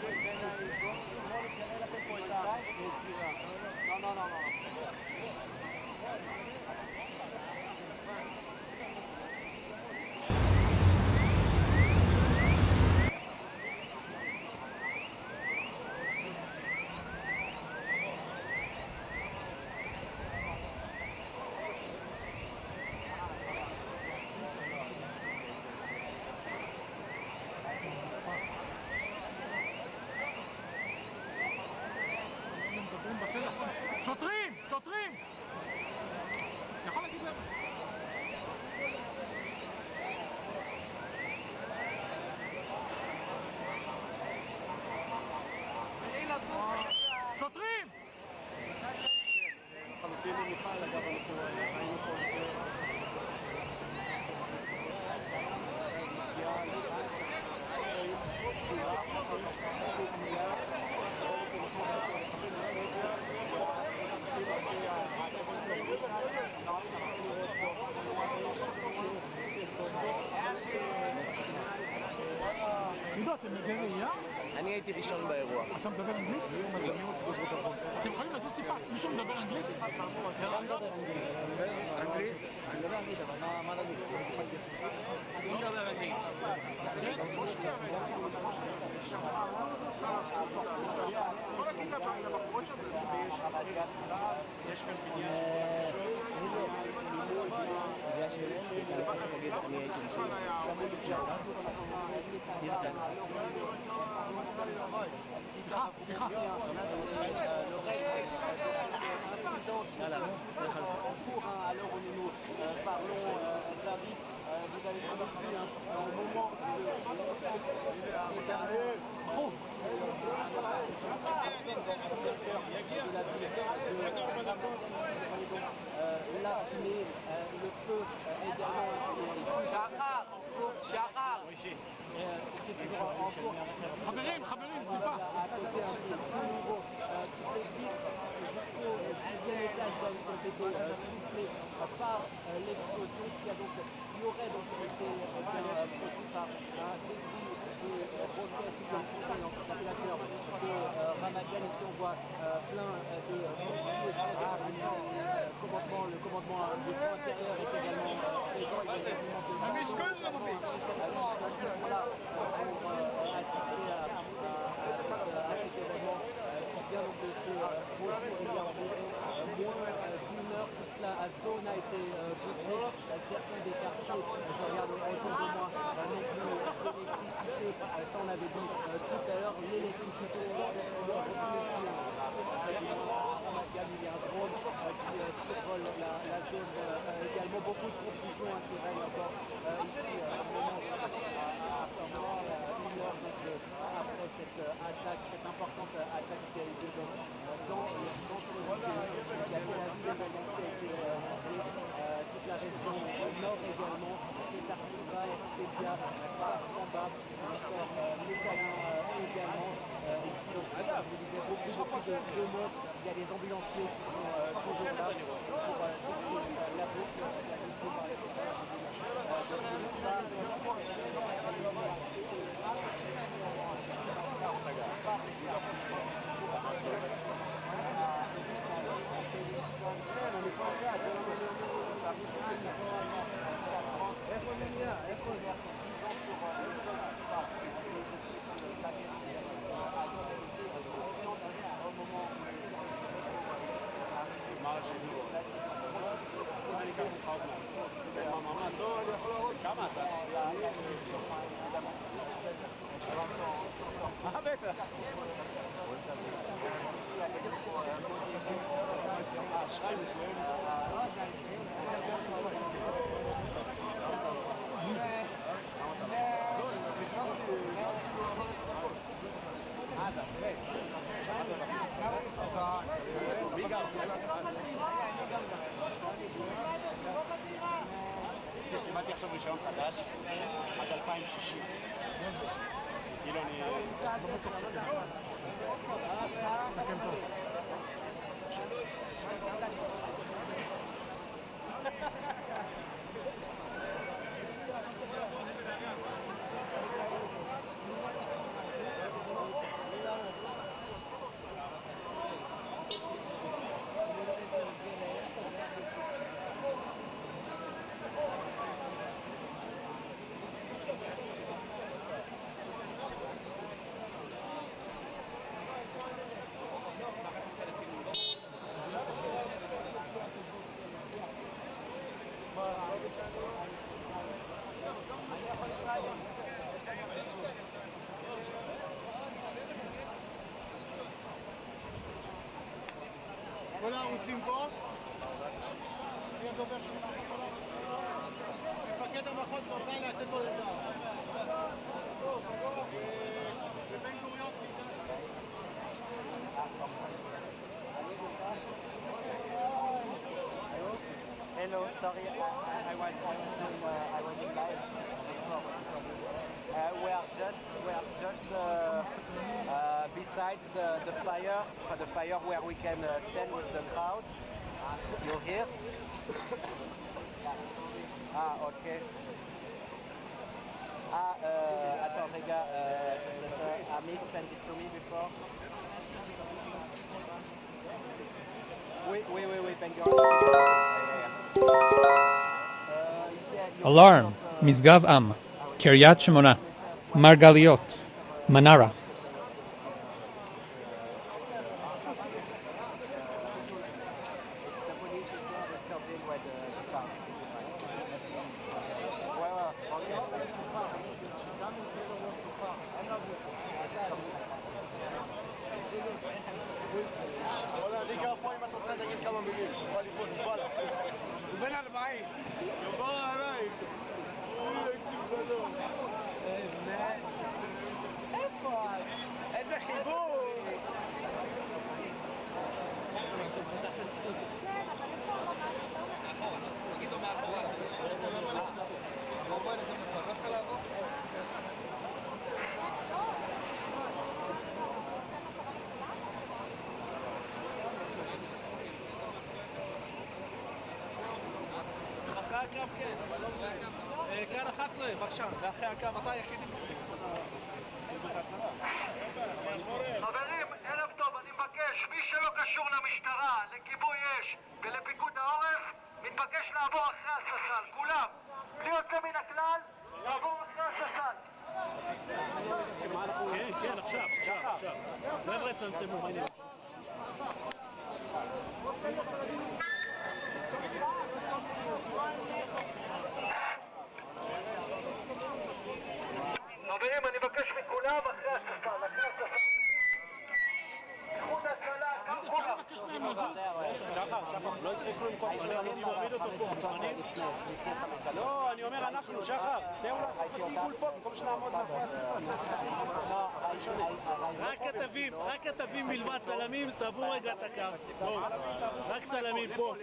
בין האזור, כמו לקרוא לכם פה את הסגירה. לא. שוטרים! יכול להגיד להם? שוטרים! חלוטין ממיכל, אגב, אנחנו ראינו פה עידו, אתם מגיע ראייה? אני הייתי ראשון באירוע. אתה מדבר אנגלית? אתם יכולים לזוז טיפה? מישהו מדבר אנגלית? אתה מדבר אנגלית. אנגלית? אני מדבר אנגלית, אבל מה אנגלית? אני מדבר אנגלית. כל הכיתה לבחורות שם יש כאן בניין בגלל שלהם, תגיד, אני הייתי ראשון. סליחה. Alors nous parlons David, vous allez savoir un moment la fumée, le feu également. Shahar. חברים, טיפה. À côté un peu plus nouveau, toutes les villes jusqu'au 10e étage ont été soufflées par l'explosion qui aurait donc été produite par un débit de roquettes qui ont trouvé dans le calculateur de Ramadan. Ici on voit plein de le commandement du front intérieur est également présent. Il y a également pour assister à cet événement qui vient donc de se produire. Il y a environ moins d'une heure toute la zone a été bouclée. Certains des quartiers, je regarde autour de moi, n'ont plus d'électricité. Ça on avait dit tout à l'heure, l'électricité il y a un drone qui survole la zone également. Beaucoup de confusion qui règne encore ici à un moment, une heure après cette attaque, cette importante attaque qui a eu lieu dans le centre-ville. Il y a Tel Aviv également qui a été visée, toute la région nord également, Petar Tikva, Herzliya, Kfar Saba, encore Netanya également. Ici donc, je vous disais, beaucoup de monde. Il y a des ambulanciers qui sont toujours là pour la boucle par les קיבלתי עכשיו רישיון חדש עד 2060. כאילו אני... כל הערוצים פה? מפקד המחוז בוודאי לתת לו לדעת. זה בן גוריון. Hello, sorry, I was in live. We are just beside the fire where we can stand with the crowd. You here? Okay. Attends, רגע, Amit sent it to me before. Oui, thank you. Alarm, משגב עם, קריית שמונה, מרגליות, מנרה. כאן 11, בבקשה, ואחרי הקו אתה היחידי. חברים, ערב טוב, אני מבקש, מי שלא קשור למשטרה, לכיבוי אש ולפיקוד העורף, מתבקש לעבור אחרי הססל, כולם, בלי יוצא מן הכלל, לעבור אחרי הססל. כן, עכשיו. חבר'ה, צמצמו, מה נראה? חברים, אני מבקש מכולם אחרי הססל, איחוד הצלה, גם כולם. שחר, לא יצריכו עם כל שני, אני מעמיד אותו פה. לא, אני אומר אנחנו, שחר, תראו לעשות גלגול פה, במקום שנעמוד מאחורי הססל. רק כתבים מלבד צלמים, תעברו רגע את הקו. רק צלמים, פה.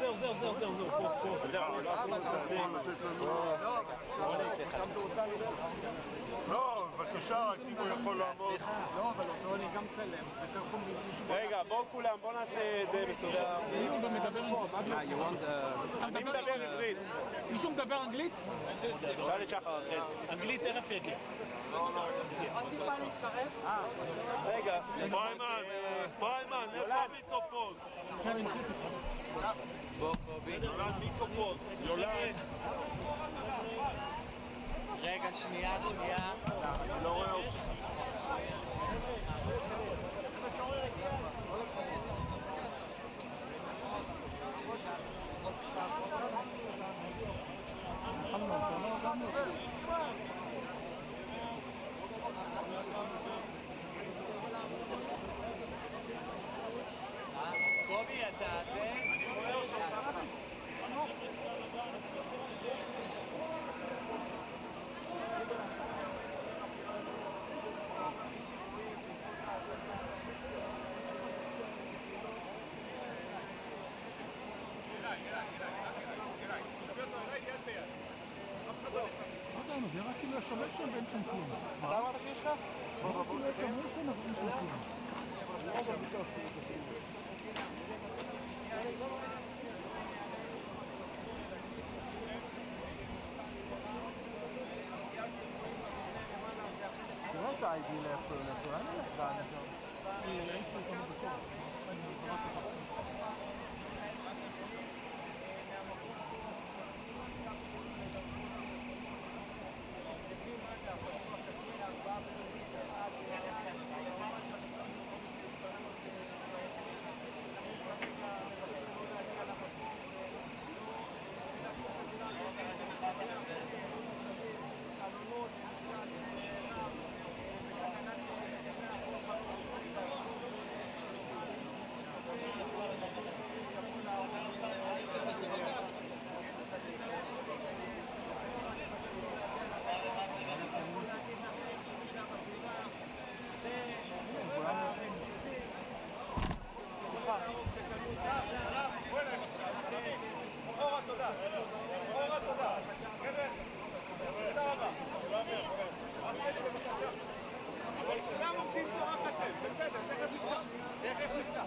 זהו, לא, בבקשה, אם הוא יכול לעמוד. לא, אבל אותו אני גם צלם. רגע, בואו נעשה את זה מסודר. אני מדבר עברית. מישהו מדבר אנגלית? שאל את שחר אחרי. אנגלית תכף יגיע. עוד טיפה להתקרב. רגע, פריימן, איפה המיקרופון? בוא קובי. יולד מיקרופון, יולד. רגע, שנייה. אני לא רואה אותך. קובי, אתה זה? אני רואה אותך. זה רק אם לשמש שם ואין שם כלום. אתה אמרת כי יש לך? רק אם לשמש שם ואין שם כלום. תראה את ה-ID לאיפה לאיפה, אני הולך לאנשים. אני ראיתי אותנו בטוח. אני זרק אותך. אבל כולם עומדים פה רק אתם, בסדר, תכף נפתח.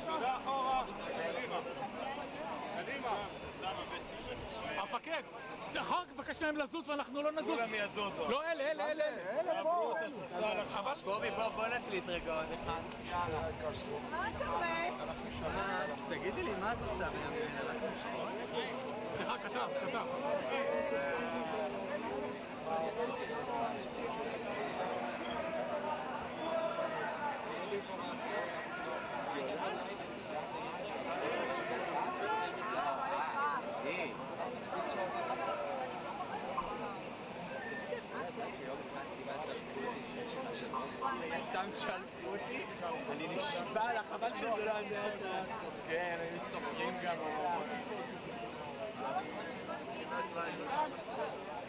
תודה אחורה, קדימה. המפקד, אחר כך מבקש מהם לזוז ואנחנו לא נזוז. כולם יזוזו. לא, אלה פה. אבל קובי, בוא נקליט רגע עוד אחד. יאללה. מה קורה? תגידי לי, מה את עושה? רק משעות? סליחה, כתב. יסם שלפו אותי, אני נשבע לך, חבל שזה לא יודע אותה. כן, היו תופרים גם.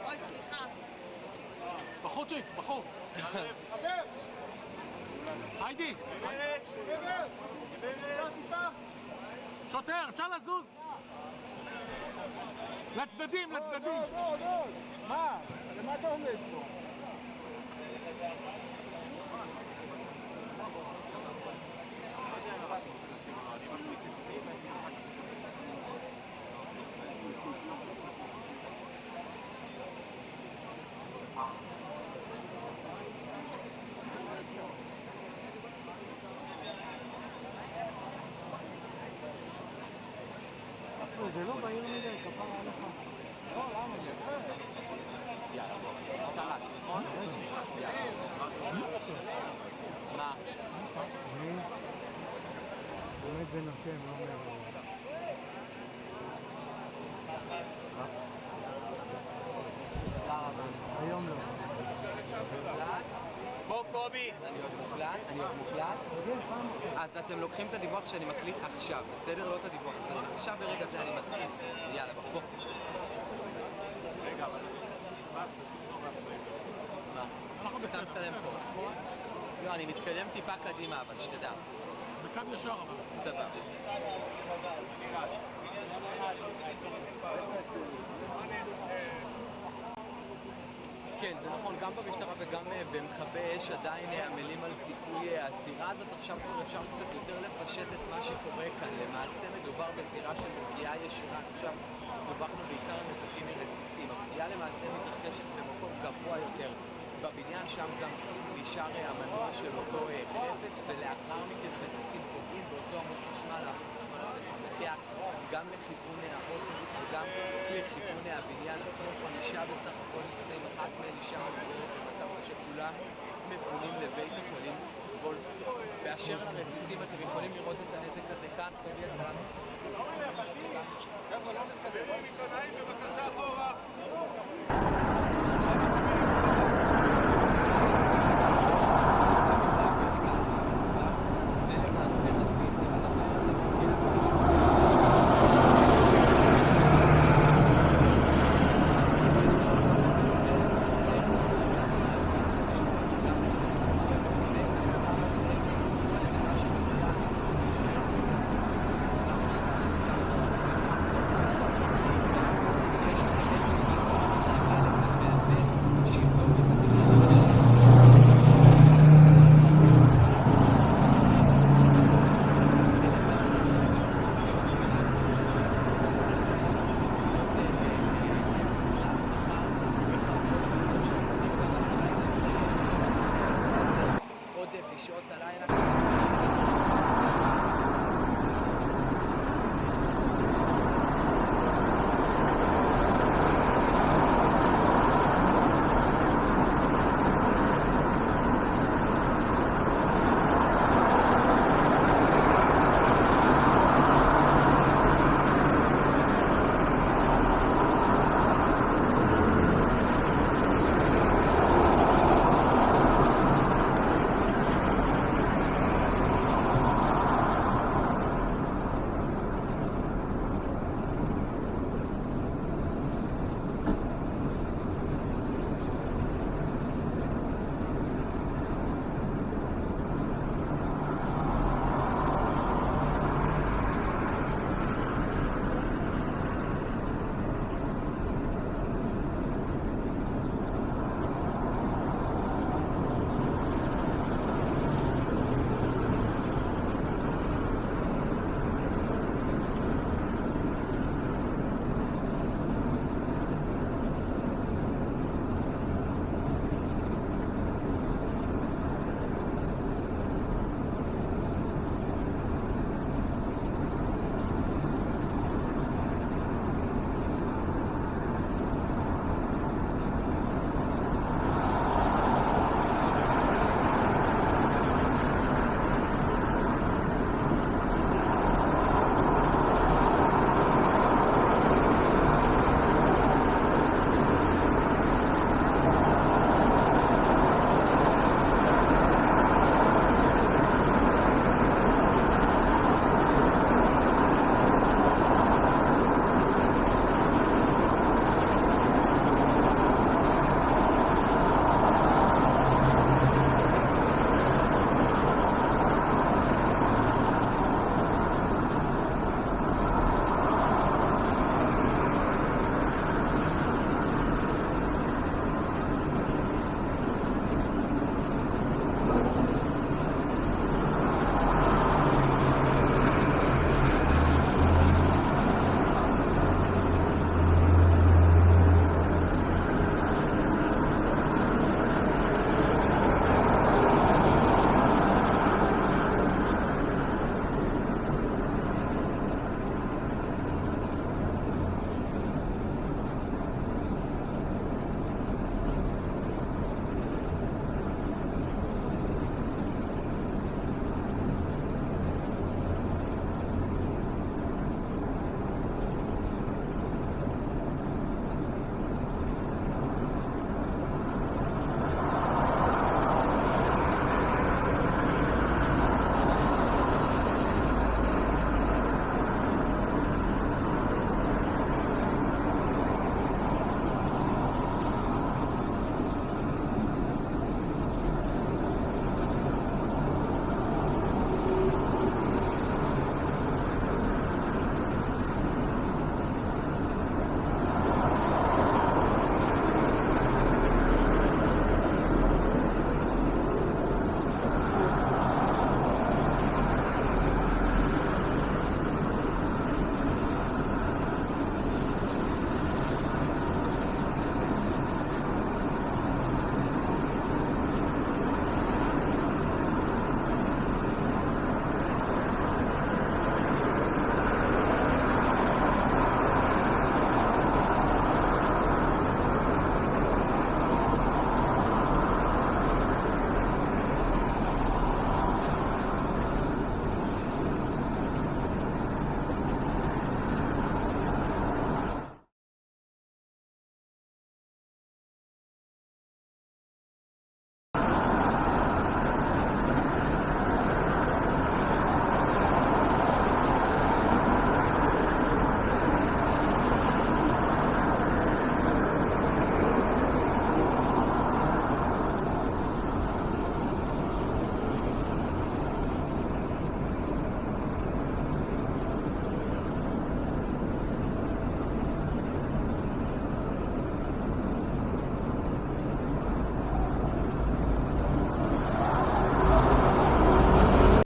אוי, סליחה. בחורצ'יק, בחור. היידי. שוטר, אפשר לזוז? לצדדים. מה? למה אתה עומד פה? זה לא בעיר מדי, כפרה עליך. לא, למה? יאללה, קרה, נכון? מה? באמת זה נושם, לא אומר. היום לא. בוא קובי! אני עוד מוקלט? אז אתם לוקחים את הדיווח שאני מקליט עכשיו, בסדר? לא את הדיווח. עכשיו ברגע זה אני מתחיל. יאללה, בוא. רגע, אבל... מה? אתה מצלם פה. לא, אני מתקדם טיפה קדימה, אבל שתדע. בקו ישר אבל. סבבה. כן, זה נכון, גם במשטרה וגם במכבי אש עדיין עמלים על סיכוי הזירה הזאת. עכשיו כבר אפשר קצת יותר לפשט את מה שקורה כאן. למעשה מדובר בזירה של פגיעה ישירה. עכשיו דווחנו בעיקר על נזקים מרסיסים. הפגיעה למעשה מתרחשת במקום גבוה יותר בבניין, שם גם נשאר המנוע של אותו חפץ, ולאחר מכן הרסיסים פוגעים באותו עמוד חשמל. החשמל הזה מתפתח גם לכיוון האוטובוס וגם לכיוון הבניין עצמו. 5 בסך הכל נמצאים, אחת מהן אישה מבוגרת במצב קשה, כולם מפונים לבית החולים וולפסון. באשר לרסיסים אתם יכולים לראות את הנזק הזה כאן, קובי הצלם. חבר'ה, לא נתקדם, בואו עיתונאים בבקשה אחורה.